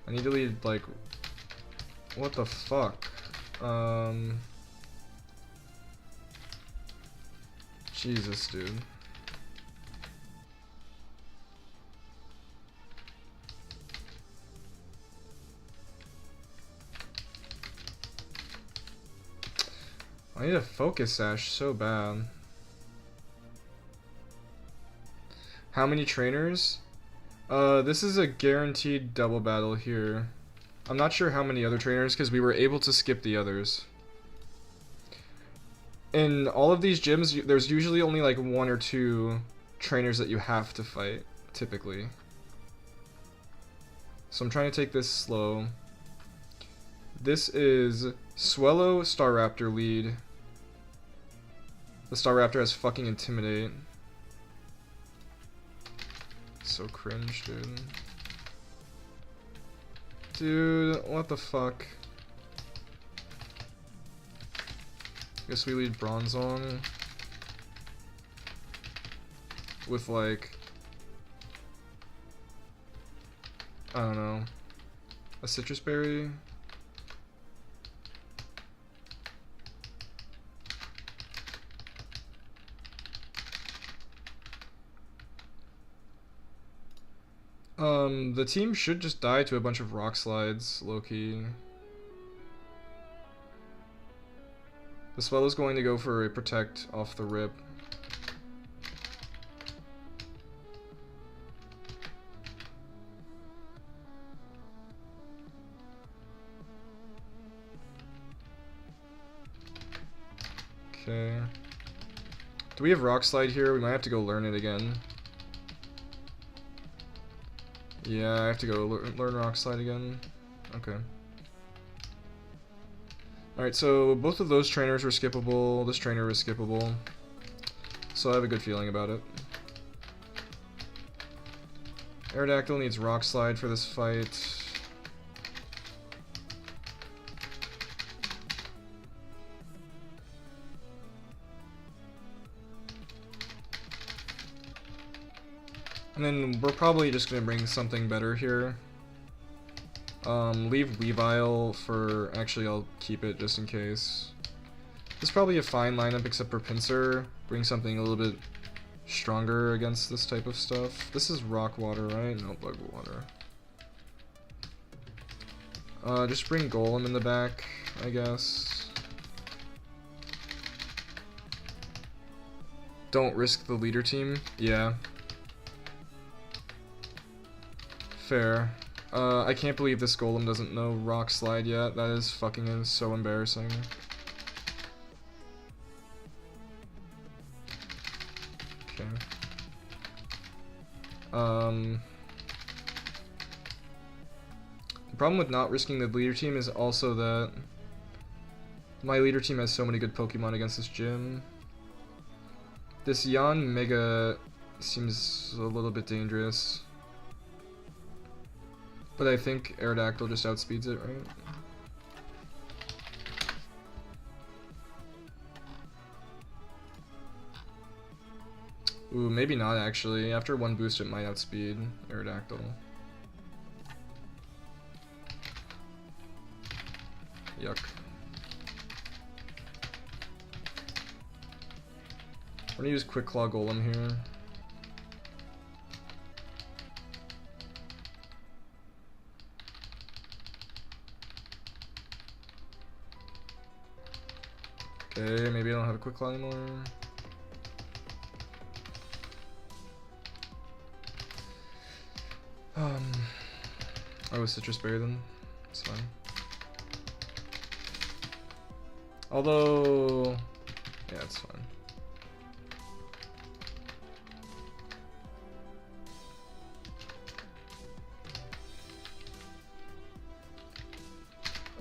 I need to lead, like... What the fuck? Jesus, dude. I need a Focus Sash so bad. How many trainers? This is a guaranteed double battle here. I'm not sure how many other trainers because we were able to skip the others. In all of these gyms, there's usually only like 1 or 2 trainers that you have to fight, typically. So I'm trying to take this slow. This is Swallow Staraptor lead. The Staraptor has fucking Intimidate. So cringe, dude. Dude, what the fuck? Guess we lead Bronzong with like, I don't know, a Citrus Berry. The team should just die to a bunch of Rock Slides, low-key. The Swellow's going to go for a Protect off the rip. Okay. Do we have Rock Slide here? We might have to go learn it again. Yeah, I have to go learn Rock Slide again. Okay. Alright, so both of those trainers were skippable. This trainer was skippable. So I have a good feeling about it. Aerodactyl needs Rock Slide for this fight. And then we're probably just gonna bring something better here. Leave Weavile for... Actually, I'll keep it just in case. This is probably a fine lineup except for Pinsir. Bring something a little bit stronger against this type of stuff. This is Rock Water, right? No, Bug Water. Just bring Golem in the back, I guess. Don't risk the leader team. Yeah. Fair. I can't believe this Golem doesn't know Rock Slide yet. That is fucking so embarrassing. Okay. Problem with not risking the leader team is also that my leader team has so many good Pokemon against this gym. This Yan Mega seems a little bit dangerous. But I think Aerodactyl just outspeeds it, right? Ooh, maybe not actually. After one boost it might outspeed Aerodactyl. Yuck. I'm gonna use Quick Claw Golem here. Okay, maybe I don't have a Quick Claw anymore. I was Citrus Berry then. It's fine. Although, yeah, it's fine.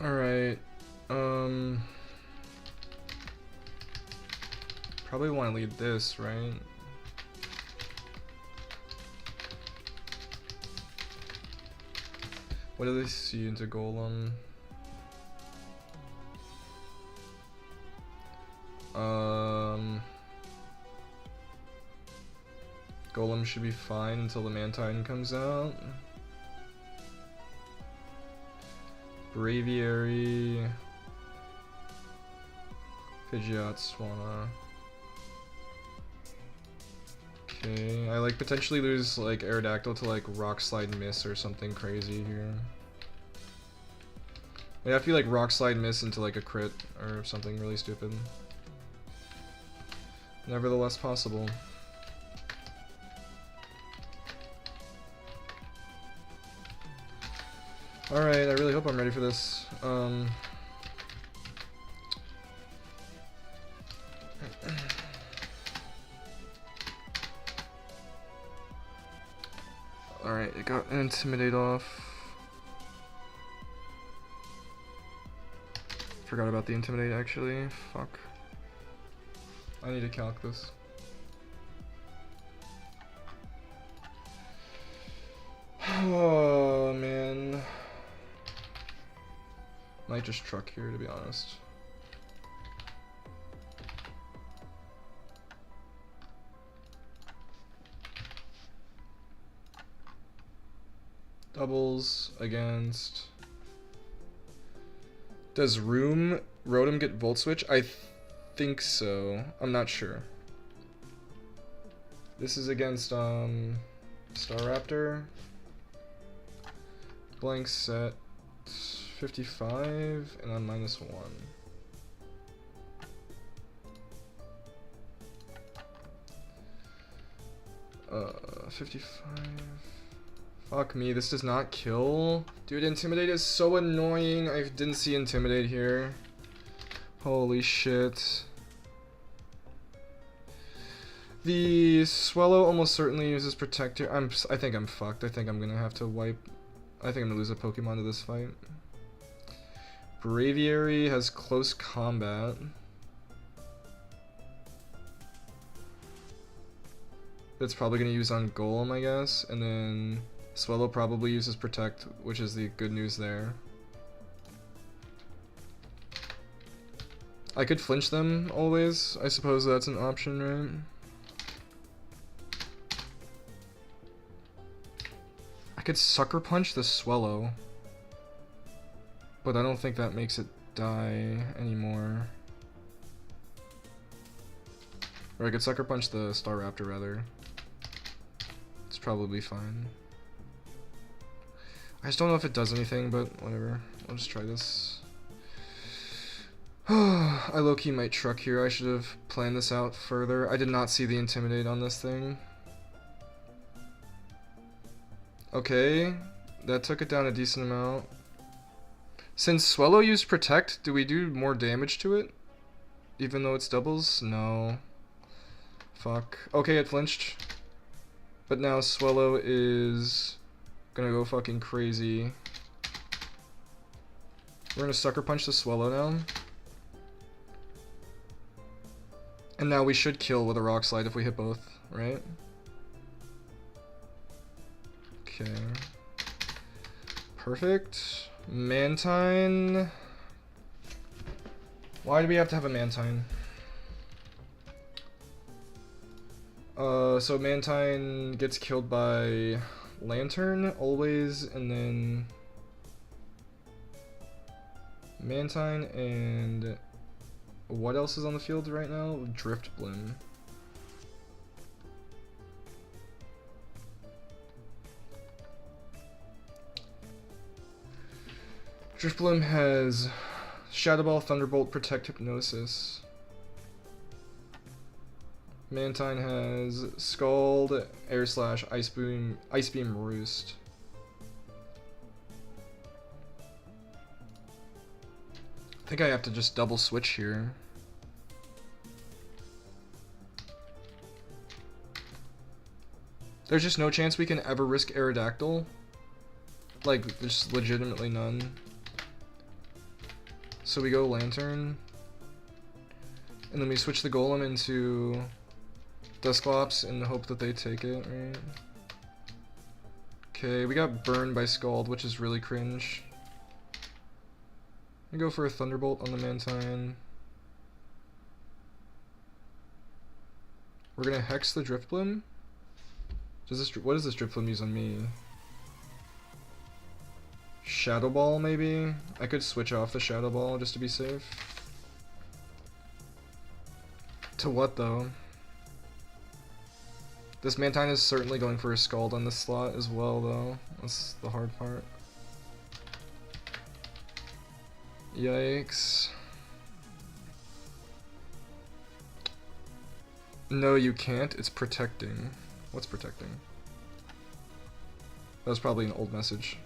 Alright, probably want to lead this, right? What do they see into Golem? Golem should be fine until the Mantine comes out. Braviary, Pidgeot, Swanna. Okay, I like potentially lose like Aerodactyl to like Rock Slide Miss or something crazy here. I have to be like Rock Slide Miss into like a crit or something really stupid. Nevertheless possible. Alright, I really hope I'm ready for this. Alright, it got an Intimidate off. Forgot about the Intimidate actually. Fuck. I need to calc this. Oh man. Might just truck here, to be honest. Doubles against... Does Rotom get Volt Switch? I think so. I'm not sure. This is against Staraptor. Blank set 55 and I'm -1. 55. Fuck me, this does not kill. Dude, Intimidate is so annoying. I didn't see Intimidate here. Holy shit. The Swellow almost certainly uses Protector. I think I'm fucked. I think I'm gonna have to wipe. I think I'm gonna lose a Pokemon to this fight. Braviary has Close Combat. That's probably gonna use on Golem, I guess, and then Swellow probably uses Protect, which is the good news there. I could flinch them always. I suppose that's an option, right? I could Sucker Punch the Swellow, but I don't think that makes it die anymore. Or I could Sucker Punch the Staraptor rather. It's probably fine. I just don't know if it does anything, but whatever. I'll just try this. I low-key might truck here. I should have planned this out further. I did not see the Intimidate on this thing. Okay, that took it down a decent amount. Since Swellow used Protect, do we do more damage to it? Even though it's doubles? No. Fuck. Okay, it flinched. But now Swellow is gonna go fucking crazy. We're gonna Sucker Punch the Swallow now. And now we should kill with a Rock Slide if we hit both, right? Okay. Perfect. Mantine. Why do we have to have a Mantine? So Mantine gets killed by Lantern always, and then Mantine and what else is on the field right now? Drift Bloom. Drift Bloom has Shadow Ball, Thunderbolt, Protect, Hypnosis. Mantine has Scald, Air Slash, Ice Beam, Roost. I think I have to just double switch here. There's just no chance we can ever risk Aerodactyl. Like, just legitimately none. So we go Lantern. And then we switch the Golem into Dusclops in the hope that they take it, right? Okay, we got burned by Scald, which is really cringe. I go for a Thunderbolt on the Mantine. We're gonna Hex the Drift Bloom. What does this Drift Bloom use on me? Shadow Ball, maybe? I could switch off the Shadow Ball just to be safe. To what, though? This Mantine is certainly going for a Scald on this slot as well, though. That's the hard part. Yikes. No, you can't. It's protecting. What's protecting? That was probably an old message.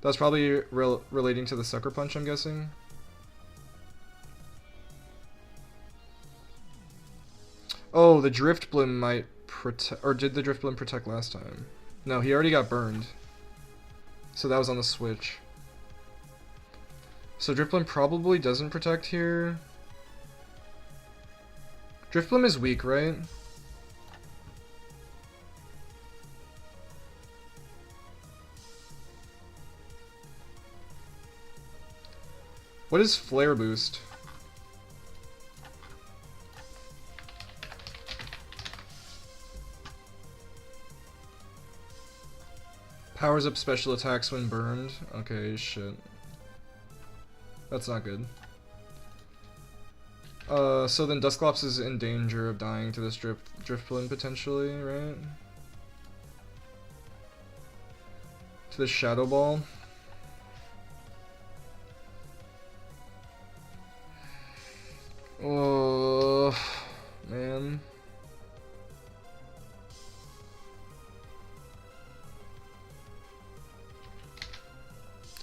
That's probably relating to the Sucker Punch, I'm guessing. Oh, the Drift Bloom might protect... Or did the Drift Bloom protect last time? No, he already got burned. So that was on the switch. So Drift Bloom probably doesn't protect here. Drift Bloom is weak, right? What is Flare Boost? Powers up special attacks when burned. Okay, shit. That's not good. So then Dusclops is in danger of dying to this Drift Bloom potentially, right? To the Shadow Ball. Oh, man.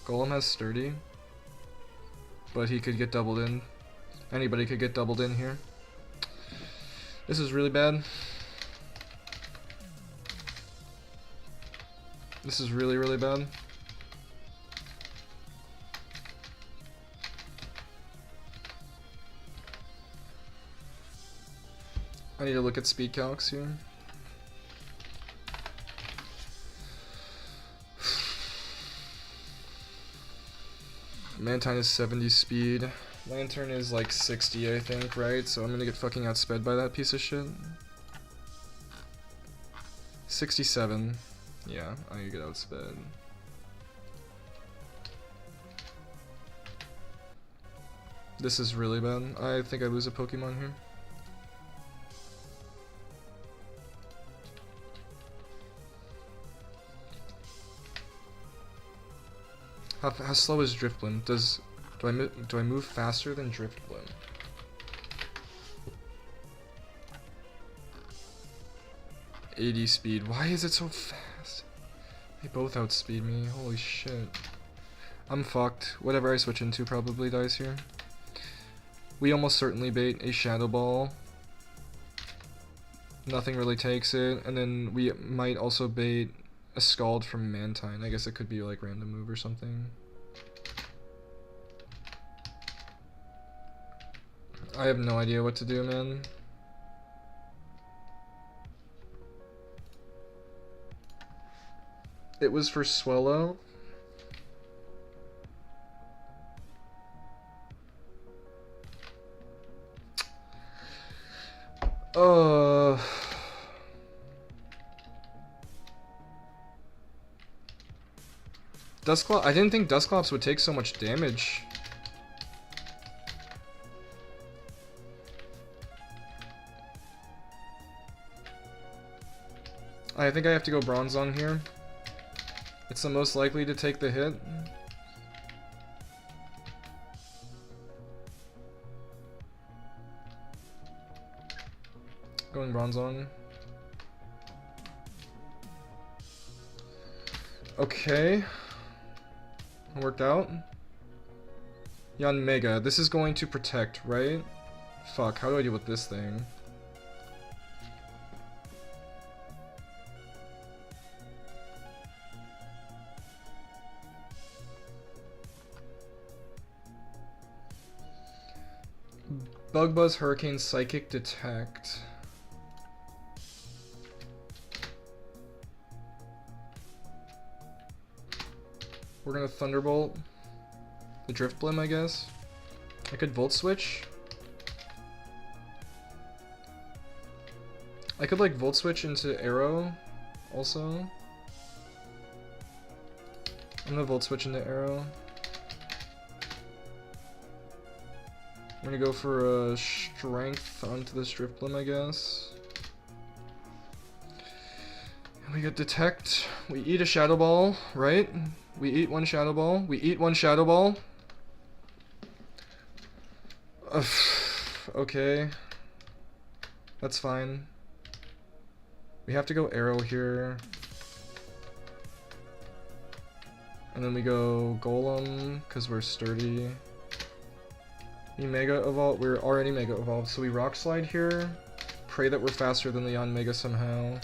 Golem has Sturdy, but he could get doubled in. Anybody could get doubled in here. This is really bad. This is really, really bad. I need to look at speed calcs here. Mantine is 70 speed. Lantern is like 60, I think, right? So I'm gonna get fucking outsped by that piece of shit. 67. Yeah, I get outsped. This is really bad. I think I lose a Pokemon here. How slow is Drift Bloom? Do I move faster than Drift Bloom? .80 speed. Why is it so fast? They both outspeed me. Holy shit. I'm fucked. Whatever I switch into probably dies here. We almost certainly bait a Shadow Ball. Nothing really takes it. And then we might also bait a Scald from Mantine. I guess it could be like random move or something. I have no idea what to do, man. It was for Swellow. Dusclops. I didn't think Dusclops would take so much damage. I think I have to go Bronzong here. It's the most likely to take the hit. Going Bronzong. Okay. Worked out. Yanmega. This is going to protect, right? Fuck, how do I deal with this thing? Bug Buzz, Hurricane, Psychic, Detect. We're gonna Thunderbolt the Drift Blim, I guess. I could Volt Switch. I could like Volt Switch into Arrow also. I'm gonna Volt Switch into Arrow. I'm gonna go for a Strength onto this Drift Blim, I guess. And we get Detect. We eat a Shadow Ball, right? We eat one Shadow Ball. We eat one Shadow Ball. Okay. That's fine. We have to go Arrow here. And then we go Golem, because we're sturdy. We Mega Evolve. We're already Mega Evolved, so we Rock Slide here. Pray that we're faster than the Yanmega somehow.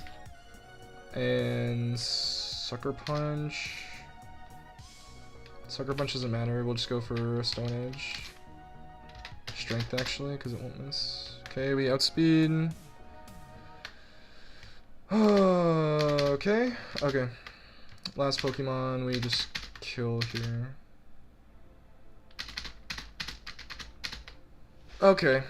And Sucker Punch. Sucker Punch doesn't matter, we'll just go for Stone Edge. Strength actually, because it won't miss. Okay, we outspeed. Okay. Last Pokemon, we just kill here. Okay.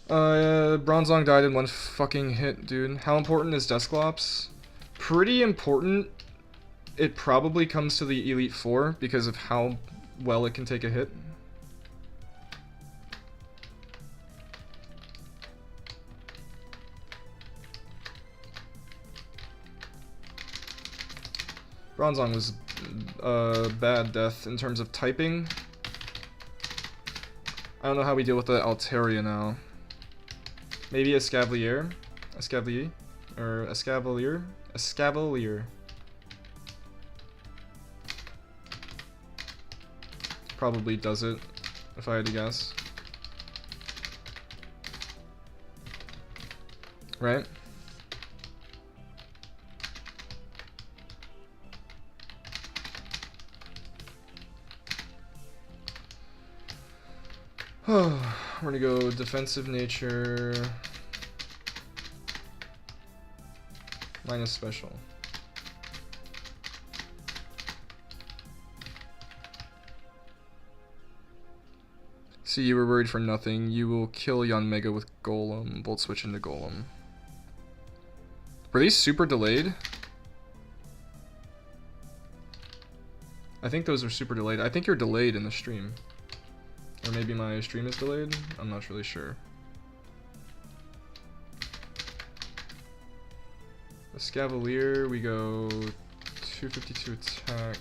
Bronzong died in one fucking hit, dude. How important is Dusclops? Pretty important. It probably comes to the Elite Four because of how well it can take a hit. Bronzong was bad death in terms of typing. I don't know how we deal with the Altaria now. Maybe a Scavalier? A Scavalier? Or a Scavalier? A Scavalier. Probably does it, if I had to guess. Right? We're gonna go defensive nature minus special. See, you were worried for nothing. You will kill Yanmega with Golem. Volt switch into Golem. Were these super delayed? I think those are super delayed. I think you're delayed in the stream. Or maybe my stream is delayed? I'm not really sure. The Scavalier, we go 252 attack.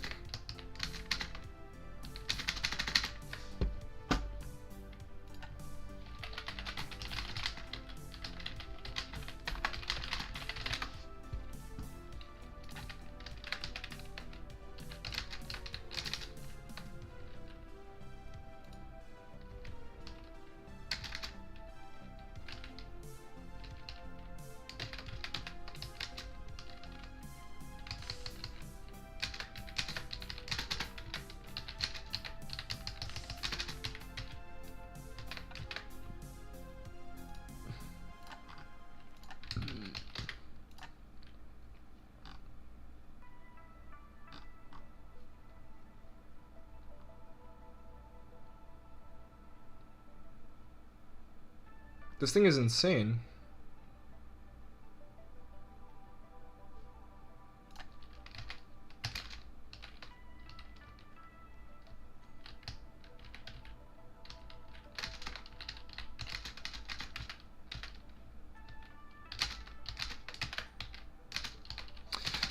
This thing is insane.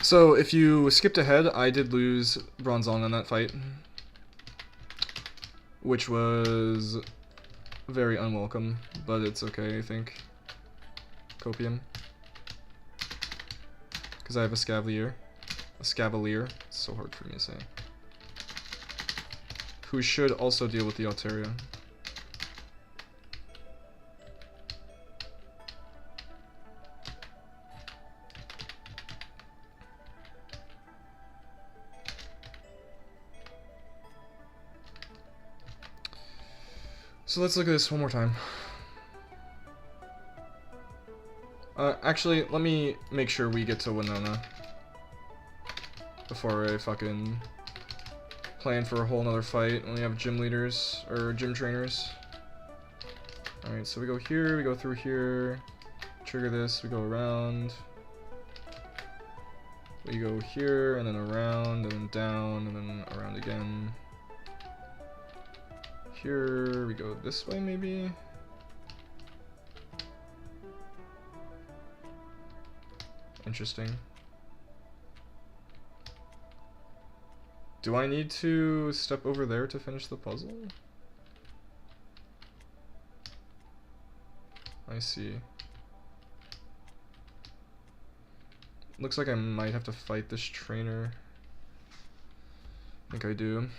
So if you skipped ahead, I did lose Bronzong in that fight, which was very unwelcome, but it's okay, I think. Copium. Because I have a Scavalier. A Scavalier. It's so hard for me to say. Who should also deal with the Altaria. So let's look at this one more time. Actually, let me make sure we get to Winona before I fucking plan for a whole nother fight when we have gym leaders, or gym trainers. Alright, so we go here, we go through here, trigger this, we go around. We go here, and then around, and then down, and then around again. Here, we go this way, maybe? Interesting. Do I need to step over there to finish the puzzle? I see. Looks like I might have to fight this trainer. I think I do.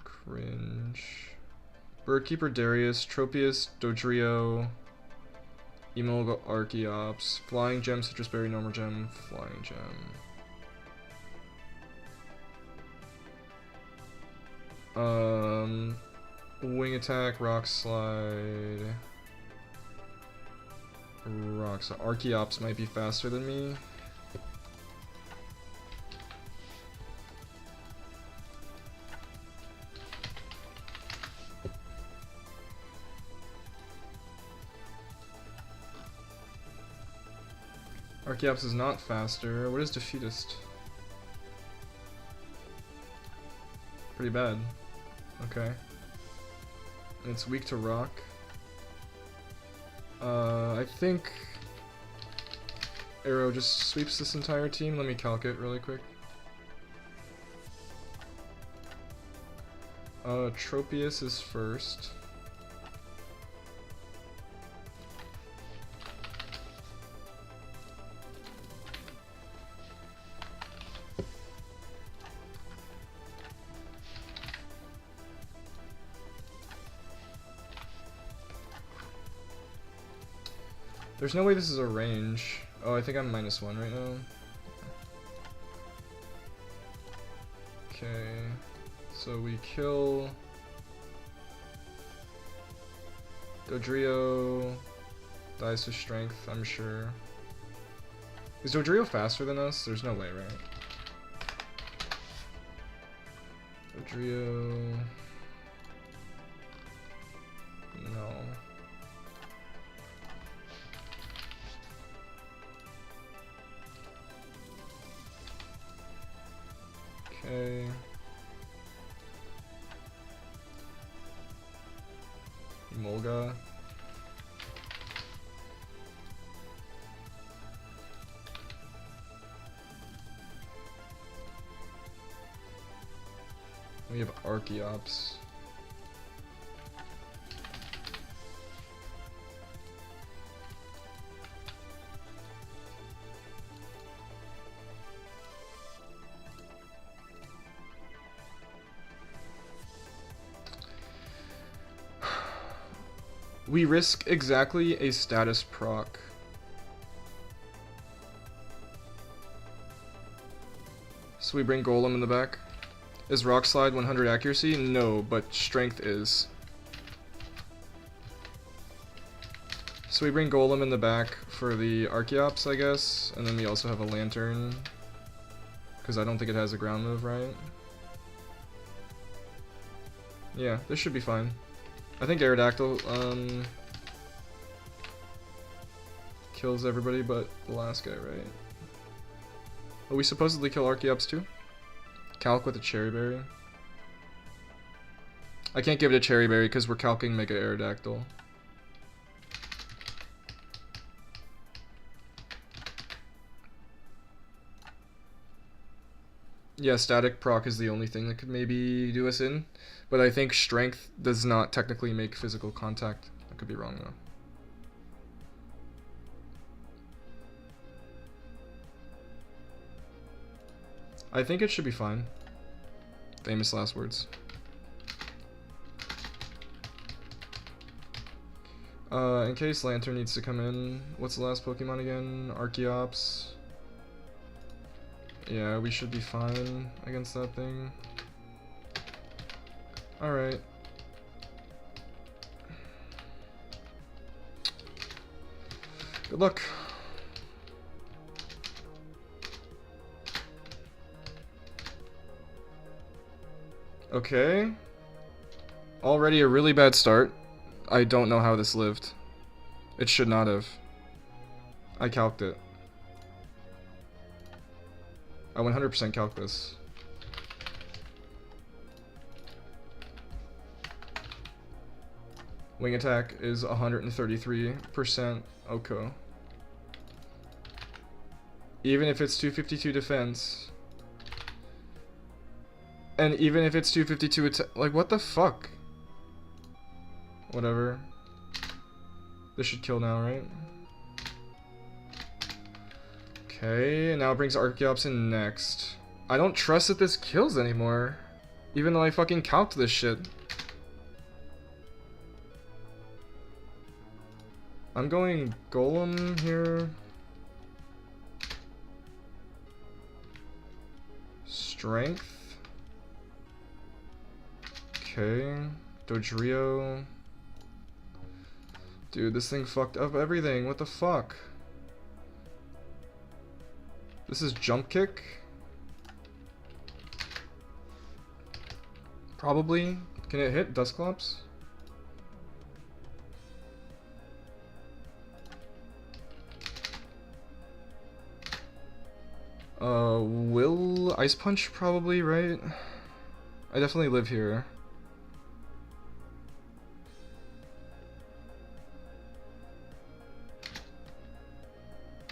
Cringe. Birdkeeper Darius, Tropius, Dodrio, Emolga Archeops, Flying Gem, Citrus Berry, Normal Gem, Flying Gem. Wing Attack, Rock Slide. Rocks. Archeops might be faster than me. Archeops is not faster. What is Defeatist? Pretty bad. Okay. And it's weak to rock. I think Arrow just sweeps this entire team. Let me calc it really quick. Tropius is first. There's no way this is a range. Oh, I think I'm -1 right now. Okay. So we kill Dodrio, dies to strength, I'm sure. Is Dodrio faster than us? There's no way, right? Dodrio... No. Okay. Emolga. We have Archeops. We risk exactly a status proc. So we bring Golem in the back. Is Rock Slide 100 accuracy? No, but strength is. So we bring Golem in the back for the Archeops, I guess, and then we also have a Lantern, because I don't think it has a ground move, right? Yeah, this should be fine. I think Aerodactyl kills everybody but the last guy, right? Oh, we supposedly kill Archeops too? Calc with a Cherry Berry. I can't give it a Cherry Berry because we're calcing Mega Aerodactyl. Yeah, static proc is the only thing that could maybe do us in, but I think strength does not technically make physical contact. I could be wrong though. I think it should be fine. Famous last words. In case Lantern needs to come in, what's the last Pokemon again? Archeops. Yeah, we should be fine against that thing. Alright. Good luck. Okay. Already a really bad start. I don't know how this lived. It should not have. I calced it. I 100% calc this. Wing attack is 133% Oko. Even if it's 252 defense. And even if it's 252 attack, like what the fuck? Whatever. This should kill now, right? Okay, now it brings Archeops in next. I don't trust that this kills anymore. Even though I fucking calced this shit. I'm going Golem here. Strength. Okay. Dodrio. Dude, this thing fucked up everything. What the fuck? This is Jump Kick. Probably. Can it hit Dusclops? Will Ice Punch probably, right? I definitely live here.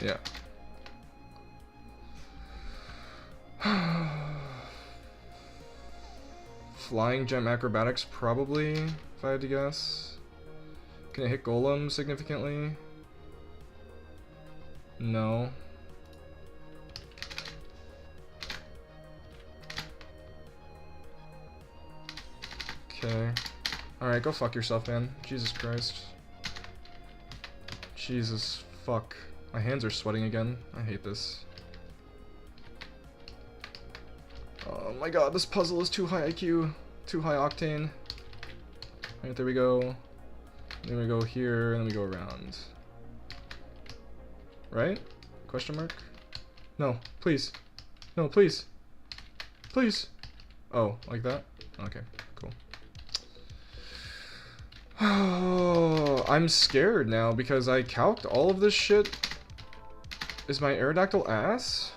Yeah. Flying Gem Acrobatics probably, if I had to guess. Can it hit Golem significantly? No. Okay. Alright, go fuck yourself, man. Jesus Christ. Jesus fuck. My hands are sweating again. I hate this. Oh my god, this puzzle is too high IQ. Too high octane. Alright, there we go. Then we go here, and then we go around. Right? Question mark? No, please. No, please. Please. Oh, like that? Okay, cool. Oh, I'm scared now because I calced all of this shit. Is my Aerodactyl ass?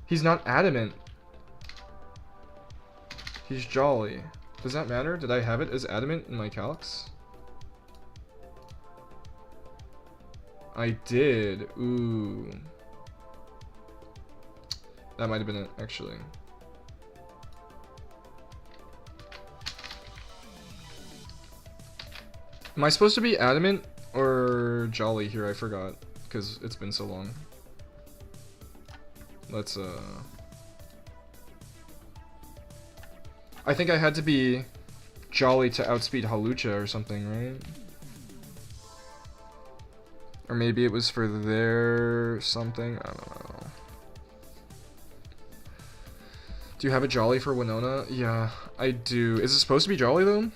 He's not adamant. He's jolly. Does that matter? Did I have it as adamant in my calcs? I did. Ooh. That might have been it, actually. Am I supposed to be adamant or jolly here? I forgot, because it's been so long. Let's, I think I had to be jolly to outspeed Halucha or something, right? Or maybe it was for their something, I don't know. Do you have a jolly for Winona? Yeah, I do. Is it supposed to be jolly though?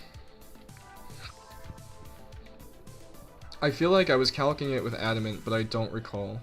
I feel like I was calcing it with adamant, but I don't recall.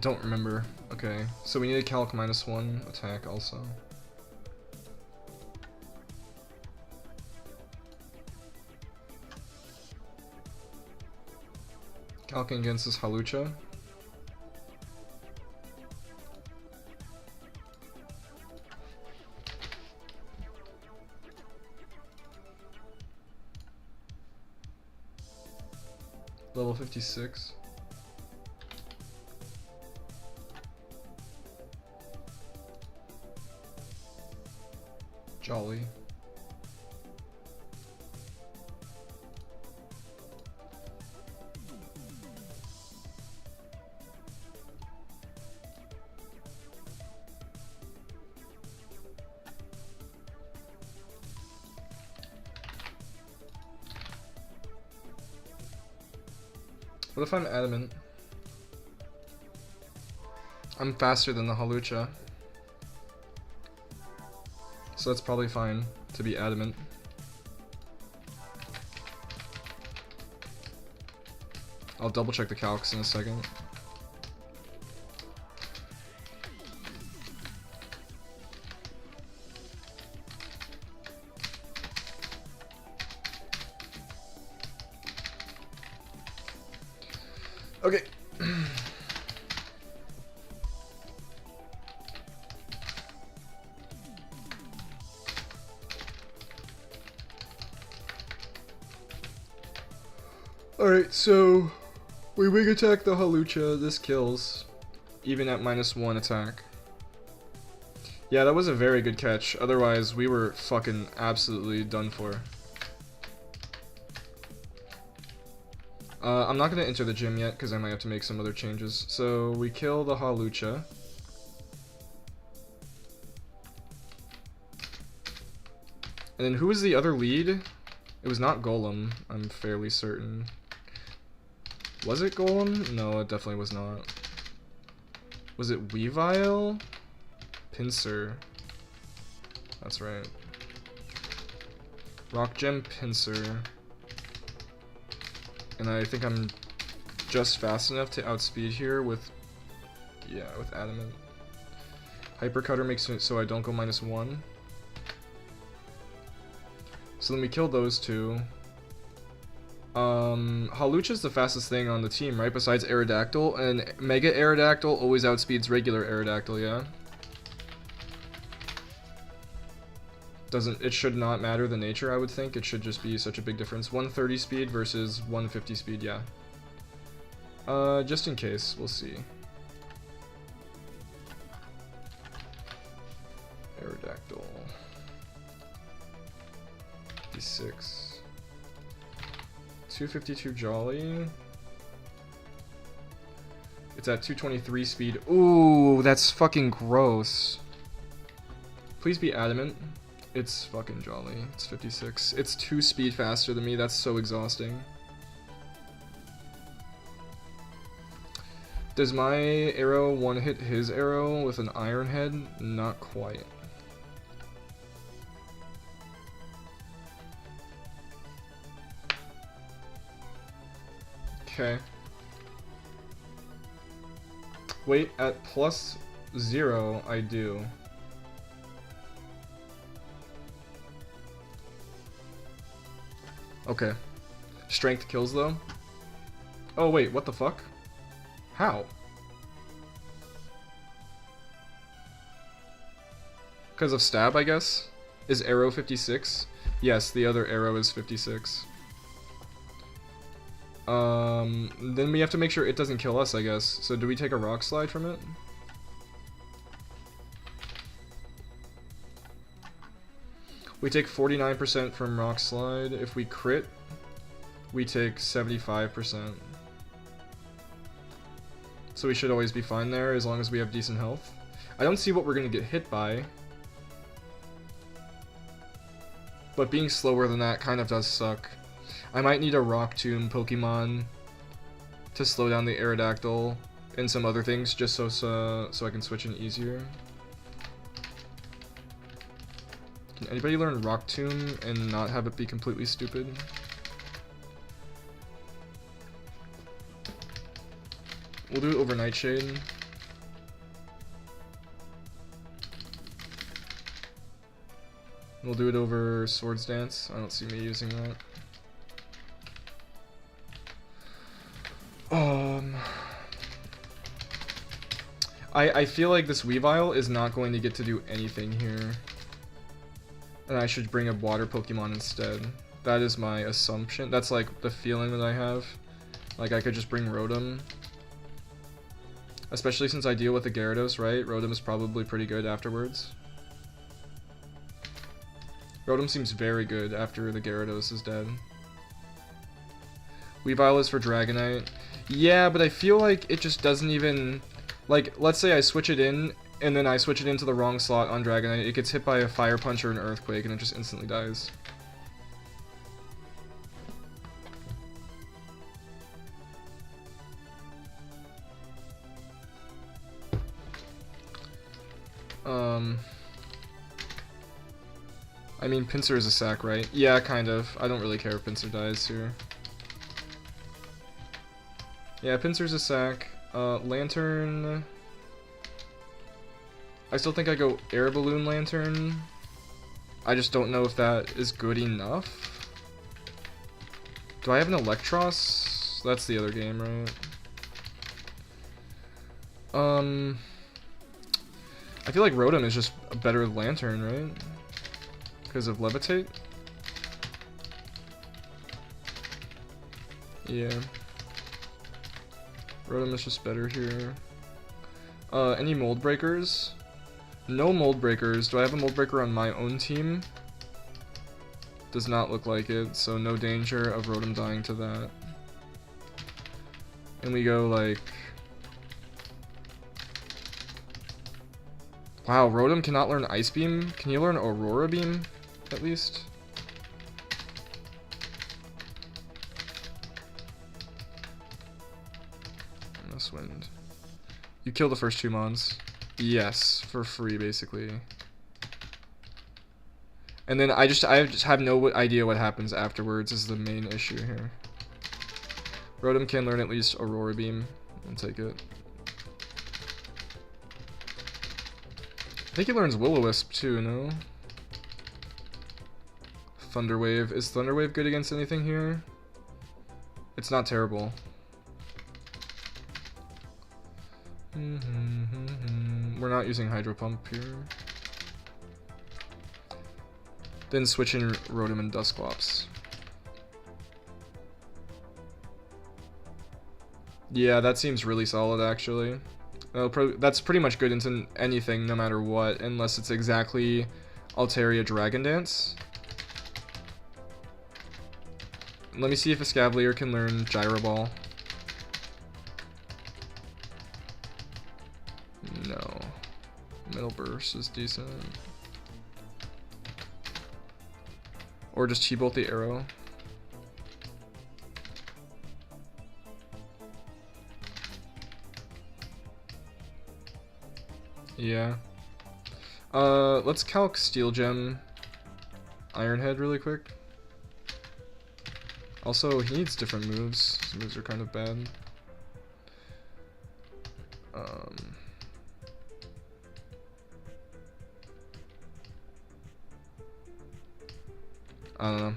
don't remember. Okay, so we need a calc -1 attack also. Calcing against this Halucha. Level 56. Jolly. What if I'm adamant? I'm faster than the Halucha. So that's probably fine to be adamant. I'll double check the calcs in a second. Okay. Alright, so we wing attack the Halucha, this kills, even at -1 attack. Yeah, that was a very good catch, otherwise we were fucking absolutely done for. I'm not going to enter the gym yet, because I might have to make some other changes. So, we kill the Halucha. And then who was the other lead? It was not Golem, I'm fairly certain. Was it Golem? No, it definitely was not. Was it Weavile? Pinsir. That's right. Rock Gem, Pinsir. And I think I'm just fast enough to outspeed here with, yeah, with Adamant. Hyper Cutter makes it so I don't go -1. So then we kill those two. Halucha's the fastest thing on the team, right? Besides Aerodactyl, and Mega Aerodactyl always outspeeds regular Aerodactyl, yeah? It should not matter the nature, I would think. It should just be such a big difference. 130 speed versus 150 speed, yeah. Just in case, we'll see. Aerodactyl. 56. 252 Jolly. It's at 223 speed. Ooh, that's fucking gross. Please be adamant. It's fucking Jolly. It's 56. It's 2 speed faster than me. That's so exhausting. Does my arrow one-hit his arrow with an iron head? Not quite. Okay. Wait, at +0, I do. Okay. Strength kills, though? Oh, wait, what the fuck? How? Because of stab, I guess? Is arrow 56? Yes, the other arrow is 56. Then we have to make sure it doesn't kill us, I guess. So do we take a rock slide from it? We take 49% from rock slide. If we crit, we take 75%. So we should always be fine there as long as we have decent health. I don't see what we're gonna get hit by. But being slower than that kind of does suck. I might need a Rock Tomb Pokemon to slow down the Aerodactyl and some other things just so I can switch in easier. Can anybody learn Rock Tomb and not have it be completely stupid? We'll do it over Nightshade. We'll do it over Swords Dance. I don't see me using that. I feel like this Weavile is not going to get to do anything here. And I should bring a water Pokemon instead. That is my assumption. That's like the feeling that I have. Like I could just bring Rotom. Especially since I deal with the Gyarados, right? Rotom is probably pretty good afterwards. Rotom seems very good after the Gyarados is dead. Weavile is for Dragonite. Yeah, but I feel like it just doesn't even... Like, let's say I switch it in, and then I switch it into the wrong slot on Dragonite. It gets hit by a Fire Punch or an Earthquake, and it just instantly dies. I mean, Pinsir is a sack, right? Yeah, kind of. I don't really care if Pinsir dies here. Yeah, Pinsir's a sack. Lantern... I still think I go Air Balloon Lantern. I just don't know if that is good enough. Do I have an Electros? That's the other game, right? I feel like Rotom is just a better Lantern, right? Because of Levitate? Yeah. Rotom is just better here. Any Mold Breakers? No Mold Breakers. Do I have a Mold Breaker on my own team? Does not look like it, so no danger of Rotom dying to that. And we go like... Wow, Rotom cannot learn Ice Beam? Can you learn Aurora Beam, at least? Wind. You kill the first two mons. Yes, for free basically. And then I just have no idea what happens afterwards is the main issue here. Rotom can learn at least Aurora Beam. I'll take it. I think he learns Will-O-Wisp too, no? Thunder Wave. Is Thunder Wave good against anything here? It's not terrible. We're not using Hydro Pump here. Then switch in Rotom and Dusclops. Yeah, that seems really solid actually. That's pretty much good into anything no matter what, unless it's exactly Altaria Dragon Dance. Let me see if Escavalier can learn Gyro Ball. No. Metal Burst is decent. Or just T-Bolt the arrow. Yeah. Let's calc Steel Gem Iron Head really quick. Also, he needs different moves. His moves are kind of bad. I don't know.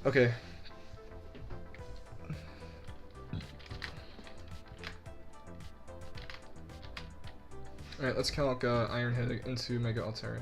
Okay. Alright, let's calc Iron Head into Mega Altaria.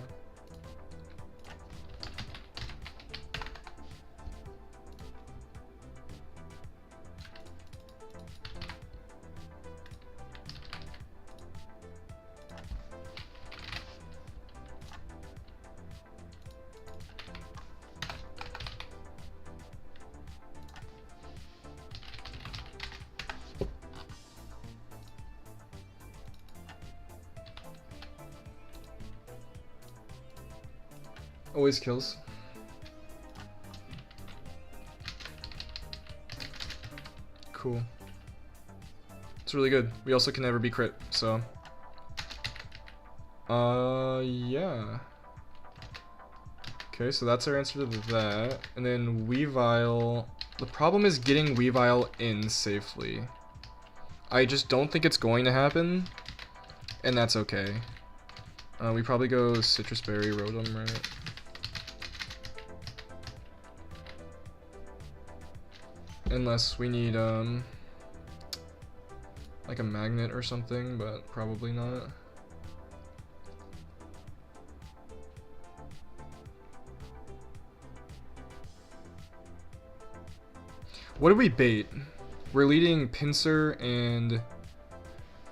Always kills. Cool. It's really good. We also can never be crit, so. Yeah. Okay, so that's our answer to that. And then Weavile. The problem is getting Weavile in safely. I just don't think it's going to happen, and that's okay. We probably go Citrus Berry Rotom, right? Unless we need, like a magnet or something, but probably not. What did we bait? We're leading Pinsir and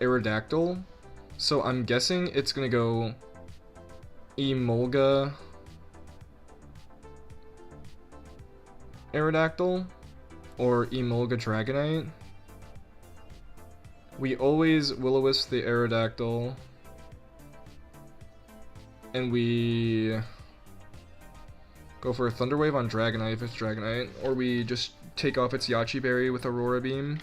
Aerodactyl, so I'm guessing it's gonna go Emolga, Aerodactyl, or Emolga Dragonite. We always Will-O-Wisp the Aerodactyl, and we go for a Thunder Wave on Dragonite if it's Dragonite, or we just take off its Yachi Berry with Aurora Beam.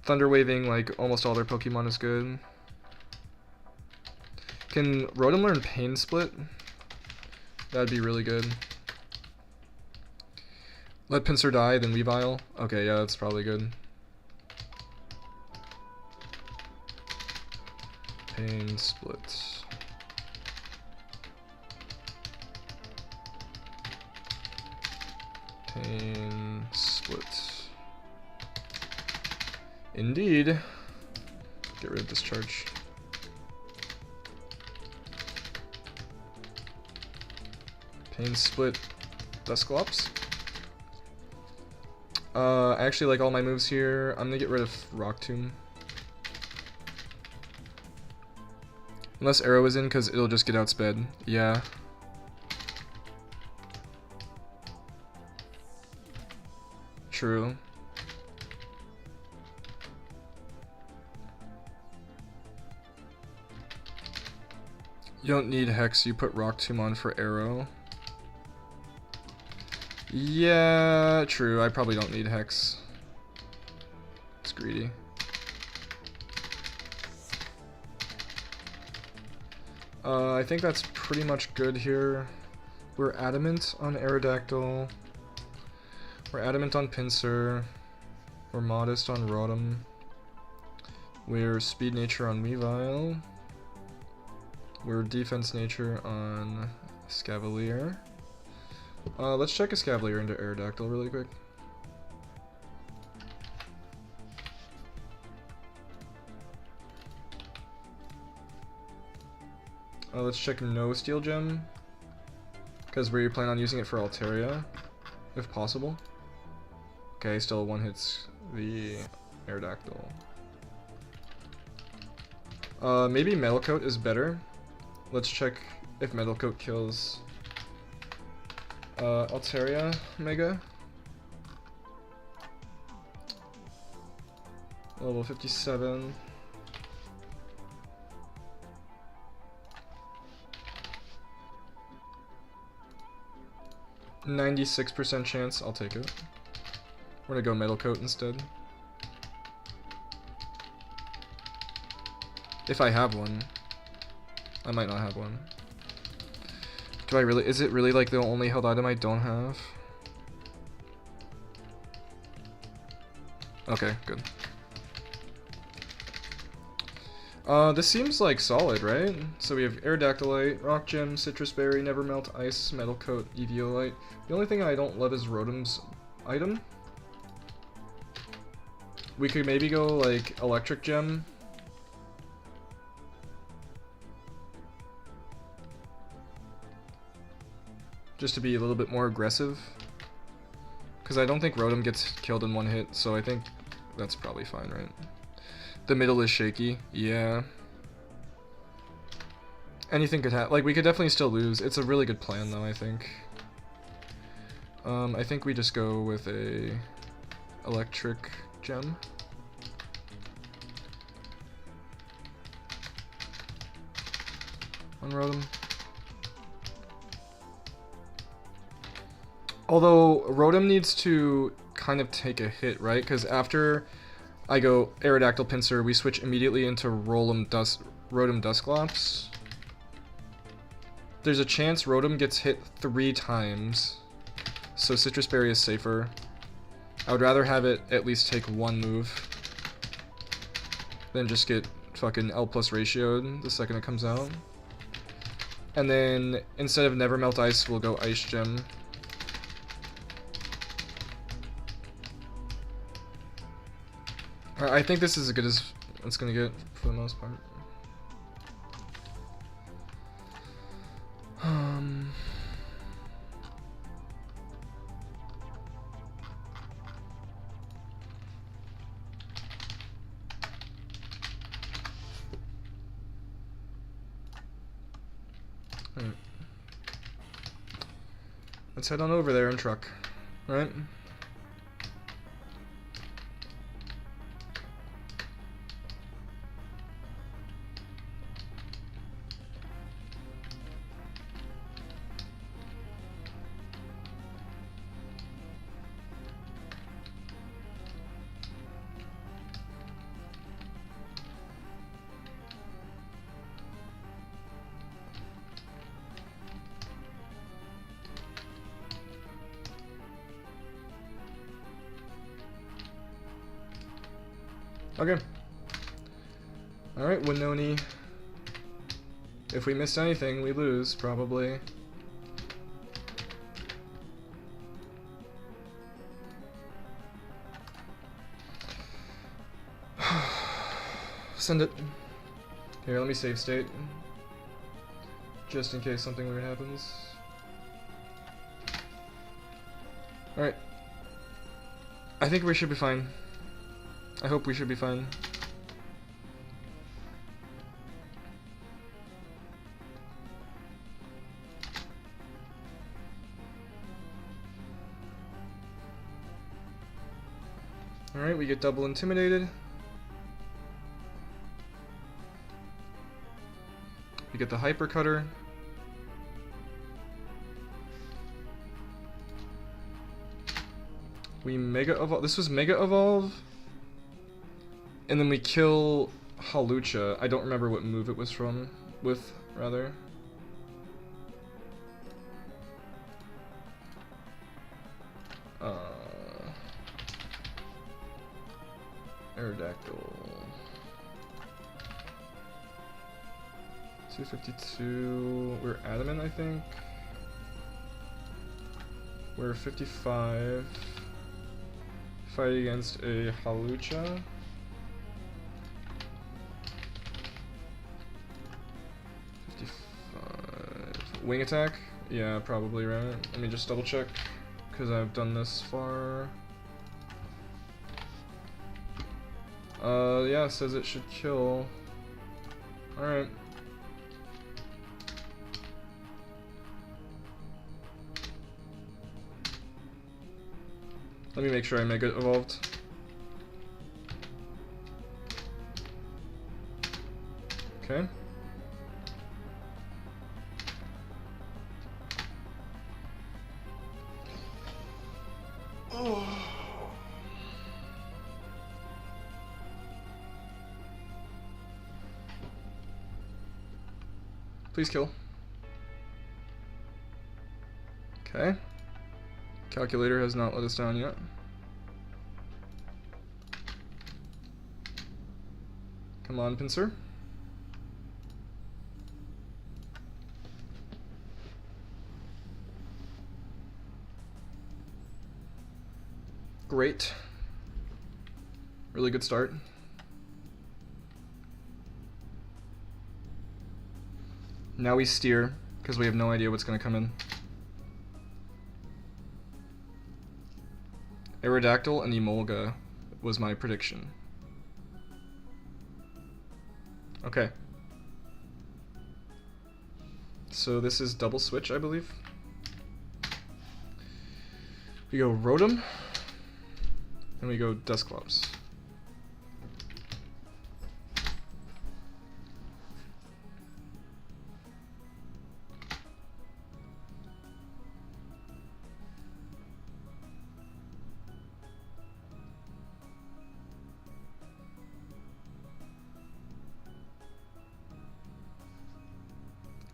Thunder Waving like almost all their Pokemon is good. Can Rotom learn Pain Split? That'd be really good. Let Pinsir die, then Weavile. Okay, yeah, that's probably good. Pain Split. Pain Split. Indeed. Get rid of Discharge. Pain Split Dusclops. I actually like all my moves here. I'm gonna get rid of Rock Tomb. Unless Arrow is in, because it'll just get outsped. Yeah. True. You don't need Hex, you put Rock Tomb on for Arrow. Yeah, true. I probably don't need Hex. It's greedy. I think that's pretty much good here. We're Adamant on Aerodactyl. We're Adamant on Pinsir. We're Modest on Rotom. We're Speed Nature on Weavile. We're Defense Nature on Scavalier. Let's check a Scavalier into Aerodactyl really quick. Let's check no Steel Gem, because we plan on using it for Altaria, if possible. Okay, still one hits the Aerodactyl. Maybe Metal Coat is better. Let's check if Metal Coat kills Altaria Mega. Level 57. %96 chance, I'll take it. We're gonna go Metal Coat instead. If I have one. I might not have one. Do I really? Is it really like the only held item I don't have? Okay, good. This seems like solid, right? So we have Aerodactylite, Rock Gem, Citrus Berry, Nevermelt, Ice, Metal Coat, Eviolite. The only thing I don't love is Rotom's item. We could maybe go like Electric Gem. Just to be a little bit more aggressive. Because I don't think Rotom gets killed in one hit, so I think that's probably fine, right? The middle is shaky, yeah. Anything could happen. Like, we could definitely still lose. It's a really good plan, though, I think. I think we just go with a Electric Gem. On Rotom. Although, Rotom needs to kind of take a hit, right? Because after I go Aerodactyl Pinsir, we switch immediately into Rotom Dusclops. There's a chance Rotom gets hit 3 times, so Citrus Berry is safer. I would rather have it at least take 1 move than just get fucking L+ ratioed the second it comes out. And then, instead of Nevermelt Ice, we'll go Ice Gem. I think this is as good as it's gonna get for the most part. Alright. Let's head on over there in truck, right? Okay. Alright, Winona. If we missed anything, we lose, probably. Send it. Here, let me save state. Just in case something weird happens. Alright. I think we should be fine. I hope we should be fine. Alright, we get double intimidated. We get the hyper cutter. We mega evolve. This was mega evolve. And then we kill Halucha. I don't remember what move it was from. With, rather. Aerodactyl. 252. We're adamant, I think. We're 55. Fight against a Halucha. 55. Wing attack? Yeah, probably, right? Let me just double check, because I've done this far. Yeah, it says it should kill. Alright. Let me make sure I mega evolved. Okay. Oh. Please kill. Okay. Calculator has not let us down yet. Come on, Pincer. Great. Really good start. Now we steer, because we have no idea what's going to come in. Aerodactyl and Emolga was my prediction. Okay. So this is double switch, I believe. We go Rotom, and we go Dusclops.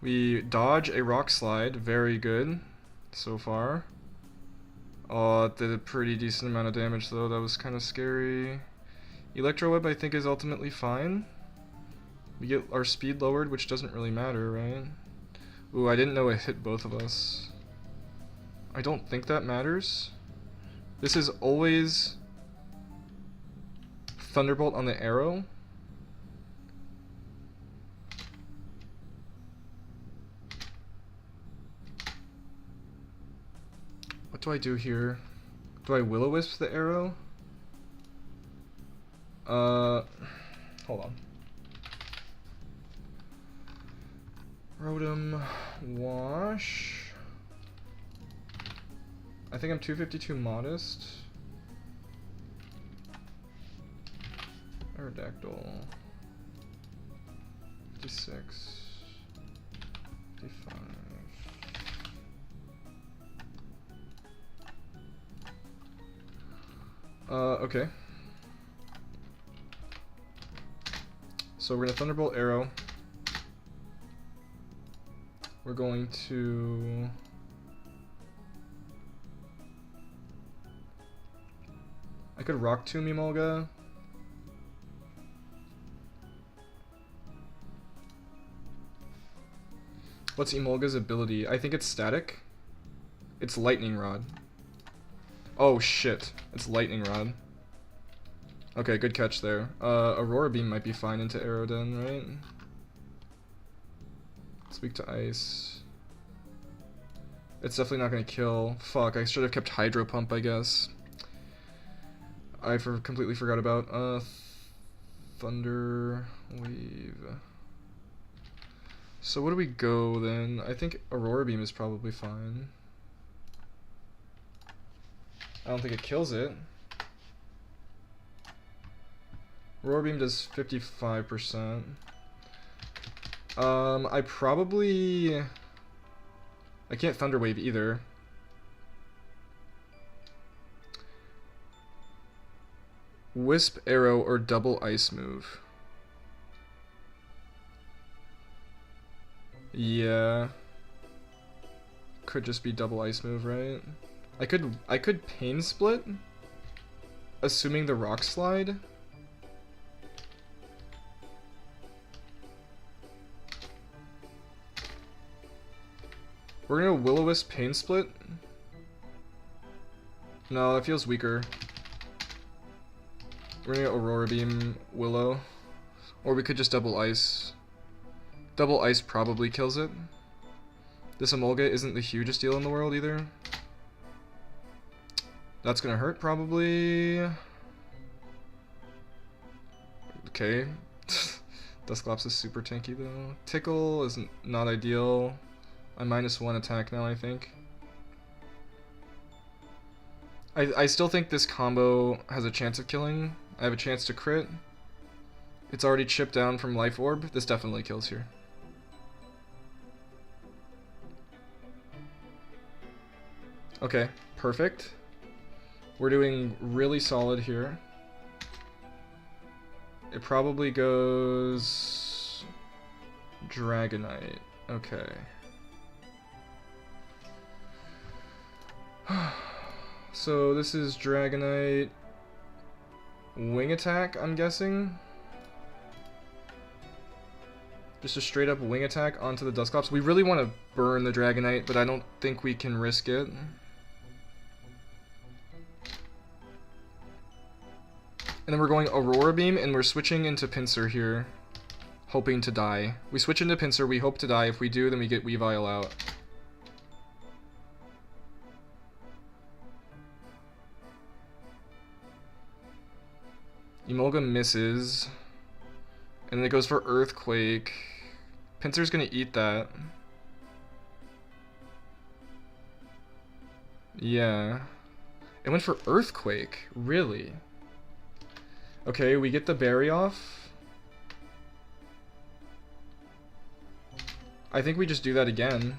We dodge a rock slide, very good so far. Oh, it did a pretty decent amount of damage though, that was kind of scary. Electro Web I think is ultimately fine. We get our speed lowered, which doesn't really matter, right? Ooh, I didn't know it hit both of us. I don't think that matters. This is always Thunderbolt on the arrow. What do I do here? Do I Will-O-Wisp the arrow? Hold on. Rotom, Wash. I think I'm 252 modest. Aerodactyl. 56. 55. Okay. So we're gonna Thunderbolt Arrow. We're going to... I could Rock Tomb Emolga. What's Emolga's ability? I think it's static. It's Lightning Rod. Oh shit, it's Lightning Rod. Okay, good catch there. Aurora Beam might be fine into Aerodon, right? It's weak to Ice. It's definitely not gonna kill. Fuck, I should have kept Hydro Pump, I guess. I completely forgot about Thunder Wave. So what do we go then? I think Aurora Beam is probably fine. I don't think it kills it. Aurora Beam does 55%. I can't Thunder Wave either. Wisp Arrow or double Ice move. Yeah. Could just be double Ice move, right? I could Pain Split, assuming the Rock Slide. We're gonna Will-O-Wisp Pain Split. No, that feels weaker. We're gonna Aurora Beam Willow. Or we could just double Ice. Double Ice probably kills it. This Emolga isn't the hugest deal in the world either. That's gonna hurt probably. Okay. Dusclops is super tanky though. Tickle is not ideal. I'm -1 attack now, I think. I still think this combo has a chance of killing. I have a chance to crit. It's already chipped down from Life Orb. This definitely kills here. Okay, perfect. We're doing really solid here. It probably goes... Dragonite. Okay. So this is Dragonite Wing Attack, I'm guessing. Just a straight up Wing Attack onto the Dusclops. We really want to burn the Dragonite, but I don't think we can risk it. And then we're going Aurora Beam, and we're switching into Pinsir here, hoping to die. We switch into Pinsir, we hope to die. If we do, then we get Weavile out. Emolga misses. And then it goes for Earthquake. Pinsir's gonna eat that. Yeah. It went for Earthquake? Really? Okay, we get the berry off. I think we just do that again.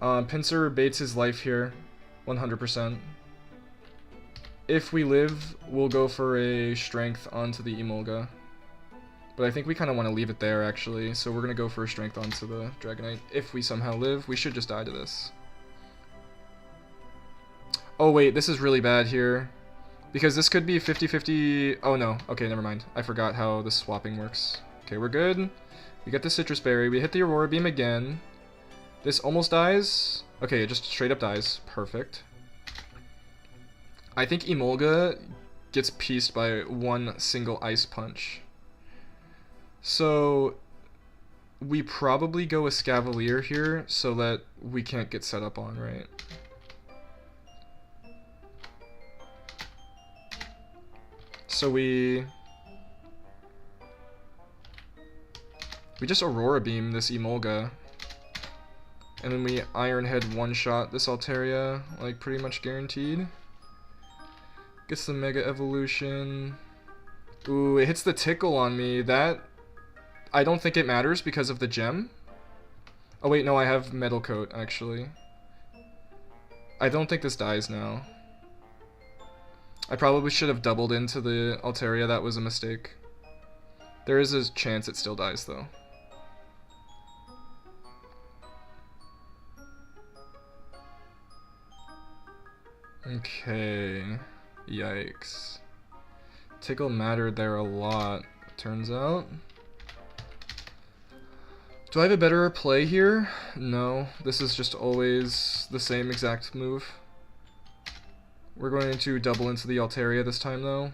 Pinsir baits his life here. 100%. If we live, we'll go for a strength onto the Emolga. But I think we kind of want to leave it there, actually. So we're going to go for a strength onto the Dragonite. If we somehow live, we should just die to this. Oh, wait, this is really bad here. Because this could be 50-50... Oh, no. Okay, never mind. I forgot how the swapping works. Okay, we're good. We get the Citrus Berry. We hit the Aurora Beam again. This almost dies. Okay, it just straight up dies. Perfect. I think Emolga gets pieced by one single ice punch. So we probably go a Scavalier here so that we can't get set up on, right? So we just Aurora Beam this Emolga. And then we Iron Head one-shot this Altaria, like pretty much guaranteed. Gets the Mega Evolution. Ooh, it hits the Tickle on me. That, I don't think it matters because of the gem. Oh wait, no, I have Metal Coat, actually. I don't think this dies now. I probably should have doubled into the Altaria, that was a mistake. There is a chance it still dies, though. Okay. Yikes. Tickle mattered there a lot, turns out. Do I have a better play here? No. This is just always the same exact move. We're going to double into the Altaria this time, though.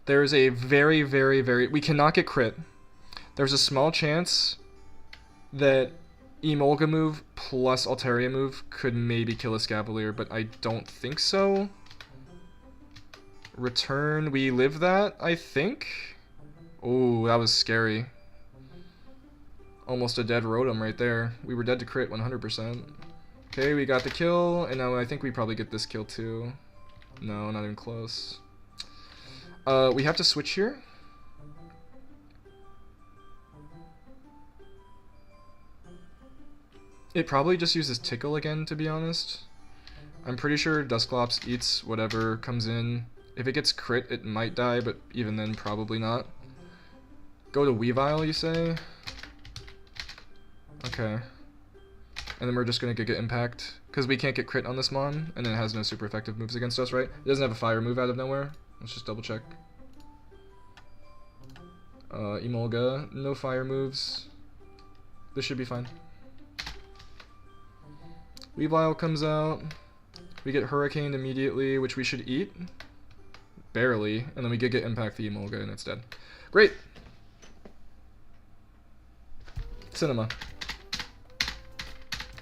There's a very... We cannot get crit. There's a small chance that Emolga move plus Altaria move could maybe kill a Scavalier, but I don't think so. Return, we live that, I think? Oh, that was scary. Almost a dead Rotom right there. We were dead to crit 100%. Okay, we got the kill, and now I think we probably get this kill too. No, not even close. We have to switch here. It probably just uses Tickle again, to be honest. I'm pretty sure Dusclops eats whatever comes in. If it gets crit, it might die, but even then, probably not. Go to Weavile, you say? Okay. And then we're just gonna get Impact. Because we can't get crit on this Mon, and it has no super effective moves against us, right? It doesn't have a fire move out of nowhere. Let's just double check. Emolga, no fire moves. This should be fine. Weavile comes out. We get Hurricaned immediately, which we should eat. Barely. And then we get Impact the Emolga, and it's dead. Great! Cinema.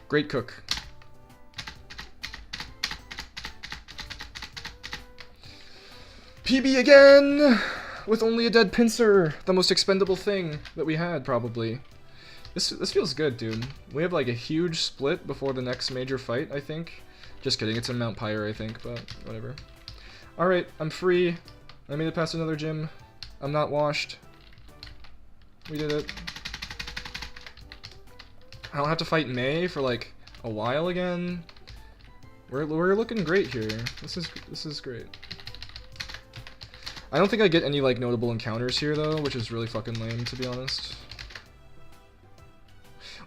Great cook. PB again! With only a dead Pinsir! The most expendable thing that we had, probably. This feels good, dude. We have like a huge split before the next major fight, I think. Just kidding, it's in Mount Pyre, I think, but whatever. Alright, I'm free. I made it past another gym. I'm not washed. We did it. I don't have to fight May for like a while again. We're looking great here. This is great. I don't think I get any like notable encounters here though, which is really fucking lame to be honest.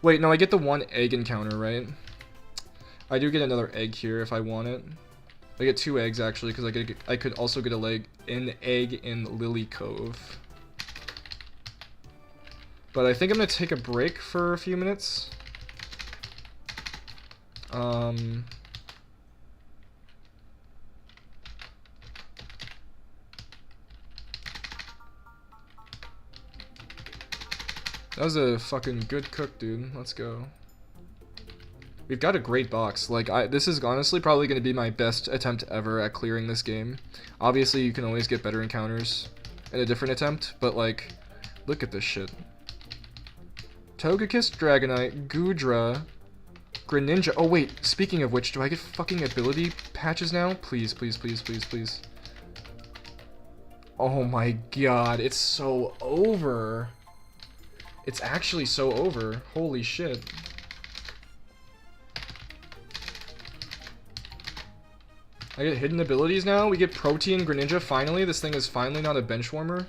Wait, no, I get the one egg encounter, right? I do get another egg here if I want it. I get 2 eggs actually because I could also get an egg in Lily Cove. But I think I'm gonna take a break for a few minutes. That was a fucking good cook, dude. Let's go. We've got a great box. Like, this is honestly probably going to be my best attempt ever at clearing this game. Obviously, you can always get better encounters in a different attempt, but like, look at this shit. Togekiss, Dragonite, Goodra, Greninja. Oh wait, speaking of which, do I get fucking ability patches now? Please, please, please, please, please. Oh my god, it's so over. It's actually so over. Holy shit. I get hidden abilities now. We get Protein Greninja finally. This thing is finally not a bench warmer.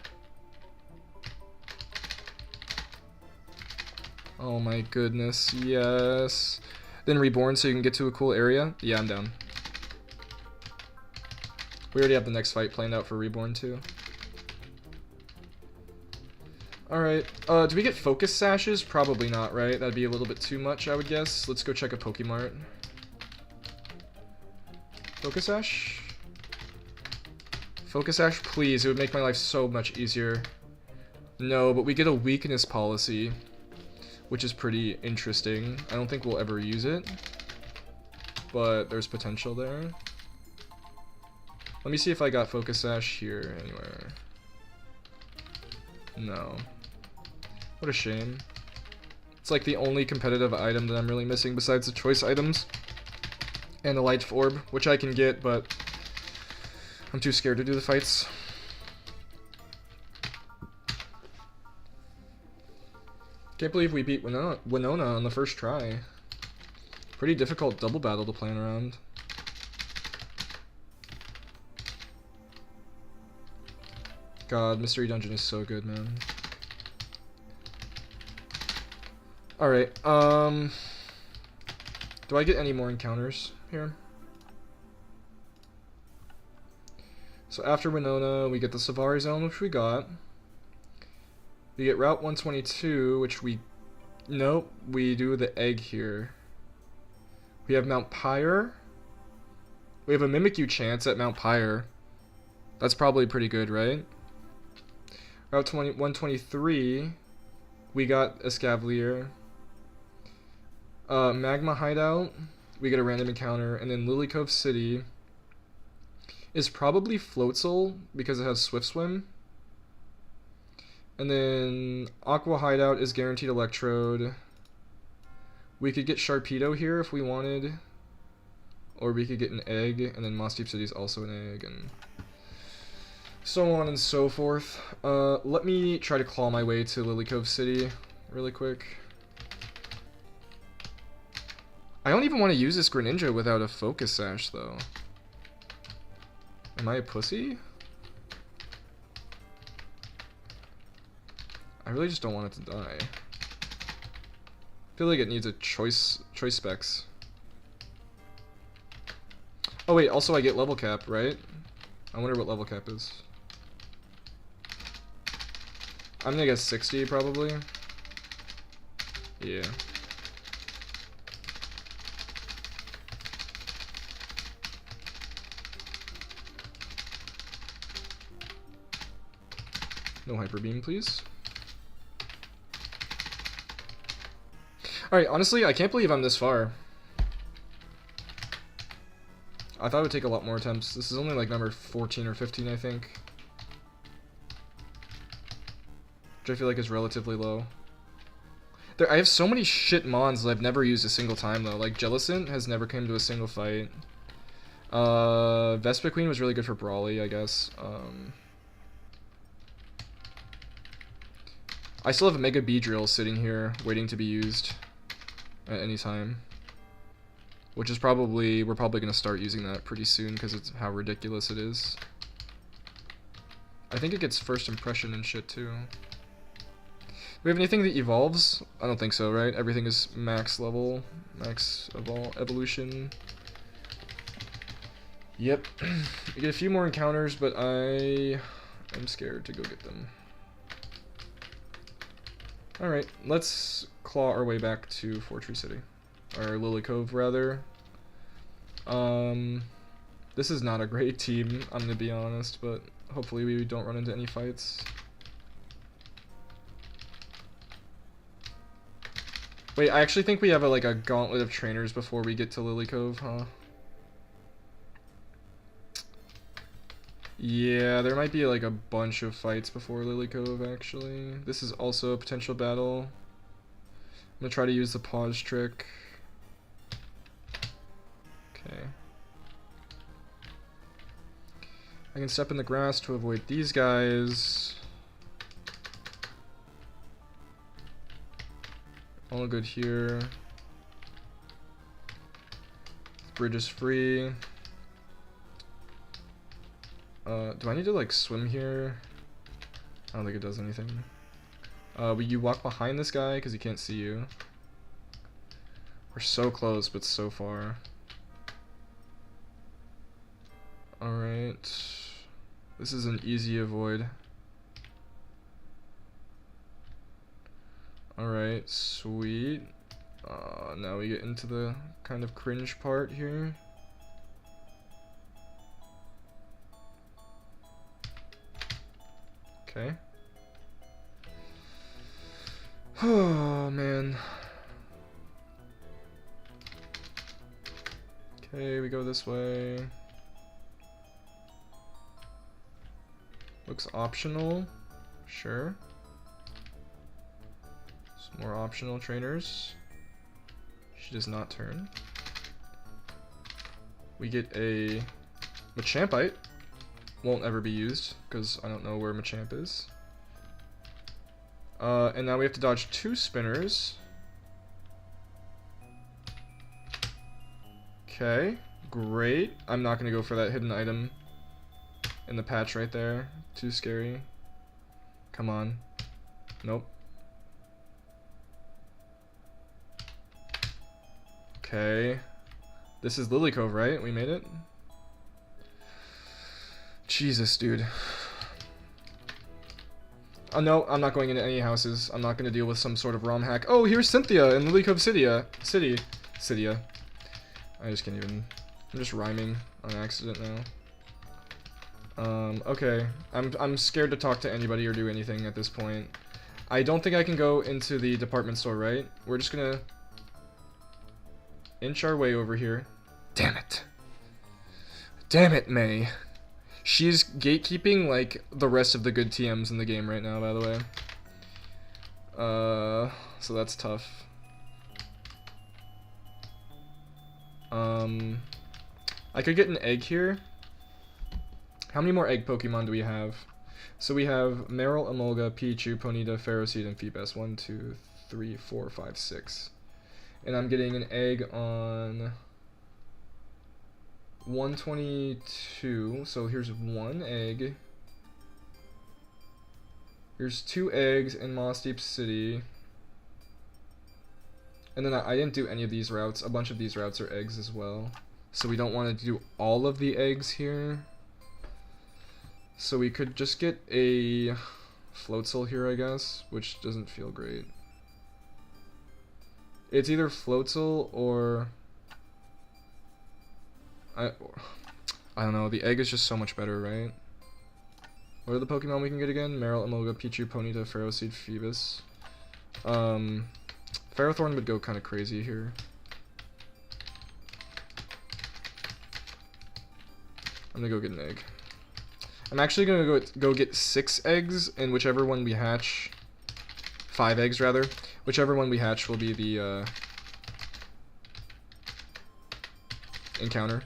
Oh my goodness. Yes. Then Reborn so you can get to a cool area. Yeah, I'm down. We already have the next fight planned out for Reborn too. Alright, do we get Focus Sashes? Probably not, right? That'd be a little bit too much, I would guess. Let's go check a Pokemart. Focus Sash? Focus Ash, please. It would make my life so much easier. No, but we get a weakness policy, which is pretty interesting. I don't think we'll ever use it, but there's potential there. Let me see if I got Focus Sash here anywhere. No. What a shame. It's like the only competitive item that I'm really missing besides the choice items. And the Light Orb, which I can get, but I'm too scared to do the fights. Can't believe we beat Winona on the first try. Pretty difficult double battle to plan around. God, Mystery Dungeon is so good, man. Alright, do I get any more encounters here? So after Winona, we get the Savari Zone, which we got. We get Route 122, which we... Nope, we do the egg here. We have Mount Pyre. We have a Mimikyu chance at Mount Pyre. That's probably pretty good, right? Route 123, we got Escavalier. Magma Hideout, we get a random encounter, and then Lily Cove City is probably Floatzel because it has Swift Swim. And then Aqua Hideout is guaranteed Electrode. We could get Sharpedo here if we wanted, or we could get an egg, and then Moss Deep City is also an egg, and so on and so forth. Let me try to claw my way to Lily Cove City really quick. I don't even want to use this Greninja without a Focus Sash, though. Am I a pussy? I really just don't want it to die. I feel like it needs a choice specs. Oh wait, also I get level cap, right? I wonder what level cap is. I'm gonna guess 60 probably. Yeah. No Hyper Beam, please. Alright, honestly, I can't believe I'm this far. I thought it would take a lot more attempts. This is only like number 14 or 15, I think. Which I feel like is relatively low. I have so many shit mons that I've never used a single time, though. Like, Jellicent has never come to a single fight. Vespa Queen was really good for Brawly, I guess. I still have a Mega Beedrill sitting here, waiting to be used at any time. Which is probably, we're probably going to start using that pretty soon, because it's how ridiculous it is. I think it gets first impression and shit, too. Do we have anything that evolves? I don't think so, right? Everything is max level, max evolution. Yep. We get a few more encounters, but I am scared to go get them. Alright, let's claw our way back to Fortree City. Or Lily Cove, rather. This is not a great team, I'm gonna be honest, but hopefully we don't run into any fights. Wait, I actually think we have like a gauntlet of trainers before we get to Lily Cove, huh? Yeah, there might be like a bunch of fights before Lily Cove, actually. This is also a potential battle. I'm gonna try to use the pause trick. Okay. I can step in the grass to avoid these guys. All good here. Bridge is free. Do I need to like swim here? I don't think it does anything. You walk behind this guy because he can't see you. We're so close, but so far. Alright. This is an easy avoid. Alright, sweet. Now we get into the kind of cringe part here. Okay. Oh, man. Okay, we go this way. Looks optional. Sure. Some more optional trainers. She does not turn. We get a Machampite. Won't ever be used, because I don't know where Machamp is. And now we have to dodge 2 spinners. Okay, great. I'm not going to go for that hidden item in the patch right there. Too scary. Come on. Nope. Okay. This is Lily Cove, right? We made it? Jesus, dude. Oh, no, I'm not going into any houses. I'm not going to deal with some sort of ROM hack. Oh, here's Cynthia in Lily Cove City. I just can't even... I'm just rhyming on accident now. Okay. I'm scared to talk to anybody or do anything at this point. I don't think I can go into the department store, right? We're just gonna... inch our way over here. Damn it. Damn it, May. She's gatekeeping like the rest of the good TMs in the game right now, by the way. So that's tough. I could get an egg here. How many more egg Pokemon do we have? So we have Meryl, Emolga, Pichu, Ponyta, Ferroseed, and Phoebus. 1, 2, 3, 4, 5, 6. And I'm getting an egg on 122. So here's 1 egg. Here's 2 eggs in Moss Deep City. And then I didn't do any of these routes. A bunch of these routes are eggs as well. So we don't want to do all of the eggs here. So we could just get a Floatzel here, I guess, which doesn't feel great. It's either Floatzel or... I don't know, the egg is just so much better, right? What are the Pokemon we can get again? Meryl, Emolga, Pichu, Ponyta, Ferroseed, Phoebus. Ferrothorn would go kind of crazy here. I'm gonna go get an egg. I'm actually gonna go get 6 eggs, and whichever one we hatch... 5 eggs, rather. Whichever one we hatch will be the, encounter.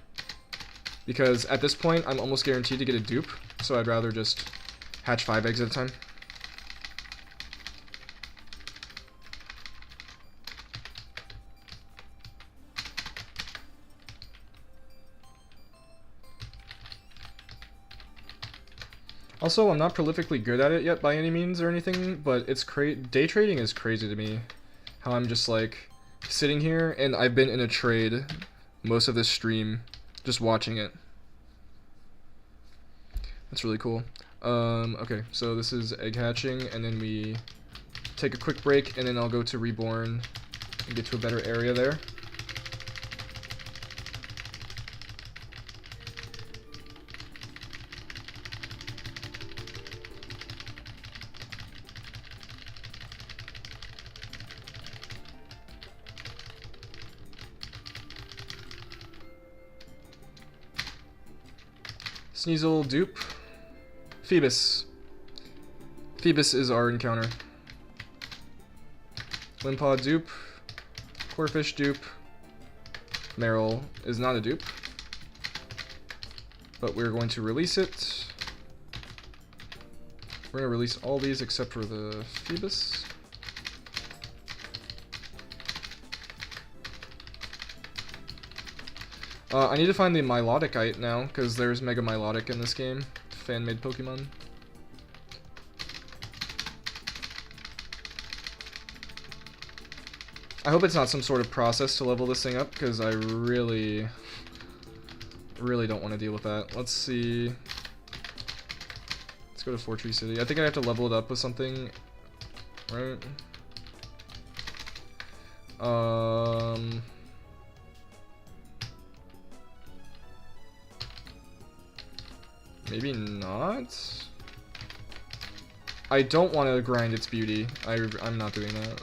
Because at this point, I'm almost guaranteed to get a dupe, so I'd rather just hatch 5 eggs at a time. Also, I'm not prolifically good at it yet by any means or anything, but it's day trading is crazy to me. How I'm just like sitting here and I've been in a trade most of this stream just watching it. That's really cool. Okay, so this is egg hatching, and then we take a quick break, and then I'll go to Reborn and get to a better area there. Sneasel, dupe. Phoebus. Phoebus is our encounter. Limpod, dupe. Corphish, dupe. Meryl is not a dupe. But we're going to release it. We're going to release all these except for the Phoebus. I need to find the Miloticite now, because there's Mega Milotic in this game. Fan-made Pokemon. I hope it's not some sort of process to level this thing up, because I really don't want to deal with that. Let's see. Let's go to Fortree City. I think I have to level it up with something, right? Maybe not? I don't want to grind its beauty. I'm not doing that.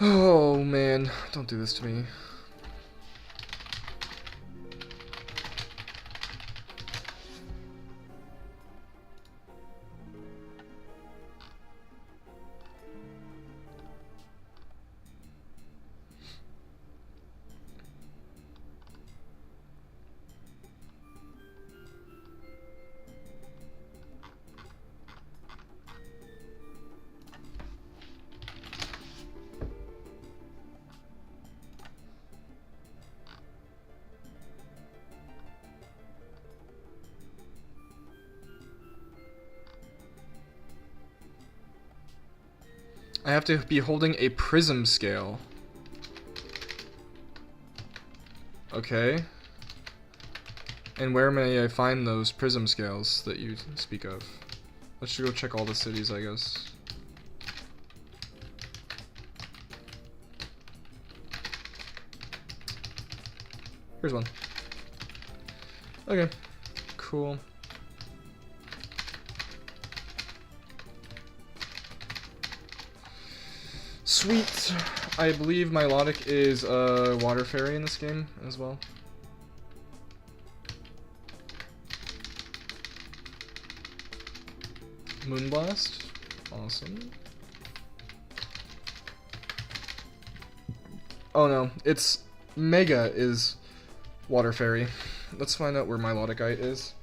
Oh man, don't do this to me. I have to be holding a prism scale. Okay. And where may I find those prism scales that you speak of? Let's go check all the cities, I guess. Here's one. Okay. Cool. Sweet. I believe Milotic is a water fairy in this game as well. Moonblast. Awesome. Oh no, it's Mega is water fairy. Let's find out where Miloticite is.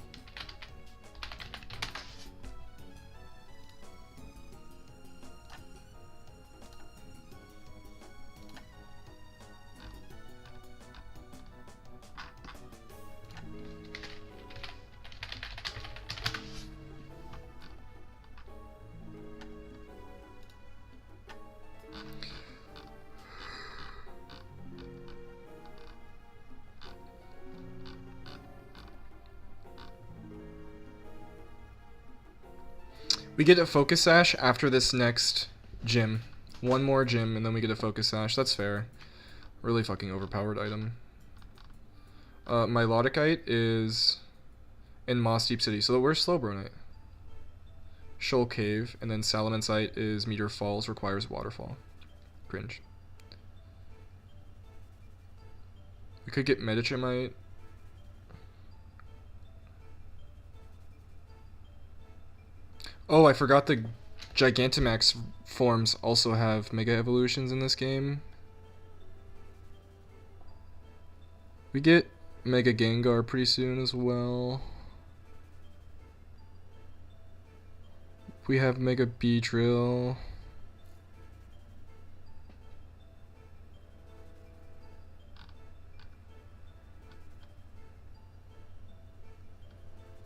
We get a Focus Sash after this next gym. One more gym, and then we get a Focus Sash. That's fair. Really fucking overpowered item. Miloticite is in Moss Deep City. So where's Slowbronite? Shoal Cave, and then Salamencite is Meteor Falls, requires Waterfall. Cringe. We could get Medichemite. Oh, I forgot the Gigantamax forms also have Mega Evolutions in this game. We get Mega Gengar pretty soon as well. We have Mega Beedrill.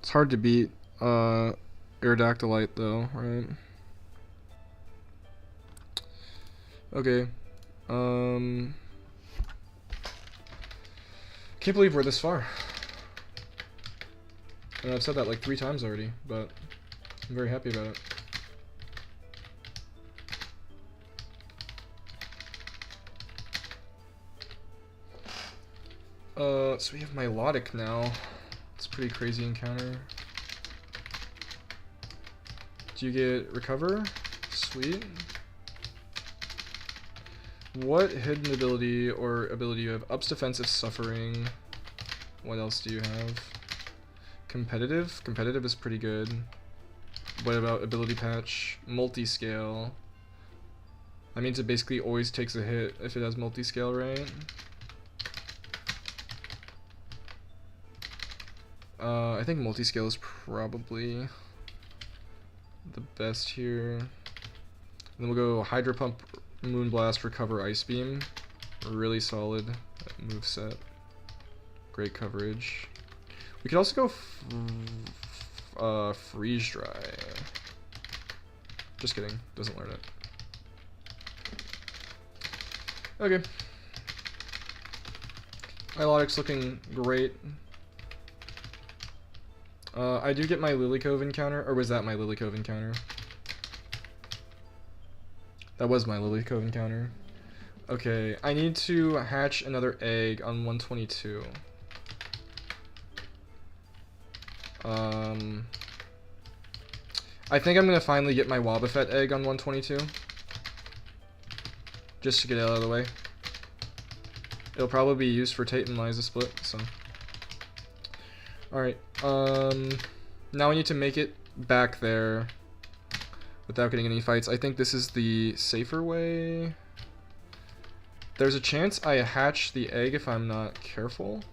It's hard to beat Aerodactylite though, right? Okay. Can't believe we're this far. And I've said that like 3 times already, but I'm very happy about it. So we have Milotic now. It's a pretty crazy encounter. Do you get Recover? Sweet. What hidden ability or ability you have? Ups defensive suffering. What else do you have? Competitive? Competitive is pretty good. What about ability patch? Multi-scale. That means it basically always takes a hit if it has multi-scale, right? I think multi-scale is probably the best here. And then we'll go Hydro Pump, Moonblast, Recover, Ice Beam. Really solid moveset. Great coverage. We could also go Freeze Dry. Just kidding. Doesn't learn it. Okay. Milotic's looking great. I do get my Lilycove encounter, or was that my Lilycove encounter? That was my Lilycove encounter. Okay, I need to hatch another egg on 122. I think I'm gonna finally get my Wobbuffet egg on 122. Just to get it out of the way. It'll probably be used for Tate and Liza split, so. Alright, now I need to make it back there without getting any fights. I think this is the safer way. There's a chance I hatch the egg if I'm not careful.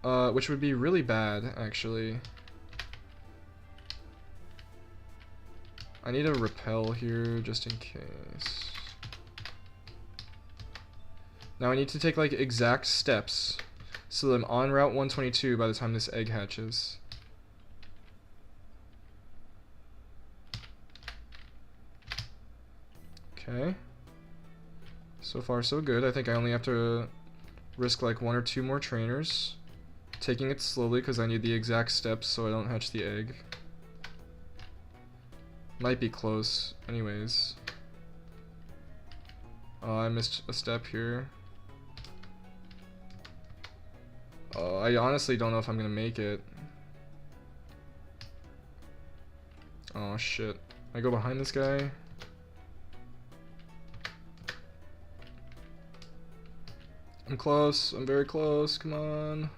Which would be really bad, actually. I need a repel here, just in case. Now I need to take, like, exact steps so that I'm on Route 122 by the time this egg hatches. Okay. So far, so good. I think I only have to risk, like, 1 or 2 more trainers. Taking it slowly because I need the exact steps so I don't hatch the egg. Might be close, anyways. I missed a step here. I honestly don't know if I'm gonna make it. Oh shit. I go behind this guy. I'm close. I'm very close. Come on.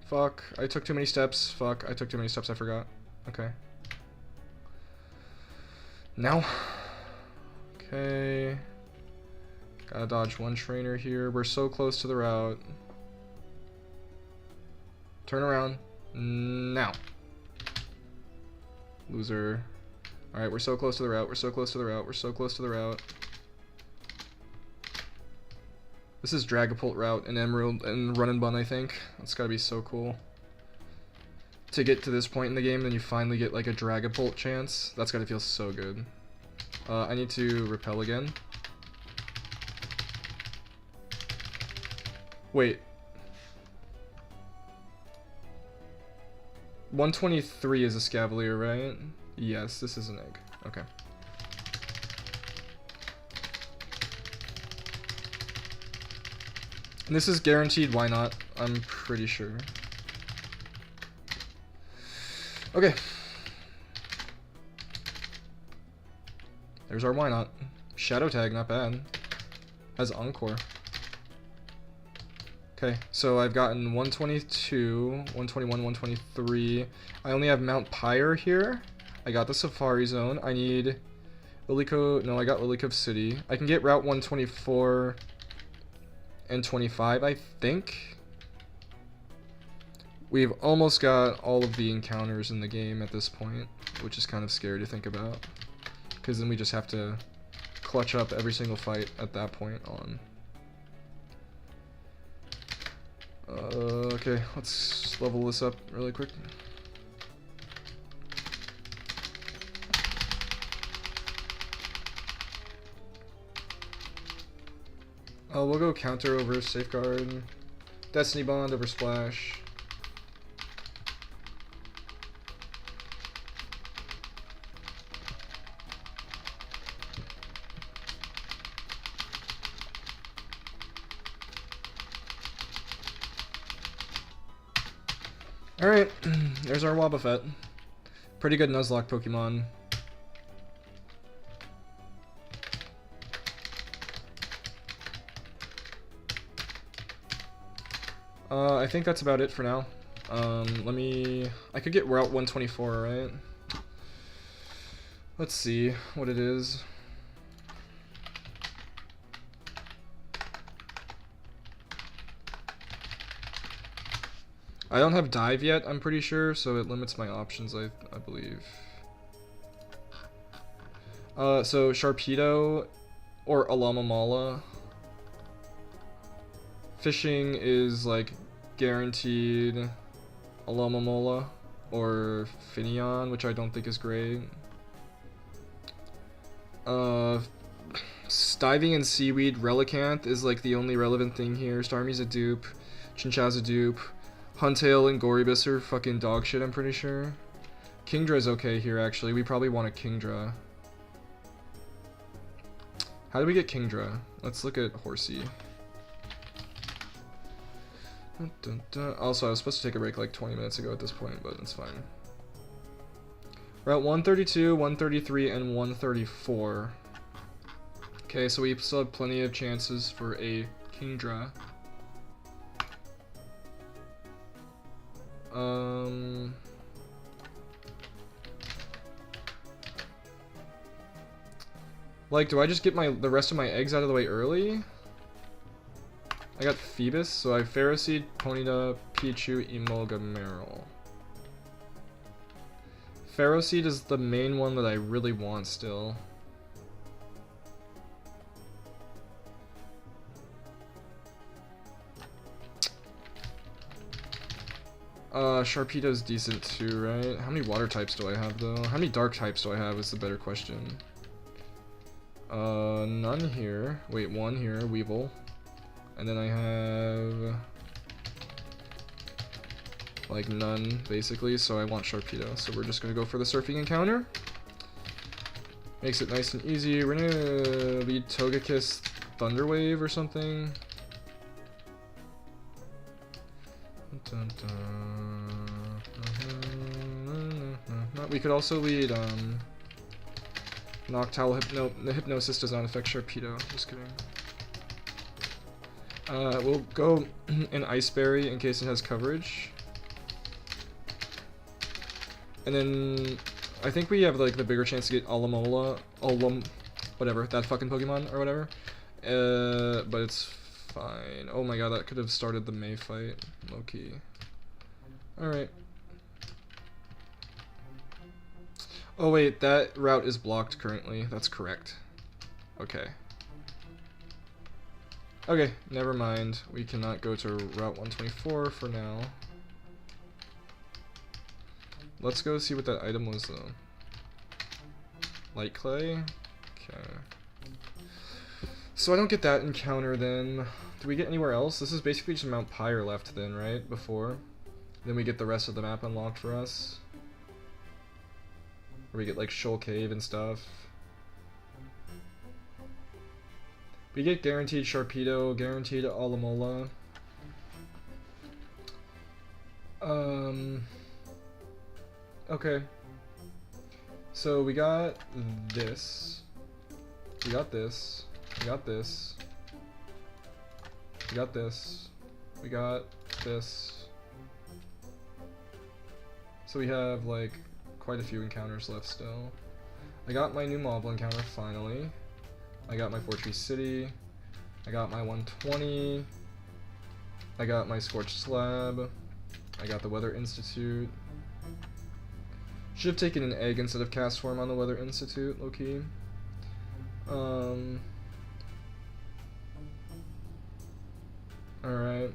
Fuck. I took too many steps. Fuck. I took too many steps. I forgot. Okay. Now. Okay. Gotta dodge one trainer here. We're so close to the route. Turn around. Now. Loser. Alright, we're so close to the route. We're so close to the route. We're so close to the route. This is Dragapult route in Emerald and Run and Bun, I think. That's gotta be so cool. To get to this point in the game, then you finally get like a Dragapult chance. That's gotta feel so good. I need to repel again. Wait. 123 is a Scavalier, right? Yes, this is an egg. Okay. And this is guaranteed, why not? I'm pretty sure. Okay. There's our why not. Shadow tag, not bad. Has Encore. Okay, so I've gotten 122, 121, 123. I only have Mount Pyre here. I got the Safari Zone. I need Lilycove. No, I got Lilycove City. I can get Route 124 and 25, I think. We've almost got all of the encounters in the game at this point, which is kind of scary to think about. Because then we just have to clutch up every single fight at that point on. Okay, let's level this up really quick. We'll go counter over Safeguard, Destiny Bond over Splash. Alright, there's our Wobbuffet. Pretty good Nuzlocke Pokemon. I think that's about it for now. I could get Route 124, right? Let's see what it is. I don't have Dive yet, I'm pretty sure, so it limits my options, I believe. So Sharpedo or Alamamala. Fishing is like guaranteed Alamamala or Finneon, which I don't think is great. Diving and Seaweed Relicanth is like the only relevant thing here. Starmie's a dupe. Chincha's a dupe. Huntail and Gorybus are fucking dog shit, I'm pretty sure. Kingdra's okay here, actually. We probably want a Kingdra. How do we get Kingdra? Let's look at Horsey. Also, I was supposed to take a break like 20 minutes ago at this point, but it's fine. We're at 132, 133, and 134. Okay, so we still have plenty of chances for a Kingdra. Like, do I just get the rest of my eggs out of the way early? I got Phoebus, so I have Ferroseed, Ponyta, Pichu, Emolga, Meryl. Ferroseed is the main one that I really want still. Sharpedo's decent too, right? How many water types do I have though? How many dark types do I have is the better question. None here. Wait, one here, Weevil. And then I have like none basically, so I want Sharpedo. So we're just gonna go for the surfing encounter. Makes it nice and easy. We're gonna lead Togekiss Thunderwave or something. Dun, dun. We could also lead Noctowl the Hypnosis does not affect Sharpedo. Just kidding. We'll go an Ice Berry in case it has coverage. And then I think we have like the bigger chance to get Alomola, whatever, that fucking Pokemon or whatever. But it's fine. Oh my god, that could have started the May fight. Low key. Alright. Oh wait, that route is blocked currently. That's correct. Okay. Okay, never mind. We cannot go to Route 124 for now. Let's go see what that item was though. Light Clay? Okay. So I don't get that encounter then. Do we get anywhere else? This is basically just Mount Pyre left then, right? Before. Then we get the rest of the map unlocked for us. Where we get like Shoal Cave and stuff. We get guaranteed Sharpedo, guaranteed Alomola. Okay. So we got this. We got this. We got this. We got this. We got this. So we have like quite a few encounters left still. I got my new Moblin encounter finally. I got my Fortree City. I got my 120. I got my Scorched Slab. I got the Weather Institute. Should have taken an egg instead of Cast Form on the Weather Institute, low-key. Alright.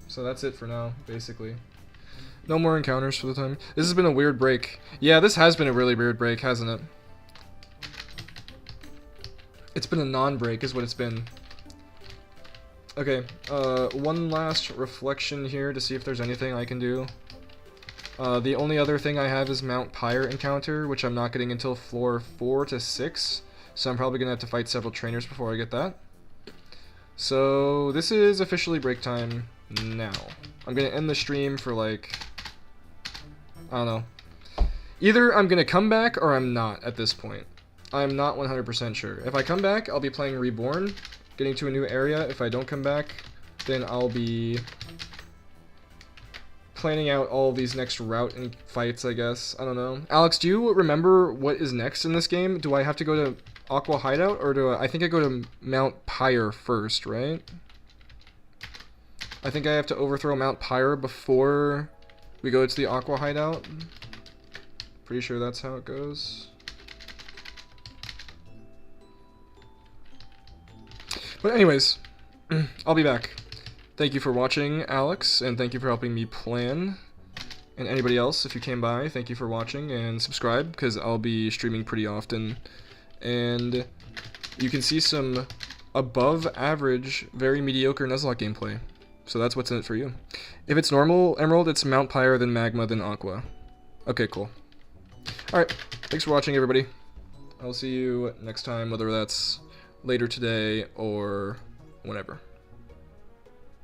So that's it for now, basically. No more encounters for the time. This has been a weird break. Yeah, this has been a really weird break, hasn't it? It's been a non-break is what it's been. Okay, one last reflection here to see if there's anything I can do. The only other thing I have is Mount Pyre encounter, which I'm not getting until floor 4 to 6. So I'm probably going to have to fight several trainers before I get that. So this is officially break time now. I'm going to end the stream for like, I don't know. Either I'm going to come back or I'm not at this point. I'm not 100% sure. If I come back, I'll be playing Reborn, getting to a new area. If I don't come back, then I'll be planning out all these next route and fights, I guess. I don't know. Alex, do you remember what is next in this game? Do I have to go to Aqua Hideout, or do I think I go to Mount Pyre first, right? I think I have to overthrow Mount Pyre before we go to the Aqua Hideout. Pretty sure that's how it goes. But anyways, I'll be back. Thank you for watching, Alex, and thank you for helping me plan. And anybody else, if you came by, thank you for watching, and subscribe, because I'll be streaming pretty often. And you can see some above average, very mediocre Nuzlocke gameplay. So that's what's in it for you. If it's normal Emerald, it's Mount Pyre, then Magma, then Aqua. Okay, cool. Alright, thanks for watching, everybody. I'll see you next time, whether that's later today or whenever.